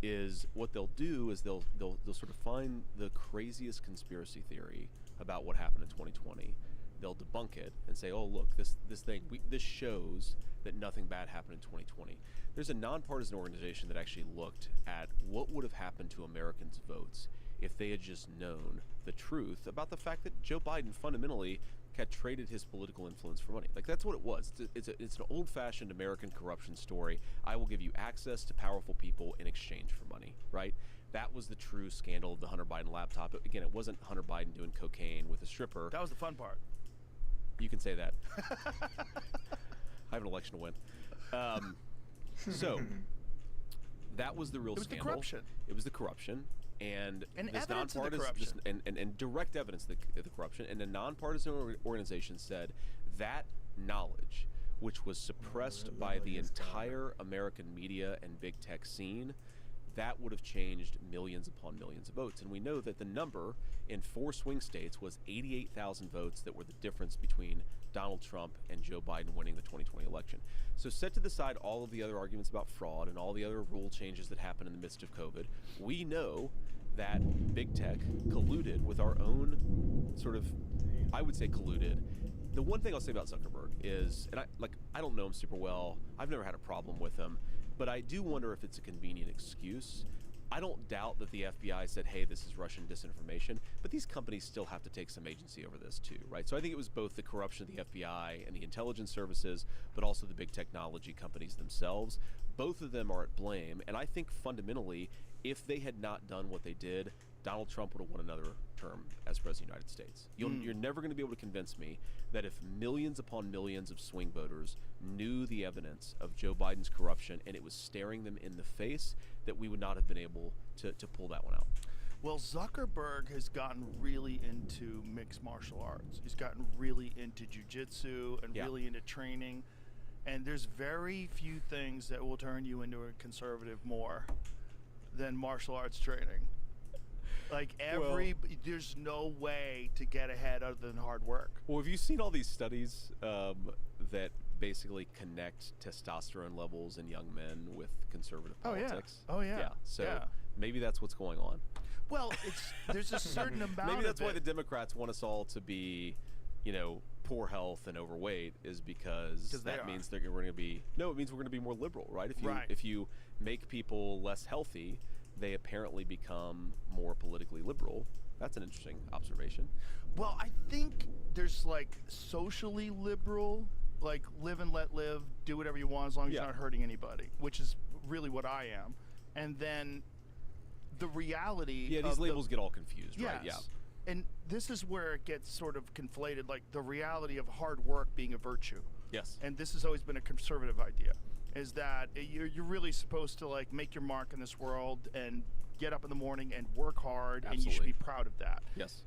is what they'll do is they'll sort of find the craziest conspiracy theory about what happened in 2020. They'll debunk it and say, oh, look, this shows that nothing bad happened in 2020. There's a nonpartisan organization that actually looked at what would have happened to Americans' votes if they had just known the truth about the fact that Joe Biden fundamentally had traded his political influence for money. Like, that's what it was. It's an old-fashioned American corruption story. I will give you access to powerful people in exchange for money, right? That was the true scandal of the Hunter Biden laptop. Again, it wasn't Hunter Biden doing cocaine with a stripper. That was the fun part. You can say that. I have an election to win. So that was the real scandal. It was the corruption. It was the corruption. And this evidence of the corruption. And direct evidence of the corruption. And a nonpartisan organization said that knowledge, which was suppressed by the entire American media and big tech scene, that would have changed millions upon millions of votes. And we know that the number in 4 swing states was 88,000 votes that were the difference between Donald Trump and Joe Biden winning the 2020 election. So set to the side all of the other arguments about fraud and all the other rule changes that happened in the midst of COVID. We know that big tech colluded with our own sort of, I would say colluded. The one thing I'll say about Zuckerberg is, and I don't know him super well, I've never had a problem with him, but I do wonder if it's a convenient excuse. I don't doubt that the FBI said, hey, this is Russian disinformation, but these companies still have to take some agency over this too, right? So I think it was both the corruption of the FBI and the intelligence services, but also the big technology companies themselves. Both of them are at blame, and I think fundamentally, if they had not done what they did, Donald Trump would have won another term as President of the United States. You're never going to be able to convince me that if millions upon millions of swing voters knew the evidence of Joe Biden's corruption and it was staring them in the face, that we would not have been able to pull that one out. Well, Zuckerberg has gotten really into mixed martial arts. He's gotten really into jiu-jitsu and really into training. And there's very few things that will turn you into a conservative more than martial arts training. Like there's no way to get ahead other than hard work. Well, have you seen all these studies that basically connect testosterone levels in young men with conservative politics? Oh yeah. Yeah. So maybe that's what's going on. Well, there's a certain amount. Maybe that's of why the Democrats want us all to be, poor health and overweight, is because that means we're going to be. No, it means we're going to be more liberal, right? If you make people less healthy, they apparently become more politically liberal. That's an interesting observation. Well, I think there's socially liberal, like live and let live, do whatever you want as long as you're not hurting anybody, which is really what I am. And then the reality these labels get all confused, right? Yeah. And this is where it gets sort of conflated, like the reality of hard work being a virtue. Yes. And this has always been a conservative idea, is that you're really supposed to like make your mark in this world and get up in the morning and work hard, and you should be proud of that. Yes.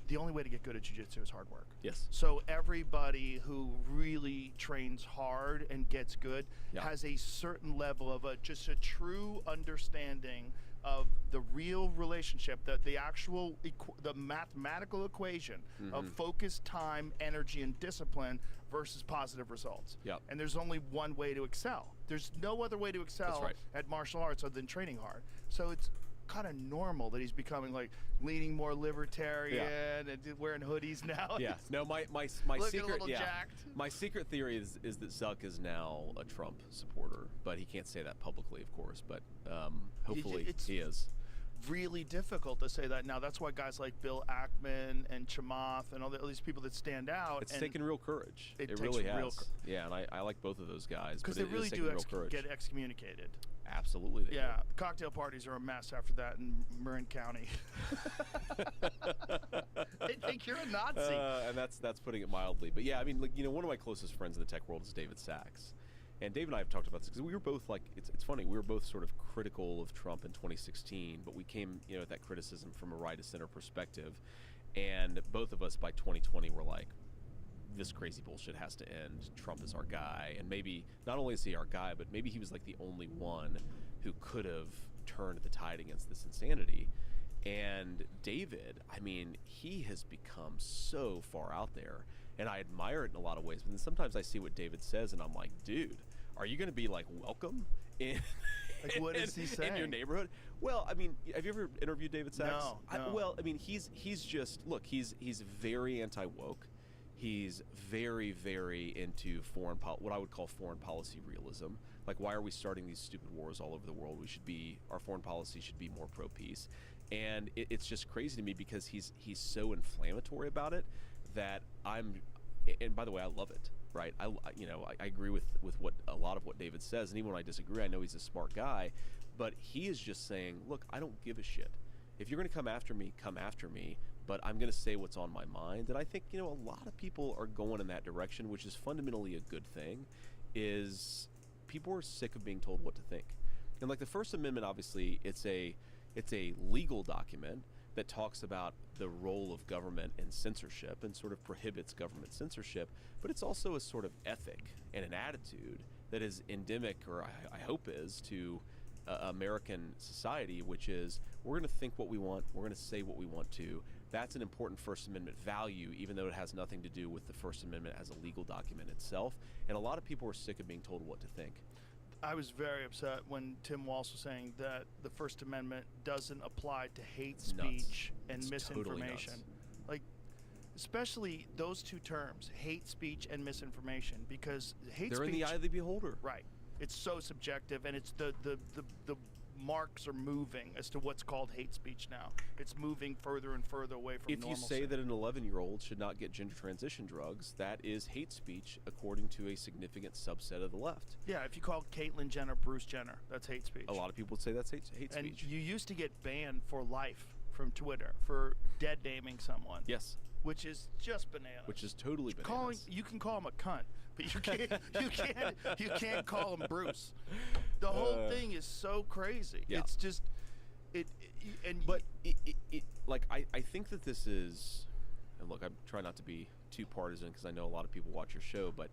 The only way to get good at jiu-jitsu is hard work. Yes. So everybody who really trains hard and gets good has a certain level of just a true understanding of the real relationship, that the actual the mathematical equation of focus, time, energy, and discipline versus positive results. Yep. And there's only one way to excel. There's no other way to excel at martial arts other than training hard. So it's kind of normal that he's becoming like leaning more libertarian and wearing hoodies now. Yeah. No, my secret my secret theory is that Zuck is now a Trump supporter, but he can't say that publicly, of course. But hopefully he is. Really difficult to say that now. That's why guys like Bill Ackman and Chamath and all these people that stand out. It's taken real courage. It takes really has. real Yeah, and I like both of those guys. Because they really do get excommunicated. Absolutely. They do. Cocktail parties are a mess after that in Marin County. They think you're a Nazi. And that's putting it mildly. But yeah, I mean, like, you know, one of my closest friends in the tech world is David Sachs. And Dave and I have talked about this because we were both like, it's funny, we were both sort of critical of Trump in 2016, but we came, you know, at that criticism from a right of center perspective. And both of us by 2020 were like, this crazy bullshit has to end. Trump is our guy. And maybe, not only is he our guy, but maybe he was like the only one who could have turned the tide against this insanity. And David, I mean, he has become so far out there. And I admire it in a lot of ways. But then sometimes I see what David says and I'm like, dude, are you going to be like welcome in like what is he saying in your neighborhood? Well, I mean, have you ever interviewed David Sachs? No. Well, I mean, he's just, look, he's very anti-woke. He's very, very into what I would call foreign policy realism. Like, why are we starting these stupid wars all over the world? Our foreign policy should be more pro-peace. And it's just crazy to me because he's so inflammatory about it that and by the way, I love it, right? I agree with what a lot of what David says, and even when I disagree, I know he's a smart guy, but he is just saying, look, I don't give a shit. If you're going to come after me, but I'm going to say what's on my mind. And I think, you know, a lot of people are going in that direction, which is fundamentally a good thing, is people are sick of being told what to think. And like the First Amendment, obviously, it's a legal document that talks about the role of government and censorship and sort of prohibits government censorship, but it's also a sort of ethic and an attitude that is endemic, or I hope is, to American society, which is we're going to think what we want, we're going to say what we want to. That's an important First Amendment value, even though it has nothing to do with the First Amendment as a legal document itself. And a lot of people are sick of being told what to think. I was very upset when Tim Walsh was saying that the First Amendment doesn't apply to hate speech and misinformation. Totally like, especially those two terms, hate speech and misinformation, because hate they're speech, in the eye of the beholder. Right. It's so subjective, and it's the marks are moving as to what's called hate speech now. It's moving further and further away from normalcy. If you say that an 11-year-old should not get gender transition drugs, that is hate speech according to a significant subset of the left. Yeah, if you call Caitlyn Jenner Bruce Jenner, that's hate speech. A lot of people would say that's hate speech. And you used to get banned for life from Twitter for dead naming someone. Yes. Which is just bananas. Which is totally bananas. You can call him a cunt, but you can't call him Bruce. The whole thing is so crazy. Yeah. It's just I think that this is, and look, I try not to be too partisan because I know a lot of people watch your show, but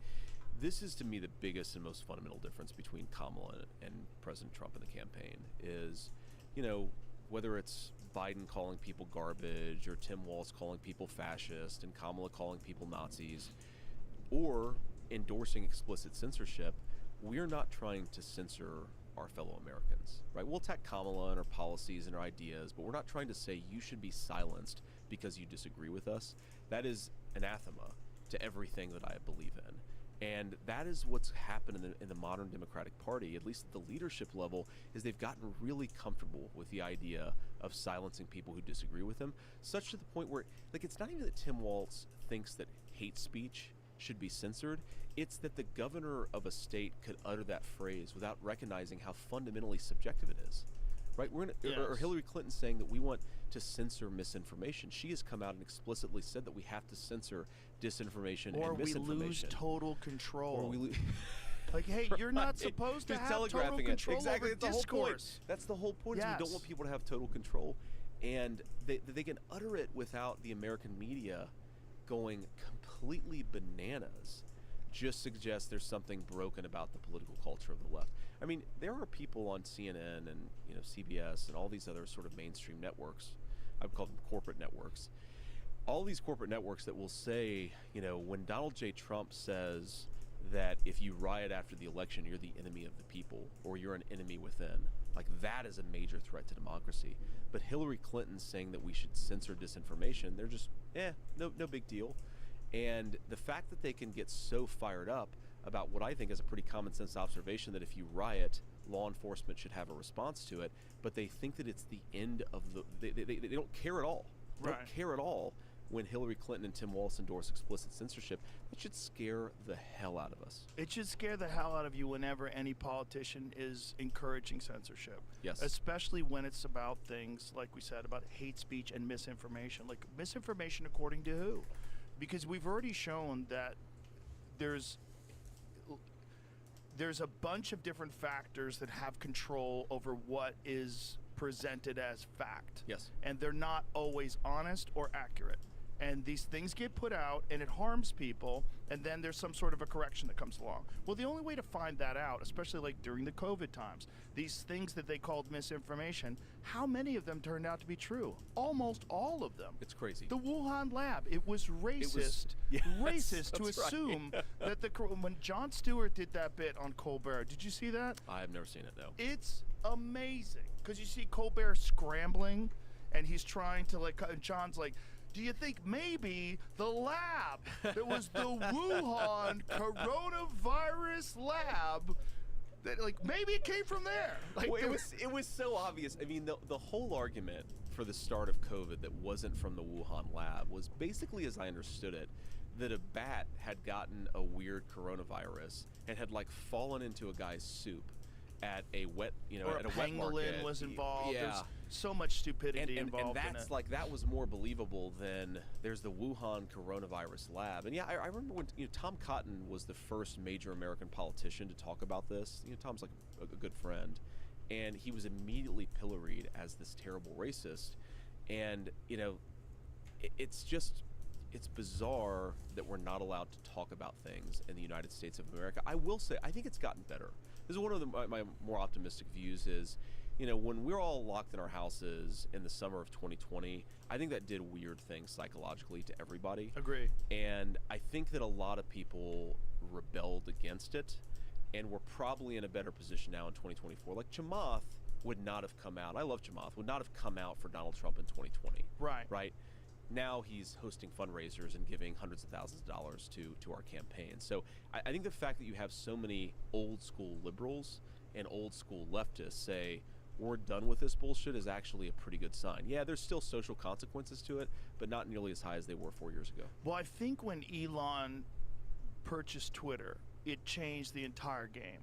this is to me the biggest and most fundamental difference between Kamala and President Trump in the campaign is, you know, whether it's Biden calling people garbage or Tim Walz calling people fascist and Kamala calling people Nazis or endorsing explicit censorship, we're not trying to censor our fellow Americans, right? We'll attack Kamala and her policies and her ideas, but we're not trying to say you should be silenced because you disagree with us. That is anathema to everything that I believe in. And that is what's happened in the modern Democratic Party, at least at the leadership level, is they've gotten really comfortable with the idea of silencing people who disagree with them, such to the point where, like, it's not even that Tim Walz thinks that hate speech should be censored. It's that the governor of a state could utter that phrase without recognizing how fundamentally subjective it is, right? Or Hillary Clinton saying that we want to censor misinformation. She has come out and explicitly said that we have to censor disinformation or and misinformation. Or we lose total control. Or we like, hey, you're not supposed to She's have total telegraphing control exactly. over That's the whole point. discourse. That's the whole point. Yes. Is we don't want people to have total control, and they can utter it without the American media going completely bananas. Just suggests there's something broken about the political culture of the left. I mean, there are people on CNN and CBS and all these other sort of mainstream networks. I would call them corporate networks. All these corporate networks that will say, when Donald J. Trump says that if you riot after the election, you're the enemy of the people, or you're an enemy within. Like, that is a major threat to democracy. But Hillary Clinton saying that we should censor disinformation, they're just, no big deal. And the fact that they can get so fired up about what I think is a pretty common sense observation that if you riot, law enforcement should have a response to it, but they think that it's the end of they don't care at all. They don't care at all when Hillary Clinton and Tim Walz endorse explicit censorship. It should scare the hell out of us. It should scare the hell out of you whenever any politician is encouraging censorship. Yes. Especially when it's about things, like we said, about hate speech and misinformation. Like, misinformation according to who? Because we've already shown that there's a bunch of different factors that have control over what is presented as fact. Yes. And they're not always honest or accurate. And these things get put out and it harms people, and then there's some sort of a correction that comes along. Well, the only way to find that out, especially like during the COVID times, these things that they called misinformation, how many of them turned out to be true? Almost all of them. It's crazy. The Wuhan lab, it was racist, racist to assume that when Jon Stewart did that bit on Colbert, did you see that? I have never seen it, though. It's amazing, because you see Colbert scrambling, and he's trying to, and John's like, do you think maybe the lab that was the Wuhan coronavirus lab, that maybe it came from there? It was so obvious. I mean, the whole argument for the start of COVID that wasn't from the Wuhan lab was basically, as I understood it, that a bat had gotten a weird coronavirus and had fallen into a guy's soup at a wet, or at a pangolin wet market. was involved. Yeah. There's so much stupidity involved and that's in it. That was more believable than there's the Wuhan coronavirus lab. And I remember when Tom Cotton was the first major American politician to talk about this. Tom's like a good friend, and he was immediately pilloried as this terrible racist. And it's bizarre that we're not allowed to talk about things in the United States of America. I will say, I think it's gotten better. This is one of my more optimistic views is, when we're all locked in our houses in the summer of 2020, I think that did weird things psychologically to everybody. Agree. And I think that a lot of people rebelled against it, and we're probably in a better position now in 2024. Like Chamath would not have come out. I love Chamath. Would not have come out for Donald Trump in 2020. Right. Right. Now he's hosting fundraisers and giving hundreds of thousands of dollars to our campaign. So I think the fact that you have so many old school liberals and old school leftists say we're done with this bullshit is actually a pretty good sign. Yeah, there's still social consequences to it, but not nearly as high as they were 4 years ago. Well, I think when Elon purchased Twitter, it changed the entire game.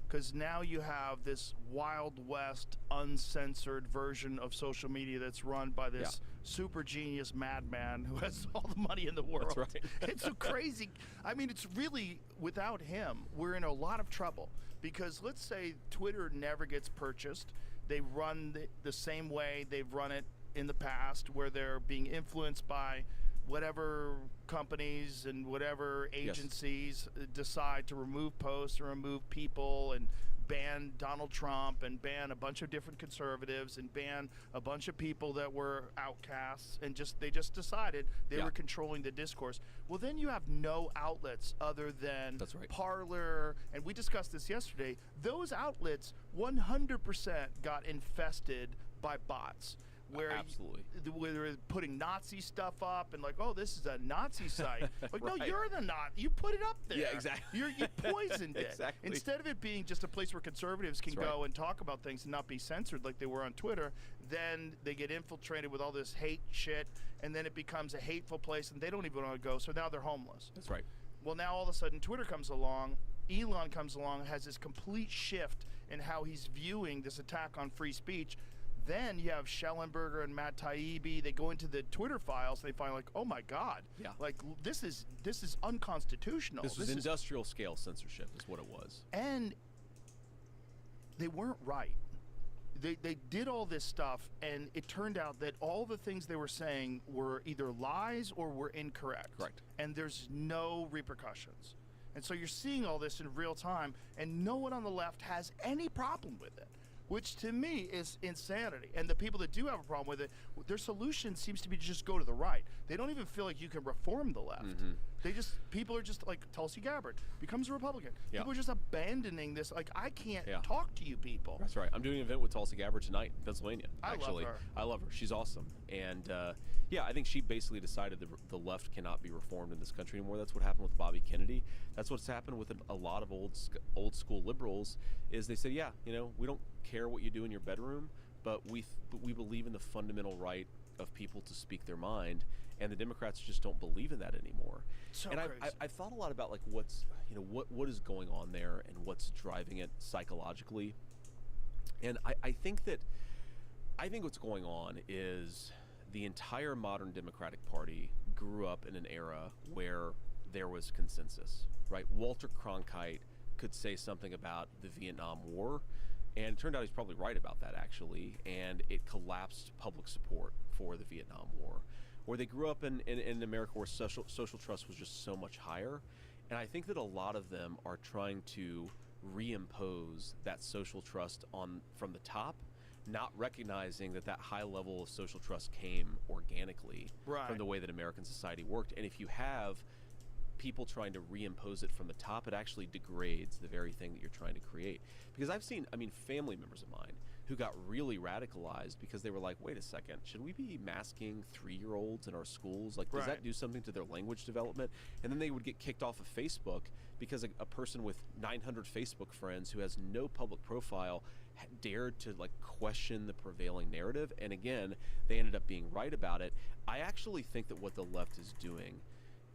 Because now you have this Wild West, uncensored version of social media that's run by this super genius madman who has all the money in the world. That's right. It's so crazy. I mean, it's really, without him, we're in a lot of trouble. Because let's say Twitter never gets purchased. They run the same way they've run it in the past, where they're being influenced by whatever companies and whatever agencies decide to remove posts or remove people and ban Donald Trump and ban a bunch of different conservatives and ban a bunch of people that were outcasts, and they just decided they were controlling the discourse. Well, then you have no outlets other than Parler, and we discussed this yesterday. Those outlets 100% got infested by bots. Where they're putting Nazi stuff up and oh, this is a Nazi site. No, you're the Nazi. You put it up there. Yeah, exactly. You poisoned it. Exactly. Instead of it being just a place where conservatives can go and talk about things and not be censored like they were on Twitter, then they get infiltrated with all this hate shit, and then it becomes a hateful place, and they don't even want to go. So now they're homeless. That's right. Well, now all of a sudden Twitter comes along. Elon comes along, has this complete shift in how he's viewing this attack on free speech. Then you have Schellenberger and Matt Taibbi. They go into the Twitter files. They find like, oh my God, like this is unconstitutional. This was industrial scale censorship, is what it was. And they weren't right. They did all this stuff, and it turned out that all the things they were saying were either lies or were incorrect. Correct. And there's no repercussions. And so you're seeing all this in real time, and no one on the left has any problem with it, which to me is insanity. And the people that do have a problem with it, their solution seems to be to just go to the right. They don't even feel like you can reform the left. People are just like Tulsi Gabbard becomes a Republican. People are just abandoning this. Like, I can't talk to you people. That's right. I'm doing an event with Tulsi Gabbard tonight in Pennsylvania. Actually, I love her. She's awesome. And yeah, I think she basically decided the left cannot be reformed in this country anymore. That's what happened with Bobby Kennedy. That's what's happened with a lot of old school liberals. Is they said, yeah, we don't care what you do in your bedroom, but we believe in the fundamental right of people to speak their mind, and the Democrats just don't believe in that anymore. And I thought a lot about like what's what is going on there and what's driving it psychologically. And I think what's going on is the entire modern Democratic Party grew up in an era where there was consensus, right? Walter Cronkite could say something about the Vietnam War, and it turned out he's probably right about that, actually, and it collapsed public support for the Vietnam War. Or they grew up in America where social trust was just so much higher, and I think that a lot of them are trying to reimpose that social trust from the top, not recognizing that high level of social trust came organically from the way that American society worked. And if you have people trying to reimpose it from the top, it actually degrades the very thing that you're trying to create. Because I've seen, family members of mine who got really radicalized because they were like, wait a second, should we be masking 3-year-olds in our schools? Like, does that do something to their language development? And then they would get kicked off of Facebook because a person with 900 Facebook friends who has no public profile dared to like question the prevailing narrative. And again, they ended up being right about it. I actually think that what the left is doing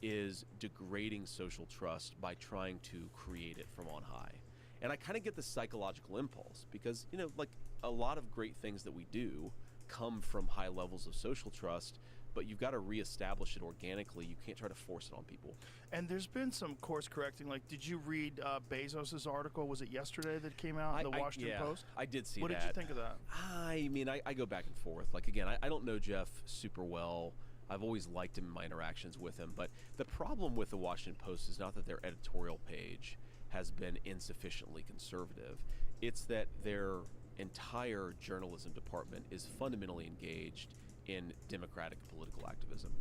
is degrading social trust by trying to create it from on high. And I kind of get the psychological impulse because, like a lot of great things that we do come from high levels of social trust, but you've got to reestablish it organically. You can't try to force it on people. And there's been some course correcting. Like, did you read Bezos's article? Was it yesterday that came out in the Washington Post? I did see that. What did you think of that? I go back and forth. Like, again, I don't know Jeff super well. I've always liked him in my interactions with him. But the problem with the Washington Post is not that their editorial page has been insufficiently conservative. It's that their entire journalism department is fundamentally engaged in democratic political activism.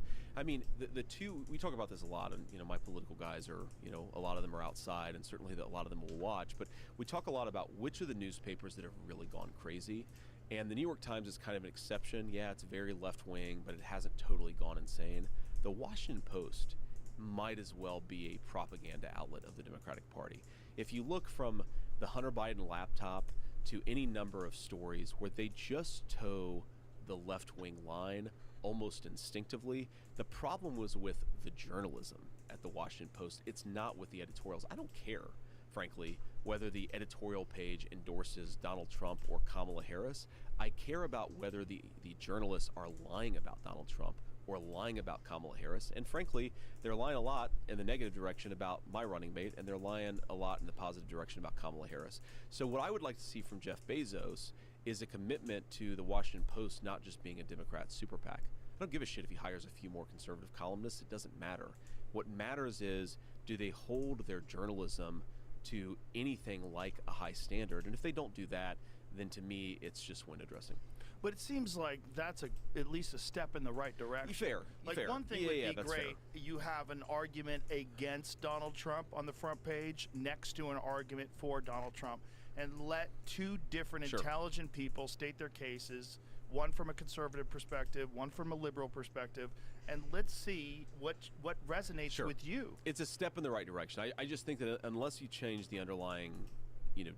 The two, we talk about this a lot, and my political guys are, a lot of them are outside, and certainly a lot of them will watch, but we talk a lot about which of the newspapers that have really gone crazy. And the New York Times is kind of an exception. Yeah, it's very left-wing, but it hasn't totally gone insane. The Washington Post might as well be a propaganda outlet of the Democratic Party. If you look from the Hunter Biden laptop to any number of stories where they just toe the left-wing line almost instinctively, the problem was with the journalism at the Washington Post. It's not with the editorials. I don't care, frankly, whether the editorial page endorses Donald Trump or Kamala Harris. I care about whether the journalists are lying about Donald Trump or lying about Kamala Harris. And frankly, they're lying a lot in the negative direction about my running mate, and they're lying a lot in the positive direction about Kamala Harris. So what I would like to see from Jeff Bezos is a commitment to the Washington Post not just being a Democrat super PAC. I don't give a shit if he hires a few more conservative columnists. It doesn't matter. What matters is, do they hold their journalism to anything like a high standard? And if they don't do that, then to me, it's just window dressing. But it seems like that's at least a step in the right direction. Fair. One thing would be great. Fair. You have an argument against Donald Trump on the front page next to an argument for Donald Trump, and let two different intelligent people state their cases, one from a conservative perspective, one from a liberal perspective, and let's see what resonates with you. It's a step in the right direction. I just think that unless you change the underlying,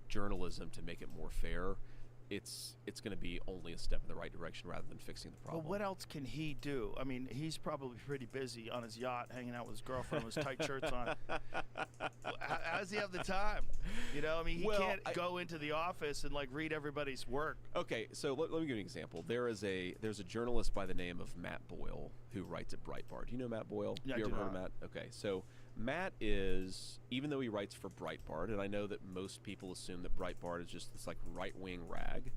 journalism to make it more fair, it's going to be only a step in the right direction rather than fixing the problem. Well, what else can he do? I mean, he's probably pretty busy on his yacht, hanging out with his girlfriend with his tight shirts on. How does he have the time? You know, I mean, he can't go into the office and like read everybody's work. Okay, so let me give you an example. There's a journalist by the name of Matt Boyle who writes at Breitbart. Do you know Matt Boyle? Yeah, you I ever do heard of not. Matt? Okay, so Matt is, even though he writes for Breitbart, and I know that most people assume that Breitbart is just this like right-wing rag,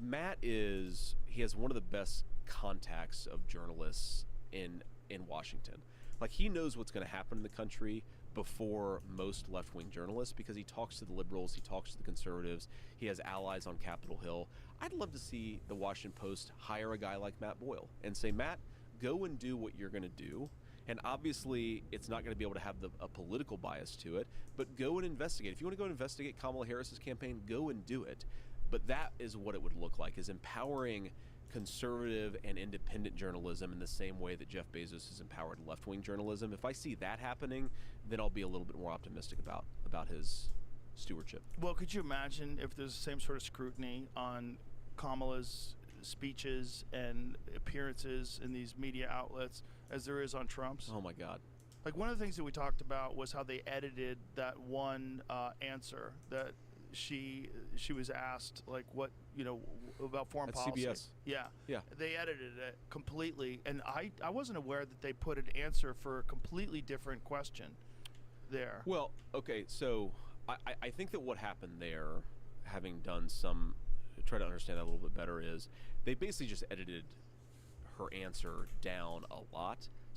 Matt he has one of the best contacts of journalists in Washington. Like, he knows what's going to happen in the country before most left-wing journalists, because he talks to the liberals, he talks to the conservatives, he has allies on Capitol Hill. I'd love to see the Washington Post hire a guy like Matt Boyle and say, Matt, go and do what you're going to do. And obviously, it's not going to be able to have a political bias to it, but go and investigate. If you want to go and investigate Kamala Harris's campaign, go and do it. But that is what it would look like, is empowering conservative and independent journalism in the same way that Jeff Bezos has empowered left-wing journalism. If I see that happening, then I'll be a little bit more optimistic about his stewardship. Well, could you imagine if there's the same sort of scrutiny on Kamala's speeches and appearances in these media outlets as there is on Trump's? Oh my God. Like, one of the things that we talked about was how they edited that one answer that she was asked, like, what, you know, about foreign At policy. CBS. Yeah. Yeah. They edited it completely, and I wasn't aware that they put an answer for a completely different question there. Well, okay, so I think that what happened there, having done try to understand that a little bit better, is they basically just edited her answer down a lot.